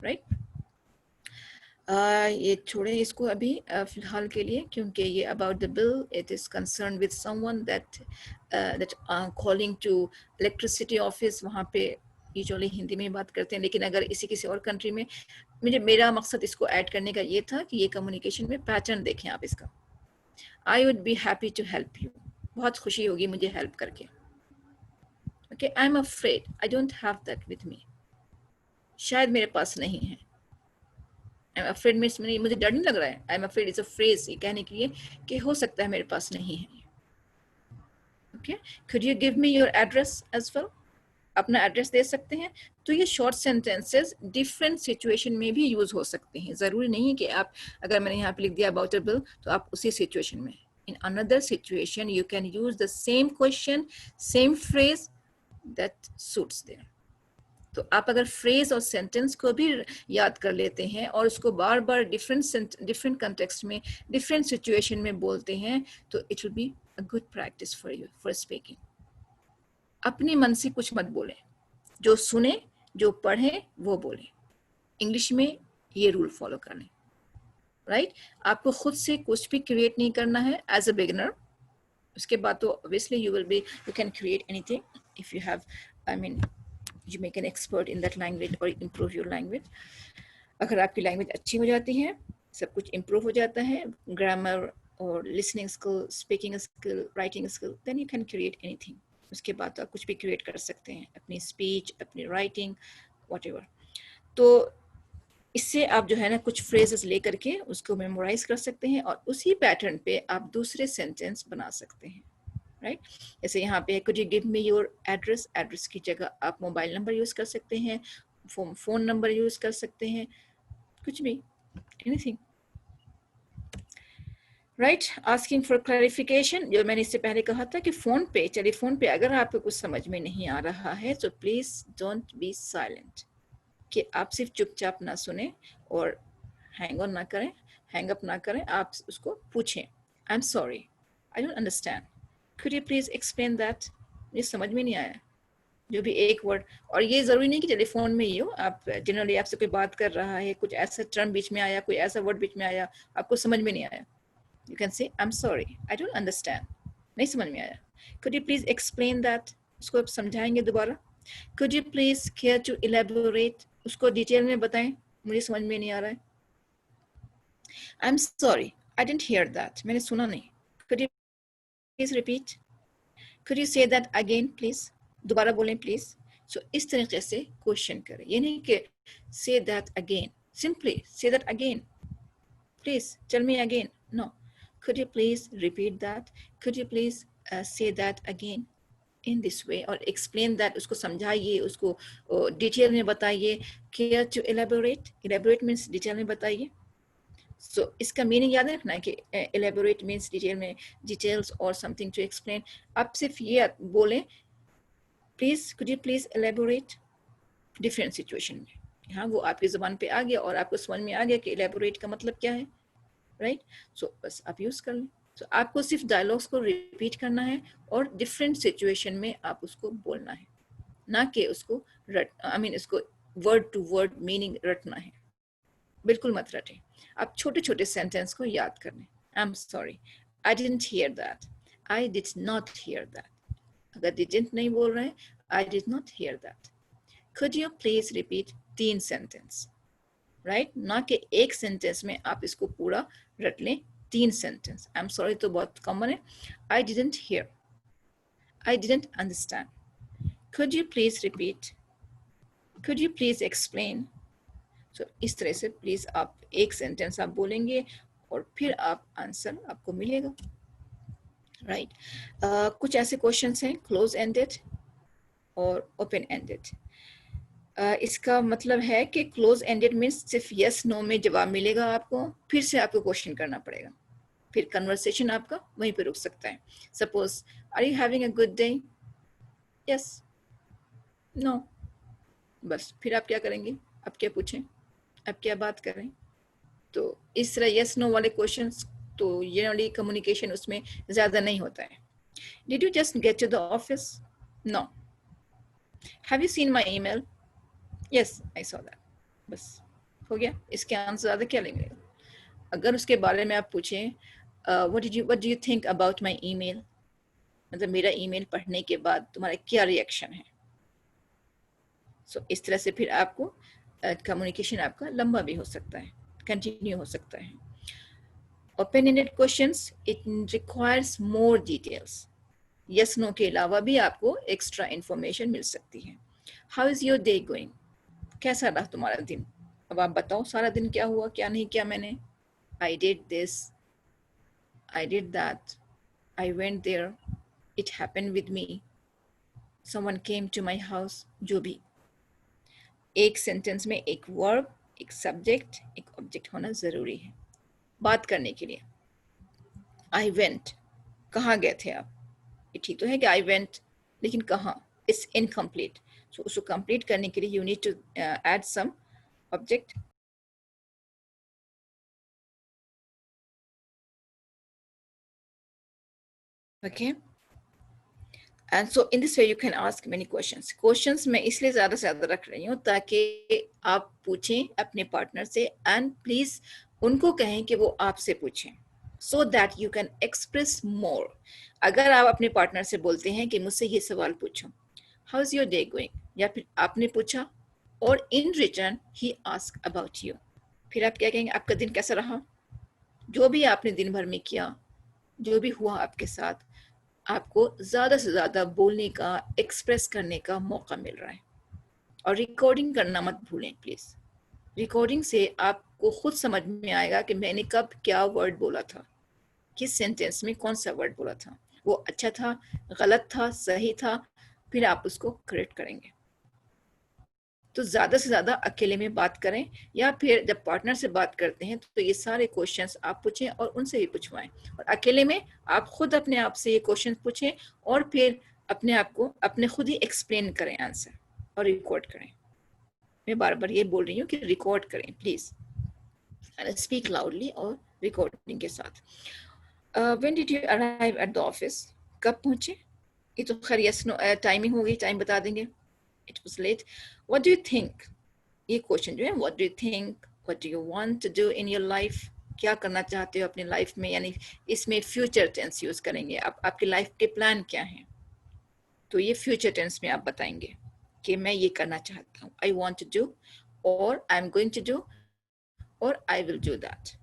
राइट. ये छोड़े इसको अभी फिलहाल के लिए, क्योंकि ये about the bill, it is concern with someone that calling to electricity office. वहाँ पे यूजुअली हिंदी में बात करते हैं, लेकिन अगर इसी किसी और कंट्री में, मेरा मकसद इसको ऐड करने का ये था कि ये कम्युनिकेशन में पैटर्न देखें आप इसका. I would be happy to help you. बहुत खुशी होगी मुझे हेल्प करके. Okay. I am afraid. I don't have that with me. शायद मेरे पास नहीं है. आई एम अफ्रेड मीन्स मुझे डर नहीं लग रहा है. I am afraid is a phrase, ये कहने के लिए कि हो सकता है मेरे पास नहीं है. Okay. Could you give me your address as well. अपना एड्रेस दे सकते हैं. तो ये शॉर्ट सेंटेंसेस डिफरेंट सिचुएशन में भी यूज हो सकते हैं. जरूरी नहीं है कि आप, अगर मैंने यहाँ पे लिख दिया अबाउट अ बिल, तो आप उसी सिचुएशन में, in another situation you can use the same question, same phrase that suits there. तो आप अगर फ्रेज और सेंटेंस को भी याद कर लेते हैं और उसको बार बार डिफरेंट कंटेक्स्ट में, डिफरेंट सिचुएशन में बोलते हैं, तो it will be a good practice for you for speaking. अपने मन से कुछ मत बोलें. जो सुने, जो पढ़े वो बोलें. इंग्लिश में ये रूल फॉलो कर लें. राइट. आपको खुद से कुछ भी क्रिएट नहीं करना है एज अ बिगिनर. उसके बाद तो obviously you can create anything if you have, I mean, you make an expert in that language or improve your language. अगर आपकी लैंग्वेज अच्छी हो जाती है, सब कुछ इम्प्रूव हो जाता है, ग्रामर और listening skill, speaking skill, writing skill, then you can create anything. उसके बाद तो आप कुछ भी क्रिएट कर सकते हैं, अपनी स्पीच, अपनी राइटिंग, व्हाटएवर. तो इससे आप जो है ना कुछ फ्रेजेस लेकर के उसको मेमोराइज कर सकते हैं और उसी पैटर्न पे आप दूसरे सेंटेंस बना सकते हैं, राइट? जैसे यहाँ पे could you give me your address, address की जगह आप मोबाइल नंबर यूज कर सकते हैं, फोन नंबर यूज कर सकते हैं, कुछ भी, anything, right? Asking for clarification, जो मैंने इससे पहले कहा था कि फोन पे, टेलीफोन पे अगर आपको कुछ समझ में नहीं आ रहा है तो प्लीज डोंट बी साइलेंट, कि आप सिर्फ चुपचाप ना सुने और हैंग ऑन ना करें, हैंग अप ना करें, आप उसको पूछें, आई am sorry, I don't understand, could you please explain that, मुझे समझ में नहीं आया, जो भी एक वर्ड. और ये जरूरी नहीं कि टेलीफोन में ही हो, आप जनरली आपसे कोई बात कर रहा है, कुछ ऐसा टर्म बीच में आया, कोई ऐसा वर्ड बीच में आया, आपको समझ में नहीं आया, you can say I am sorry, I don't understand, नहीं समझ में आया, could you please explain that, उसको आप समझाएंगे दोबारा. Could you please care to elaborate, उसको डिटेल में बताएं, मुझे समझ में नहीं आ रहा है. I am sorry, I didn't hear that, मैंने सुना नहीं, could you please repeat, could you say that again please, दोबारा बोलें प्लीज. सो इस तरीके से क्वेश्चन करें, ये नहीं कि say that again, simply say that again, please tell me again, no, could you please repeat that, could you please say that again in this way, और explain that, उसको समझाइए, उसको डिटेल में बताइए. care to elaborate, elaborate means detail में बताइए. so इसका मीनिंग याद रखना है कि elaborate means डिटेल में, details or something to explain. आप सिर्फ ये बोलें please, could you please elaborate, different situation में, हाँ वो आपकी जुबान पे आ गया और आपको समझ में आ गया कि elaborate का मतलब क्या है, राइट? सो बस आप यूज कर लें. सो आपको सिर्फ डायलॉग्स को रिपीट करना है और डिफरेंट सिचुएशन में आप उसको बोलना है, ना कि उसको इसको वर्ड टू वर्ड मीनिंग रटना है, बिल्कुल मत रटें. आप छोटे छोटे सेंटेंस को याद कर लें. आई am sorry, I didn't hear that, I did not here that, अगर डिडंट नहीं बोल रहे हैं, I did not here that. Could you please repeat, 3 sentence, right? ना कि एक सेंटेंस में आप इसको पूरा रट लें, 3 सेंटेंस. आई एम सॉरी तो बहुत कॉमन है. I didn't hear, I didn't understand, could you please repeat, could you please explain. So इस तरह से प्लीज आप एक सेंटेंस आप बोलेंगे और फिर आप आंसर आपको मिलेगा, राइट? कुछ ऐसे क्वेश्चंस हैं क्लोज एंडेड और ओपन एंडेड. इसका मतलब है कि क्लोज एंडेड मीन्स सिर्फ यस नो में जवाब मिलेगा आपको, फिर से आपको क्वेश्चन करना पड़ेगा, फिर कन्वर्सेशन आपका वहीं पे रुक सकता है. Suppose are you having a good day, yes, no, बस फिर आप क्या करेंगे, आप क्या पूछें, आप क्या बात करें. तो इस तरह यस नो वाले क्वेश्चंस तो जनरली कम्युनिकेशन उसमें ज्यादा नहीं होता है. Did you just get to the office, no. Have you seen my email, Yes, I saw that. बस हो गया. इसके आंसर ज़्यादा क्या लेंगे. अगर उसके बारे में आप पूछें what do you think about my email, मतलब मेरा ईमेल पढ़ने के बाद तुम्हारा क्या रिएक्शन है. सो इस तरह से फिर आपको कम्युनिकेशन आपका लंबा भी हो सकता है, कंटिन्यू हो सकता है. Open ended questions, it requires more details. Yes no के अलावा भी आपको एक्स्ट्रा इंफॉर्मेशन मिल सकती है. How is your day going, कैसा रहा तुम्हारा दिन, अब आप बताओ सारा दिन क्या हुआ, क्या नहीं किया मैंने. I did this, I did that, I went there, it happened with me, someone came to my house. जो भी एक सेंटेंस में एक वर्ब, एक सब्जेक्ट, एक ऑब्जेक्ट होना जरूरी है बात करने के लिए. आई वेंट, कहाँ गए थे आप. ये ठीक तो है कि आई वेंट, लेकिन कहाँ, इट्स इनकम्प्लीट. So उसको कंप्लीट करने के लिए you need to add some object. Okay. And so in this way you can ask many questions. Questions मैं इसलिए ज़्यादा से ज़्यादा रख रही हूँ ताकि आप पूछें अपने पार्टनर से and please उनको कहें कि वो आपसे पूछें. so that you can express more. अगर आप अपने पार्टनर से बोलते हैं कि मुझसे ये सवाल पूछो, how is your day going, या फिर आपने पूछा और in return he asked about you, फिर आप क्या कहेंगे, आपका दिन कैसा रहा, जो भी आपने दिन भर में किया, जो भी हुआ आपके साथ, आपको ज़्यादा से ज़्यादा बोलने का, एक्सप्रेस करने का मौका मिल रहा है। और रिकॉर्डिंग करना मत भूलें प्लीज़। रिकॉर्डिंग से आपको खुद समझ में आएगा कि मैंने कब क्या वर्ड बोला था, किस सेंटेंस में कौन सा वर्ड बोला था, वो अच्छा था, गलत था, सही था, फिर आप उसको करेक्ट करेंगे। तो ज़्यादा से ज़्यादा अकेले में बात करें, या फिर जब पार्टनर से बात करते हैं तो ये सारे क्वेश्चंस आप पूछें और उनसे भी पूछवाएं। और अकेले में आप खुद अपने आप से ये क्वेश्चन पूछें और फिर अपने आप को अपने खुद ही एक्सप्लेन करें आंसर और रिकॉर्ड करें। मैं बार बार ये बोल रही हूँ कि रिकॉर्ड करें प्लीज़, स्पीक लाउडली और रिकॉर्डिंग के साथ। When did you arrive at the office, कब पहुँचे, ये तो खैर यस नो टाइमिंग होगी, टाइम बता देंगे। It was late. What do you think? ये क्वेश्चन जो है, what do you think? What do you want to do in your life? क्या करना चाहते हो अपनी लाइफ में, यानी इसमें फ्यूचर टेंस यूज करेंगे। आपकी लाइफ के प्लान क्या हैं, तो ये फ्यूचर टेंस में आप बताएंगे कि मैं ये करना चाहता हूँ, I want to do, और I'm going to do, और I will do that.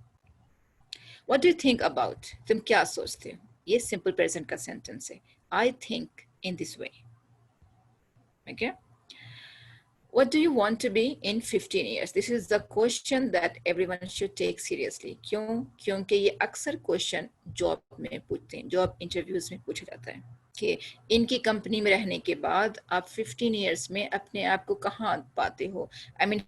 What do you think about? तुम क्या सोचते हो, ये सिंपल प्रेजेंट का सेंटेंस है। I think in this way. Okay. What do you want to be in 15 years? This is the question that everyone should take seriously. क्यों? क्योंकि ये अक्सर क्वेश्चन जॉब में पूछते हैं, जॉब इंटरव्यूज में पूछा जाता है कि इनकी कंपनी में रहने के बाद आप 15 इयर्स में अपने आप को कहाँ पाते हो। I mean,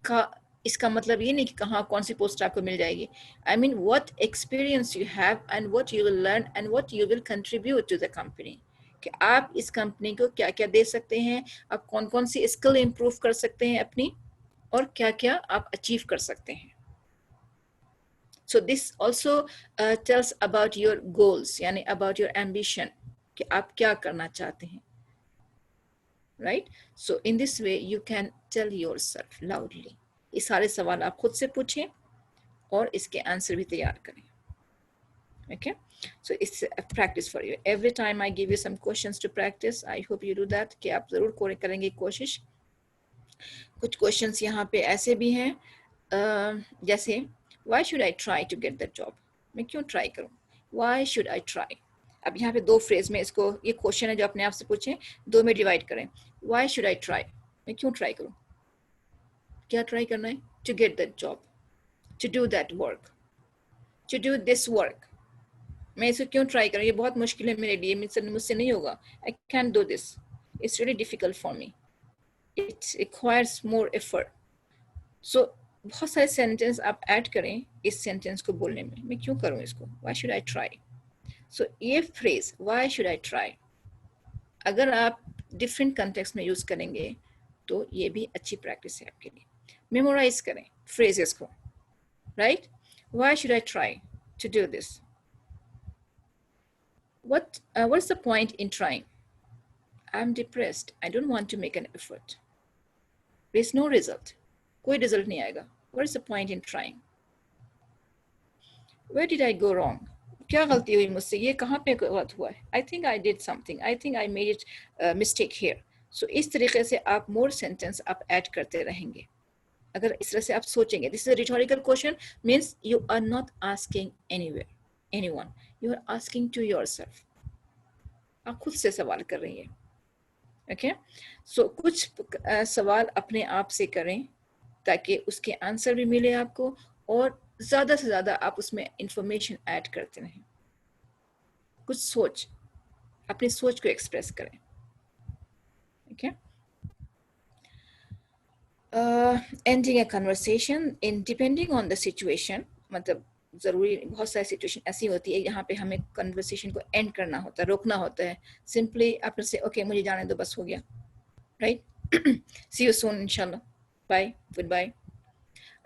इसका मतलब ये नहीं कि कहाँ कौन सी पोस्ट आपको मिल जाएगी। I mean, what experience you have and what you will learn and what you will contribute to the company. कि आप इस कंपनी को क्या क्या दे सकते हैं, आप कौन कौन सी स्किल इंप्रूव कर सकते हैं अपनी, और क्या क्या आप अचीव कर सकते हैं। So this also tells about your goals, यानी अबाउट योर एम्बिशन, कि आप क्या करना चाहते हैं, right. So in this way you can tell yourself loudly. ये सारे सवाल आप खुद से पूछें और इसके आंसर भी तैयार करें। Okay, so it's a practice for you. Every time I give you some questions to practice, I hope you do that. कि आप जरूर करेंगे कोशिश। कुछ questions यहाँ पे ऐसे भी हैं, जैसे why should I try to get that job? मैं क्यों try करूँ? Why should I try? अब यहाँ पे दो phrase में इसको, ये question है जो अपने आप से पूछें, दो में divide करें। Why should I try? मैं क्यों try करूँ? क्या try करना है? To get that job, to do that work, to do this work. मैं इसे क्यों ट्राई करूँ, ये बहुत मुश्किल है मेरे लिए, मुझसे नहीं होगा। I can't do this. It's really difficult for me. It requires more effort. So बहुत सारे सेंटेंस आप ऐड करें इस सेंटेंस को बोलने में, मैं क्यों करूँ इसको, why should I try? So ये phrase why should I try, अगर आप डिफरेंट कंटेक्स्ट में यूज करेंगे तो ये भी अच्छी प्रैक्टिस है आपके लिए। मेमोराइज करें फ्रेजेस को, right. Why should I try to do this? What's the point in trying? I'm depressed. I don't want to make an effort. There's no result. कोई result नहीं आएगा. What is the point in trying? Where did I go wrong? क्या गलती हुई मुझसे, ये कहाँ पे गलत हुआ है? I think I did something. I think I made it mistake here. So इस तरीके से आप more sentence आप add करते रहेंगे। अगर इस तरह से आप सोचेंगे, this is a rhetorical question, means you are not asking anyone. You are asking to yourself. आप खुद से सवाल कर रही हैं। ओके, सो कुछ सवाल अपने आप से करें ताकि उसके आंसर भी मिले आपको, और ज़्यादा से ज़्यादा आप उसमें इंफॉर्मेशन ऐड करते रहें। कुछ सोच, अपनी सोच को एक्सप्रेस करें। Okay, ending A conversation in depending on the situation, मतलब ज़रूरी बहुत सारी सिचुएशन ऐसी होती है यहाँ पे हमें कन्वर्सेशन को एंड करना होता है, रोकना होता है। सिंपली आपने से ओके मुझे जाने दो, बस हो गया, राइट। सी यू सून इंशाल्लाह, bye, good bye,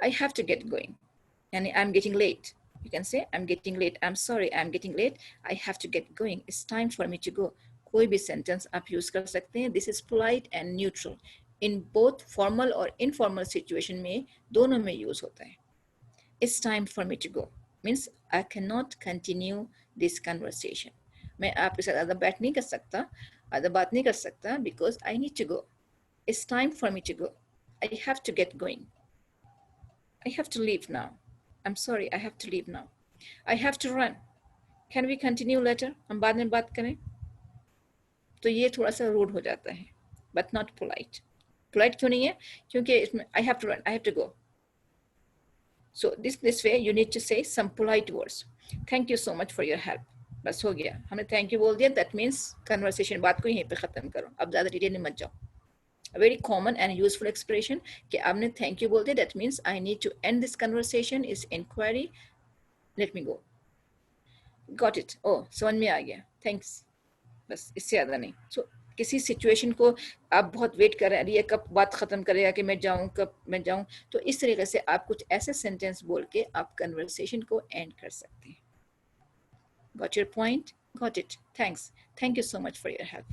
I have to get going, यानी I am getting late, you can say I am getting late, I am sorry I am getting late, I have to get going, it's time for me to go. कोई भी सेंटेंस आप यूज कर सकते हैं। This is polite and neutral, in both formal और इनफॉर्मल सिचुएशन में दोनों में यूज होता है। It's time for me to go. Means I can not continue this conversation. मैं आपके साथ ज़्यादा बैठ नहीं कर सकता, ज़्यादा बात नहीं कर सकता, because I need to go. It's time for me to go. I have to get going. I have to leave now. I'm sorry, I have to leave now. I have to run. Can we continue later? हम बाद में बात करें. तो ये थोड़ा सा रूड हो जाता है, but not polite. Polite क्यों नहीं है? क्योंकि इसमें I have to run, I have to go. So this way you need to say some polite words. Thank you so much for your help. बस हो गया, हमने thank you बोल दिया. That means conversation बात को यहीं पे खत्म करो. अब ज़्यादा डिटेल में मत जाओ. A very common and useful expression कि आपने thank you बोल दिया. That means I need to end this conversation. Is inquiry. Let me go. Got it. Oh, समझ में आ गया. Thanks. बस इससे ज़्यादा नहीं. So किसी सिचुएशन को आप बहुत वेट कर रहे हैं, ये कब बात ख़त्म करेगा कि मैं जाऊँ, कब मैं जाऊँ, तो इस तरीके से आप कुछ ऐसे सेंटेंस बोल के आप कन्वर्सेशन को एंड कर सकते हैं. Got your point? Got it. Thanks. Thank you so much for your help.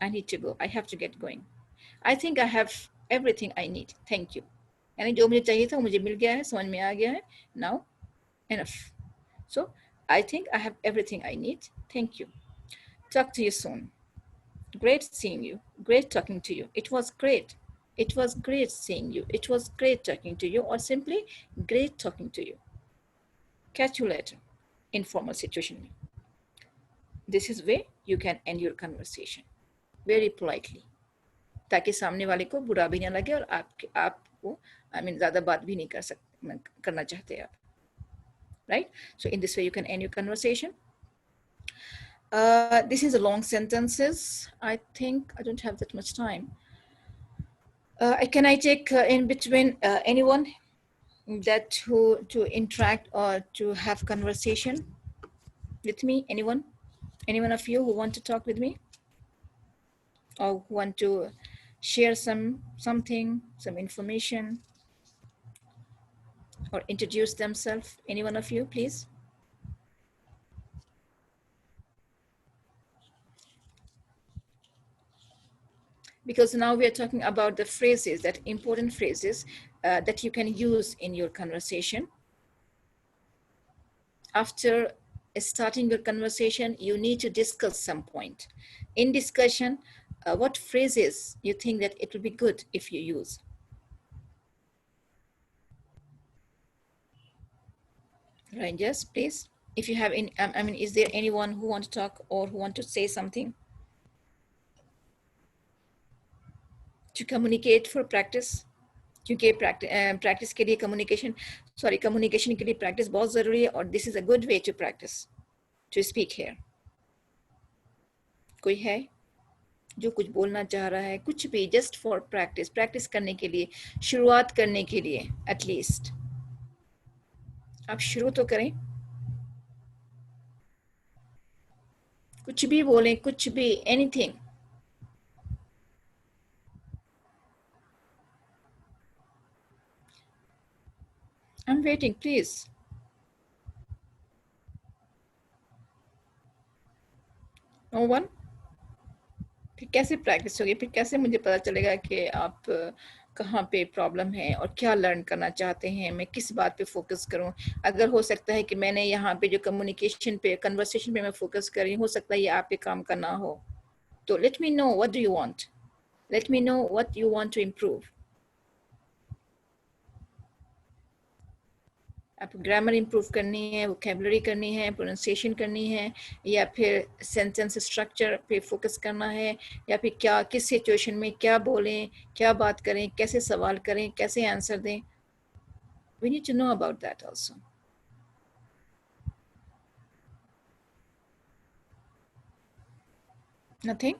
I need to go. I have to get going. I think I have everything I need. Thank you. यानी जो मुझे चाहिए था मुझे मिल गया है, समझ में आ गया है. Now, enough. So, I think I have everything I need. Thank you. Talk to you soon. Great seeing you. Great talking to you. It was great. It was great seeing you. It was great talking to you, or simply great talking to you. Catch you later. Informal situation. This is where you can end your conversation. Very politely. ताकि सामने वाले को बुरा भी ना लगे और आपको ज़्यादा बात भी नहीं करना चाहते आप. Right? So in this way you can end your conversation. This is a long sentences. I think I don't have that much time. Can I take in between anyone that to interact or to have conversation with me? Anyone of you who want to talk with me or who want to share something, some information, or introduce themselves? Any one of you, please? Because now we are talking about the phrases, that important phrases that you can use in your conversation. After starting your conversation, you need to discuss some point. In discussion, what phrases you think that it will be good if you use? Right, yes, please. If you have any, is there anyone who want to talk or who want to say something? To communicate for practice, क्योंकि practice के लिए communication के लिए practice बहुत ज़रूरी है, और this is a good way to practice, to speak here. कोई है जो कुछ बोलना चाह रहा है? कुछ भी, just for practice करने के लिए, शुरुआत करने के लिए, at least. आप शुरू तो करें. कुछ भी बोलें, कुछ भी, anything. I'm waiting, please. No one? फिर कैसे प्रैक्टिस होगी? फिर कैसे मुझे पता चलेगा कि आप कहाँ पे प्रॉब्लम है और क्या लर्न करना चाहते हैं, मैं किस बात पे फोकस करूं? अगर हो सकता है कि मैंने यहाँ पे जो कम्युनिकेशन पे, कन्वर्सेशन पे मैं फोकस कर रही हूँ, हो सकता है ये आप पे काम का ना हो. तो let me know what do you want. Let me know what you want to improve. आप ग्रामर इम्प्रूव करनी है, वोकैबुलरी करनी है, प्रोनाउंसिएशन करनी है, या फिर सेंटेंस स्ट्रक्चर पे फोकस करना है, या फिर क्या, किस सिचुएशन में क्या बोलें, क्या बात करें, कैसे सवाल करें, कैसे आंसर दें. We need to know about that also. Nothing?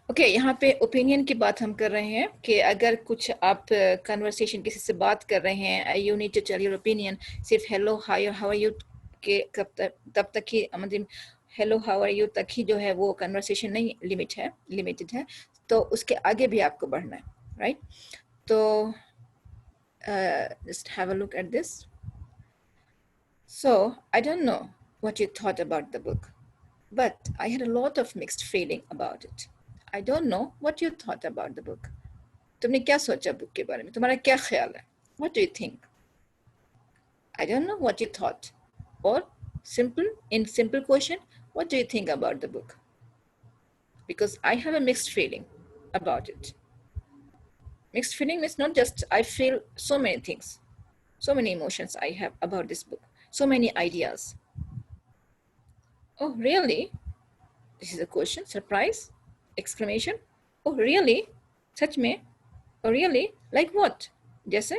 Okay, यहाँ पे ओपिनियन की बात हम कर रहे हैं कि अगर कुछ आप कन्वर्सेशन किसी से बात कर रहे हैं, you need to tell your opinion. सिर्फ हेलो हाउ आर यू के तब तक ही, मतलब हेलो हाउ आर यू तक ही जो है वो कन्वर्सेशन नहीं, लिमिटेड है. तो उसके आगे भी आपको बढ़ना है, राइट? तो just have a look at this. So I don't know what you thought about the book, but I had a lot of mixed feeling about it. I don't know what you thought about the book. तुमने क्या सोचा बुक के बारे में? तुम्हारा क्या ख्याल है? What do you think? I don't know what you thought. Or in simple question, what do you think about the book? Because I have a mixed feeling about it. Mixed feeling is not just, I feel so many things, so many emotions I have about this book, so many ideas. Oh, really? This is a question, surprise, exclamation. Oh, really? Sach mein? Oh, really? Like what? जैसे?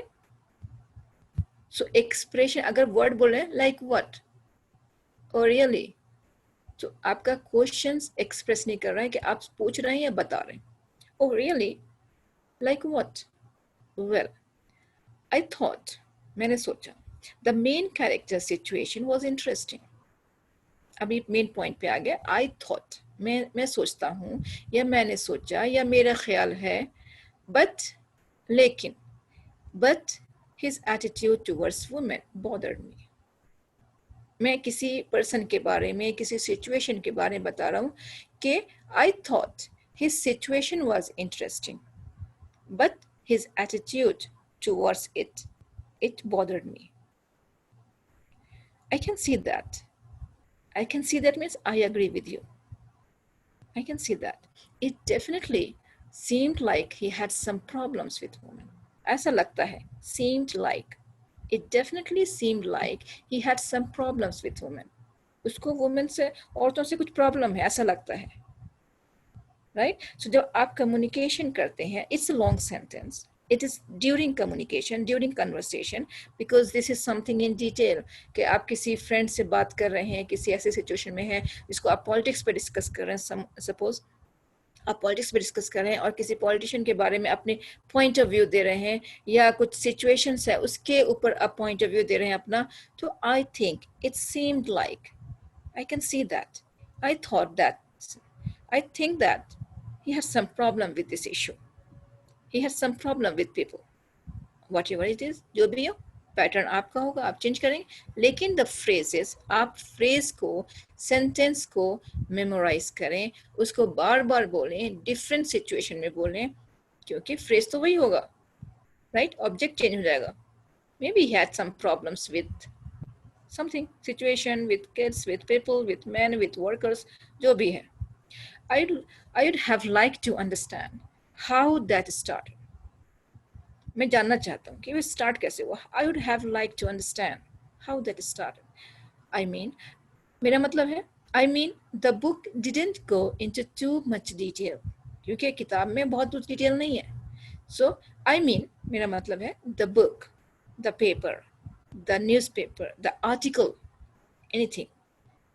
So expression, अगर word बोले, like what? Oh, really? तो आपका क्वेश्चंस एक्सप्रेस नहीं कर रहा है कि आप पूछ रहे हैं या बता रहे हैं. Oh, really? Like what? Well, I thought, मैंने सोचा, the main character situation was interesting. अभी मेन पॉइंट पे आ गया. I thought, मैं सोचता हूँ, या मैंने सोचा, या मेरा ख्याल है, but his attitude towards women bothered me. मैं किसी पर्सन के बारे में, किसी सिचुएशन के बारे में बता रहा हूँ कि I thought his situation was interesting, but his attitude towards it bothered me. I can see that. I can see that means I agree with you. I can see that. It definitely seemed like he had some problems with women. ऐसा लगता है, seemed like. It definitely seemed like he had some problems with women. उसको women से, औरतों से कुछ problem है, ऐसा लगता है. Right? So जब आप communication करते हैं, it's a long sentence. It is during communication, during conversation, because this is something in detail. कि आप किसी friend से बात कर रहे हैं, किसी ऐसे situation में हैं, जिसको आप politics पे discuss कर रहे हैं, suppose आप पॉलिटिक्स पे डिस्कस कर रहे हैं और किसी पॉलिटिशियन के बारे में अपने पॉइंट ऑफ व्यू दे रहे हैं, या कुछ सिचुएशंस है उसके ऊपर आप पॉइंट ऑफ व्यू दे रहे हैं अपना, तो I think it seemed like, I can see that, I thought that, I think that he has some problem with this issue, he has some problem with people, whatever it is, जो भी हो, पैटर्न आपका होगा, आप चेंज करेंगे, लेकिन द फ्रेजेस, आप फ्रेज को, सेंटेंस को मेमोराइज करें, उसको बार बार बोलें, डिफरेंट सिचुएशन में बोलें, क्योंकि फ्रेज तो वही होगा, राइट? ऑब्जेक्ट चेंज हो जाएगा. Maybe he had some problems with something, situation, with kids, with people, with man, with workers, जो भी है. I would have liked to understand how that started. मैं जानना चाहता हूँ कि वो स्टार्ट कैसे हुआ. I would have liked to understand how that started. I mean, मेरा मतलब है, I mean, the book didn't go into too much detail. क्योंकि किताब में बहुत कुछ डिटेल नहीं है. So, I mean, मेरा मतलब है, the book, the paper, the newspaper, the article, anything,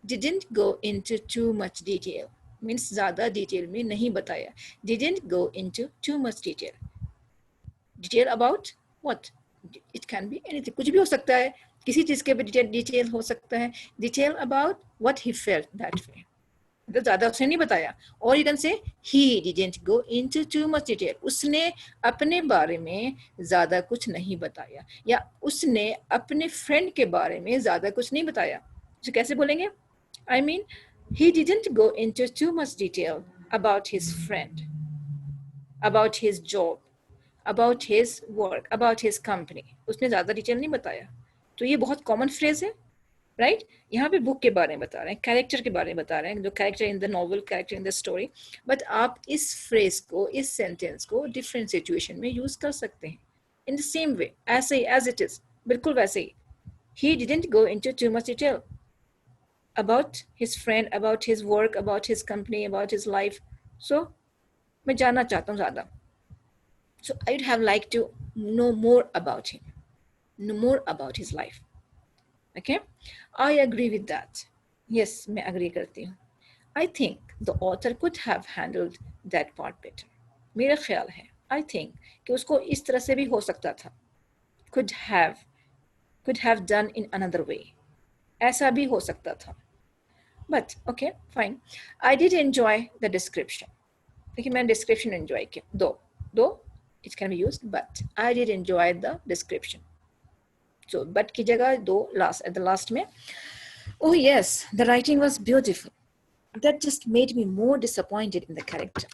didn't go into too much detail. Means ज़्यादा डिटेल में नहीं बताया. Didn't go into too much detail. Detail about what? It can be anything. कुछ भी हो सकता है, किसी चीज़ के भी डिटेल हो सकता है. Detail about what he felt that way. तो ज़्यादा उसने नहीं बताया. Or you can say he didn't go into too much detail. उसने अपने बारे में ज़्यादा कुछ नहीं बताया, या उसने अपने फ्रेंड के बारे में ज़्यादा कुछ नहीं बताया. तो कैसे बोलेंगे? I mean, he didn't go into too much detail about his friend, about his job, about his work, about his company. उसने ज़्यादा डिटेल नहीं बताया. तो ये बहुत कॉमन फ्रेज है, राइट? यहाँ पे बुक के बारे में बता रहे हैं, कैरेक्टर के बारे में बता रहे हैं, जो character in the novel, character in the story. But आप इस फ्रेज को, इस सेंटेंस को डिफरेंट सिचुएशन में यूज कर सकते हैं, इन द सेम वे, ऐसे ही, एज इट इज, बिल्कुल वैसे ही. He didn't go into too much detail about his friend, about his work, about his company, about his life. So, मैं जानना चाहता हूँ ज़्यादा. So, I would have liked to know more about him, know more about his life. Okay? I agree with that. Yes, मैं agree करती हूँ. I think the author could have handled that part better. मेरा ख्याल है, I think, कि उसको इस तरह से भी हो सकता था. Could have done in another way. ऐसा भी हो सकता था. But, okay, fine. I did enjoy the description. लेकिन मैंने description enjoy किया. Though, it can be used, but I did enjoy the description. So, but की जगह दो at the last में. Oh yes, the writing was beautiful. That just made me more disappointed in the character.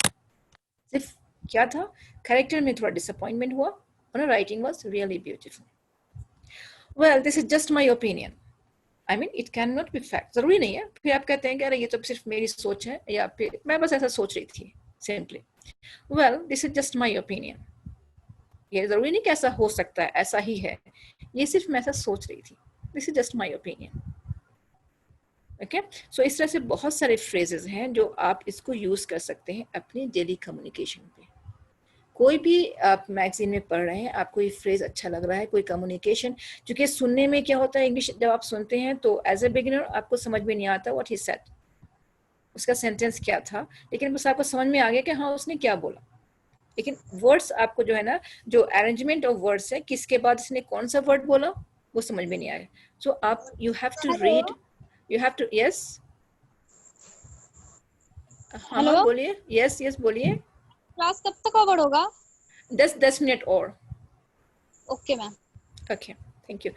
If क्या था? Character में थोड़ा disappointment हुआ, और writing was really beautiful. Well, this is just my opinion. I mean, it cannot be fact. जरूरी नहीं है फिर आप कहते हैं कि अरे ये तो सिर्फ मेरी सोच है या फिर मैं बस ऐसा सोच रही थी simply. Well, this is just my opinion. ये जरूरी नहीं कि ऐसा हो सकता है, ऐसा ही है, ये सिर्फ मैं ऐसा सोच रही थी. This is just my opinion. Okay? So इस तरह से बहुत सारे phrases हैं जो आप इसको use कर सकते हैं अपनी daily communication पे. कोई भी आप मैगजीन में पढ़ रहे हैं, आपको ये फ्रेज अच्छा लग रहा है, कोई कम्युनिकेशन, क्योंकि सुनने में क्या होता है, इंग्लिश जब आप सुनते हैं तो एज ए बिगिनर आपको समझ में नहीं आता व्हाट ही सेड, उसका सेंटेंस क्या था, लेकिन बस आपको समझ में आ गया कि हाँ उसने क्या बोला. लेकिन वर्ड्स आपको जो है ना, जो अरेंजमेंट ऑफ वर्ड्स है, किसके बाद इसने कौन सा वर्ड बोला, वो समझ में नहीं आया. सो आप you have to read, you have to. Yes, हाँ बोलिए. यस यस बोलिए. क्लास कब तक कवर होगा? 10 मिनट और. Okay ma'am. Okay, thank you.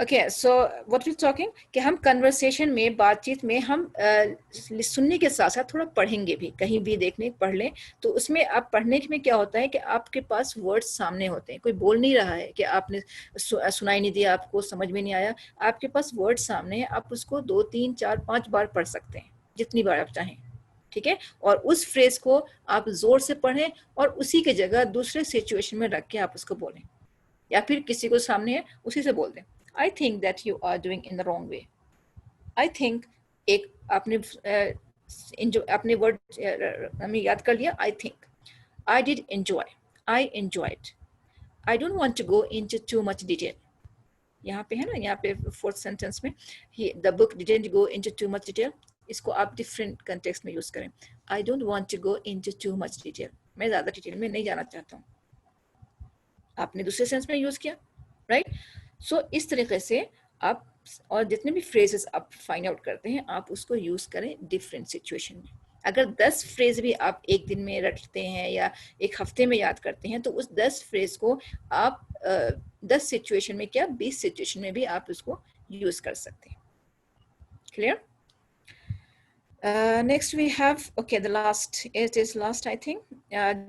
Okay, so what we talking कि हम कन्वर्सेशन में, बातचीत में हम सुनने के साथ साथ थोड़ा पढ़ेंगे भी, कहीं भी देखने पढ़ लें तो उसमें आप पढ़ने में क्या होता है कि आपके पास वर्ड्स सामने होते हैं, कोई बोल नहीं रहा है कि आपने सुनाई नहीं दिया, आपको समझ में नहीं आया, आपके पास वर्ड सामने है, आप उसको 2 3 4 5 बार पढ़ सकते हैं, जितनी बार आप चाहें. ठीक है, और उस फ्रेज को आप जोर से पढ़ें और उसी के जगह दूसरे सिचुएशन में रख के आप उसको बोलें, या फिर किसी को सामने है उसी से बोल दें. I think that you are doing in the wrong way. I think एक आपने वर्ड हमें याद कर लिया. I think, I did enjoy, I enjoyed, I don't want to go into too much detail. यहाँ पे है ना, यहाँ पे फोर्थ सेंटेंस में the book didn't go into too much detail, इसको आप डिफरेंट कंटेक्स्ट में यूज करें. I don't want to go into too much detail, मैं ज्यादा डिटेल में नहीं जाना चाहता हूँ, आपने दूसरे सेंस में यूज किया, राइट. सो इस तरीके से आप, और जितने भी फ्रेजेस आप फाइंड आउट करते हैं आप उसको यूज करें डिफरेंट सिचुएशन में. अगर 10 फ्रेज भी आप एक दिन में रटते हैं या एक हफ्ते में याद करते हैं तो उस 10 फ्रेज को आप 10 सिचुएशन में, क्या 20 सिचुएशन में भी आप उसको यूज कर सकते हैं. Clear? Next we have, okay, the last, it is last I think,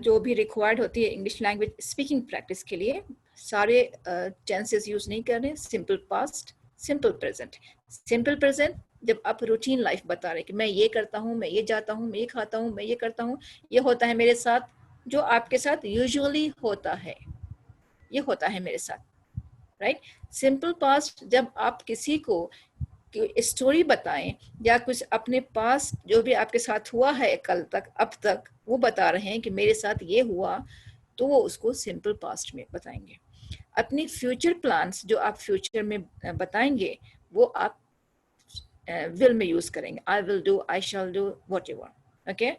जो भी रिक्वायर्ड होती है इंग्लिश लैंग्वेज स्पीकिंग प्रैक्टिस के लिए, सारे टेंसेस यूज नहीं कर रहे. Simple past, simple present. Simple present जब आप रूटीन लाइफ बता रहे हैं कि मैं ये करता हूँ, मैं ये जाता हूँ, मैं ये खाता हूँ, मैं ये करता हूँ, ये होता है मेरे साथ, जो आपके साथ यूजुअली होता है, ये होता है मेरे साथ, राइट. सिंपल पास्ट जब आप किसी को स्टोरी बताएं या कुछ अपने पास जो भी आपके साथ हुआ है कल तक, अब तक, वो बता रहे हैं कि मेरे साथ ये हुआ, तो वो उसको सिंपल पास्ट में बताएंगे. अपनी फ्यूचर प्लान्स जो आप फ्यूचर में बताएंगे वो आप विल में यूज करेंगे. I will do, I shall do, whatever. Okay.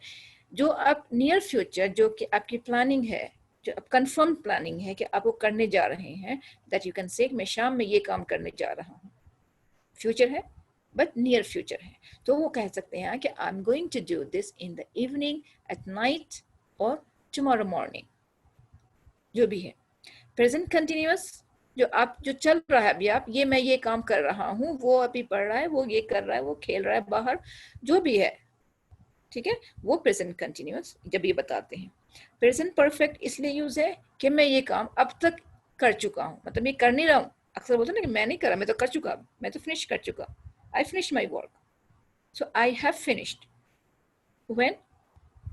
जो आप नियर फ्यूचर, जो कि आपकी प्लानिंग है, जो आप कंफर्म प्लानिंग है कि आप वो करने जा रहे हैं, दैट यू कैन से मैं शाम में ये काम करने जा रहा हूँ. फ्यूचर है बट नियर फ्यूचर है, तो वो कह सकते हैं कि I am going to do this in the evening, at night और टुमारो मॉर्निंग, जो भी है. प्रेजेंट कंटिन्यूअस जो चल रहा है अभी, आप ये, मैं ये काम कर रहा हूँ, वो अभी पढ़ रहा है, वो ये कर रहा है, वो खेल रहा है बाहर, जो भी है, ठीक है, वो प्रेजेंट कंटिन्यूअस जब ये बताते हैं. प्रेजेंट परफेक्ट इसलिए यूज है कि मैं ये काम अब तक कर चुका हूँ, मतलब ये कर नहीं रहा हूँ. अक्सर बोलते हैं ना कि मैं नहीं करा, मैं तो कर चुका, मैं तो फिनिश कर चुका. I finished my work. So I have finished. When?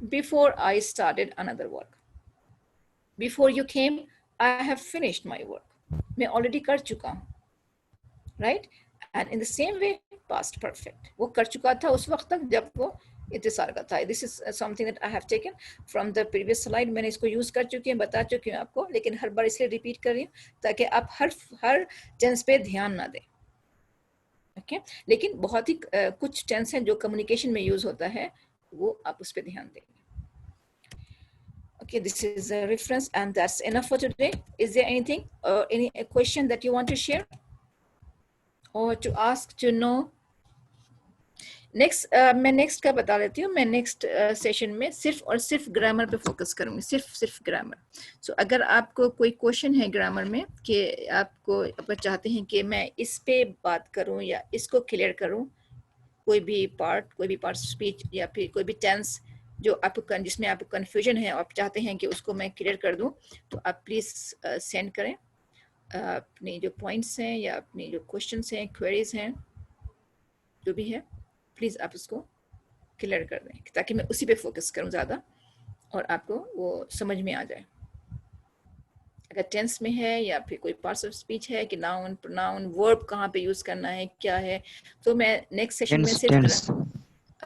Before I started another work. Before you came, I have finished my work. मैं already कर चुका हूँ, right? And in the same way, past perfect. वो कर चुका था उस वक्त तक जब वो इंतजार का था. This is something that I have taken from the previous slide. मैंने इसको यूज कर चुकी हूँ, बता चुकी हूँ आपको, लेकिन हर बार इसलिए रिपीट कर रही हूँ ताकि आप हर टेंस पे ध्यान ना दें. ओके. लेकिन बहुत ही कुछ टेंस हैं जो कम्युनिकेशन में यूज होता है, वो आप उस पर ध्यान देंगे. Okay, this is a reference and that's enough for today. Is there anything or any question that you want to share or to ask, to know? Next मैं नेक्स्ट का बता देती हूँ. मैं नेक्स्ट सेशन में सिर्फ और सिर्फ ग्रामर पे फोकस करूँगी, सिर्फ ग्रामर. सो अगर आपको कोई क्वेश्चन है ग्रामर में कि आपको अगर चाहते हैं कि मैं इस पे बात करूँ या इसको क्लियर करूँ, कोई भी पार्ट स्पीच या फिर कोई भी टेंस जो आपको जिसमें आपको कन्फ्यूजन है और आप चाहते हैं कि उसको मैं क्लियर कर दूँ, तो आप प्लीज़ सेंड करें. अपने जो पॉइंट्स हैं या अपने जो क्वेश्चंस हैं, क्वेरीज हैं, जो भी है, प्लीज़ आप उसको क्लियर कर दें ताकि मैं उसी पे फोकस करूं ज़्यादा और आपको वो समझ में आ जाए। अगर टेंस में है या फिर कोई पार्ट्स ऑफ स्पीच है कि नाउन, प्रोनाउन, वर्ब कहाँ पे यूज़ करना है, क्या है, तो मैं नेक्स्ट सेशन में सिर्फ tense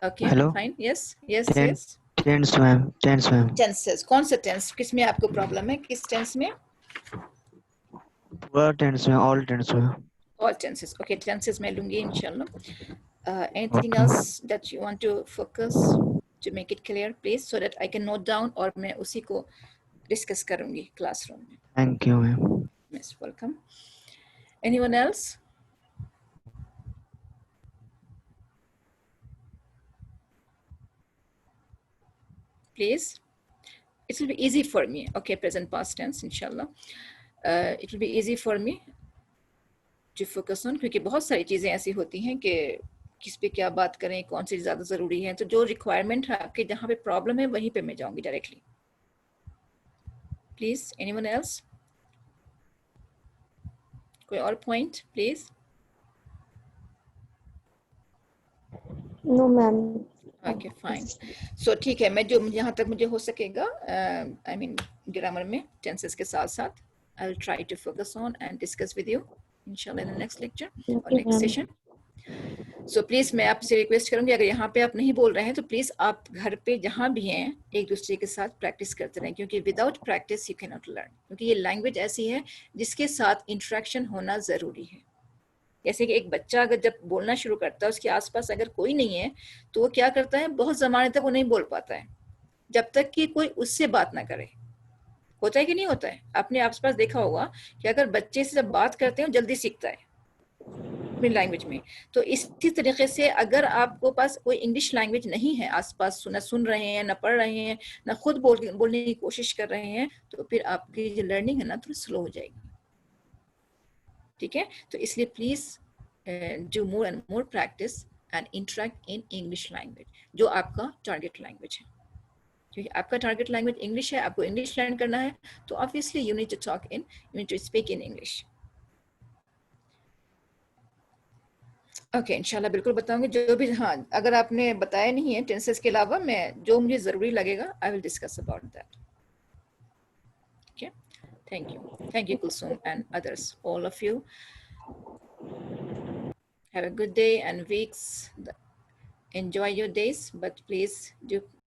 okay hello fine, yes yes tense yes. Tense ma'am, tense ma'am, tenses, कौन सा टेंस, किस में आपको प्रॉब्लम है, किस टेंस में? पूरा टेंस में, ऑल टेंस में। All tenses. Okay, tenses मैं लूँगी इंशाल्लाह. Anything Okay. else that you want to focus to make it clear, please, so that I can note down और मैं उसी को discuss करूँगी classroom में. Thank you ma'am. Yes, welcome. Anyone else? Please. It will be easy for me. Okay, present past tense inshallah. It will be easy for me to focus on क्योंकि बहुत सारी चीज़ें ऐसी होती हैं कि किस पे क्या बात करें, कौन सी ज़्यादा ज़रूरी है, तो जो रिक्वायरमेंट है आपके जहाँ पे प्रॉब्लम है वहीं पे मैं जाऊँगी डायरेक्टली। Please, anyone else? कोई और point please? No ma'am. Okay fine. So ठीक है, मैं जो यहाँ तक मुझे हो सकेगा आई मीन ग्रामर में टेंसेस के साथ साथ I will try to focus on and discuss with you इंशाल्लाह इन द नेक्स्ट लेक्चर और नेक्स्ट सेशन। सो प्लीज़ मैं आपसे रिक्वेस्ट करूंगी अगर यहाँ पे आप नहीं बोल रहे हैं तो प्लीज़ आप घर पे जहाँ भी हैं एक दूसरे के साथ प्रैक्टिस करते रहें क्योंकि without practice you can not learn, क्योंकि ये लैंग्वेज ऐसी है जिसके साथ इंटरेक्शन होना ज़रूरी है। जैसे कि एक बच्चा अगर जब बोलना शुरू करता है उसके आसपास अगर कोई नहीं है तो वो क्या करता है, बहुत ज़माने तक वो नहीं बोल पाता है जब तक कि कोई उससे बात ना करे। होता है कि नहीं होता है? आपने आसपास देखा होगा कि अगर बच्चे से जब बात करते हैं जल्दी सीखता है अपनी लैंग्वेज में। तो इसी तरीके से अगर आपको पास कोई इंग्लिश लैंग्वेज नहीं है आसपास, न सुन रहे हैं, न पढ़ रहे हैं, न खुद बोलने की कोशिश कर रहे हैं, तो फिर आपकी जो लर्निंग है ना थोड़ी स्लो हो जाएगी। ठीक है, तो इसलिए please do more and more practice and interact in English language जो आपका टारगेट लैंग्वेज है। क्योंकि आपका टारगेट लैंग्वेज इंग्लिश है, आपको इंग्लिश लर्न करना है, तो obviously you need to talk in, you need to speak in English. Okay इंशाल्लाह बिल्कुल बताऊंगी जो भी, हाँ अगर आपने बताया नहीं है टेंसेस के अलावा मैं जो मुझे ज़रूरी लगेगा I will discuss about that. Okay, thank you Kulsum and others, all of you have a good day and weeks, enjoy your days, but please do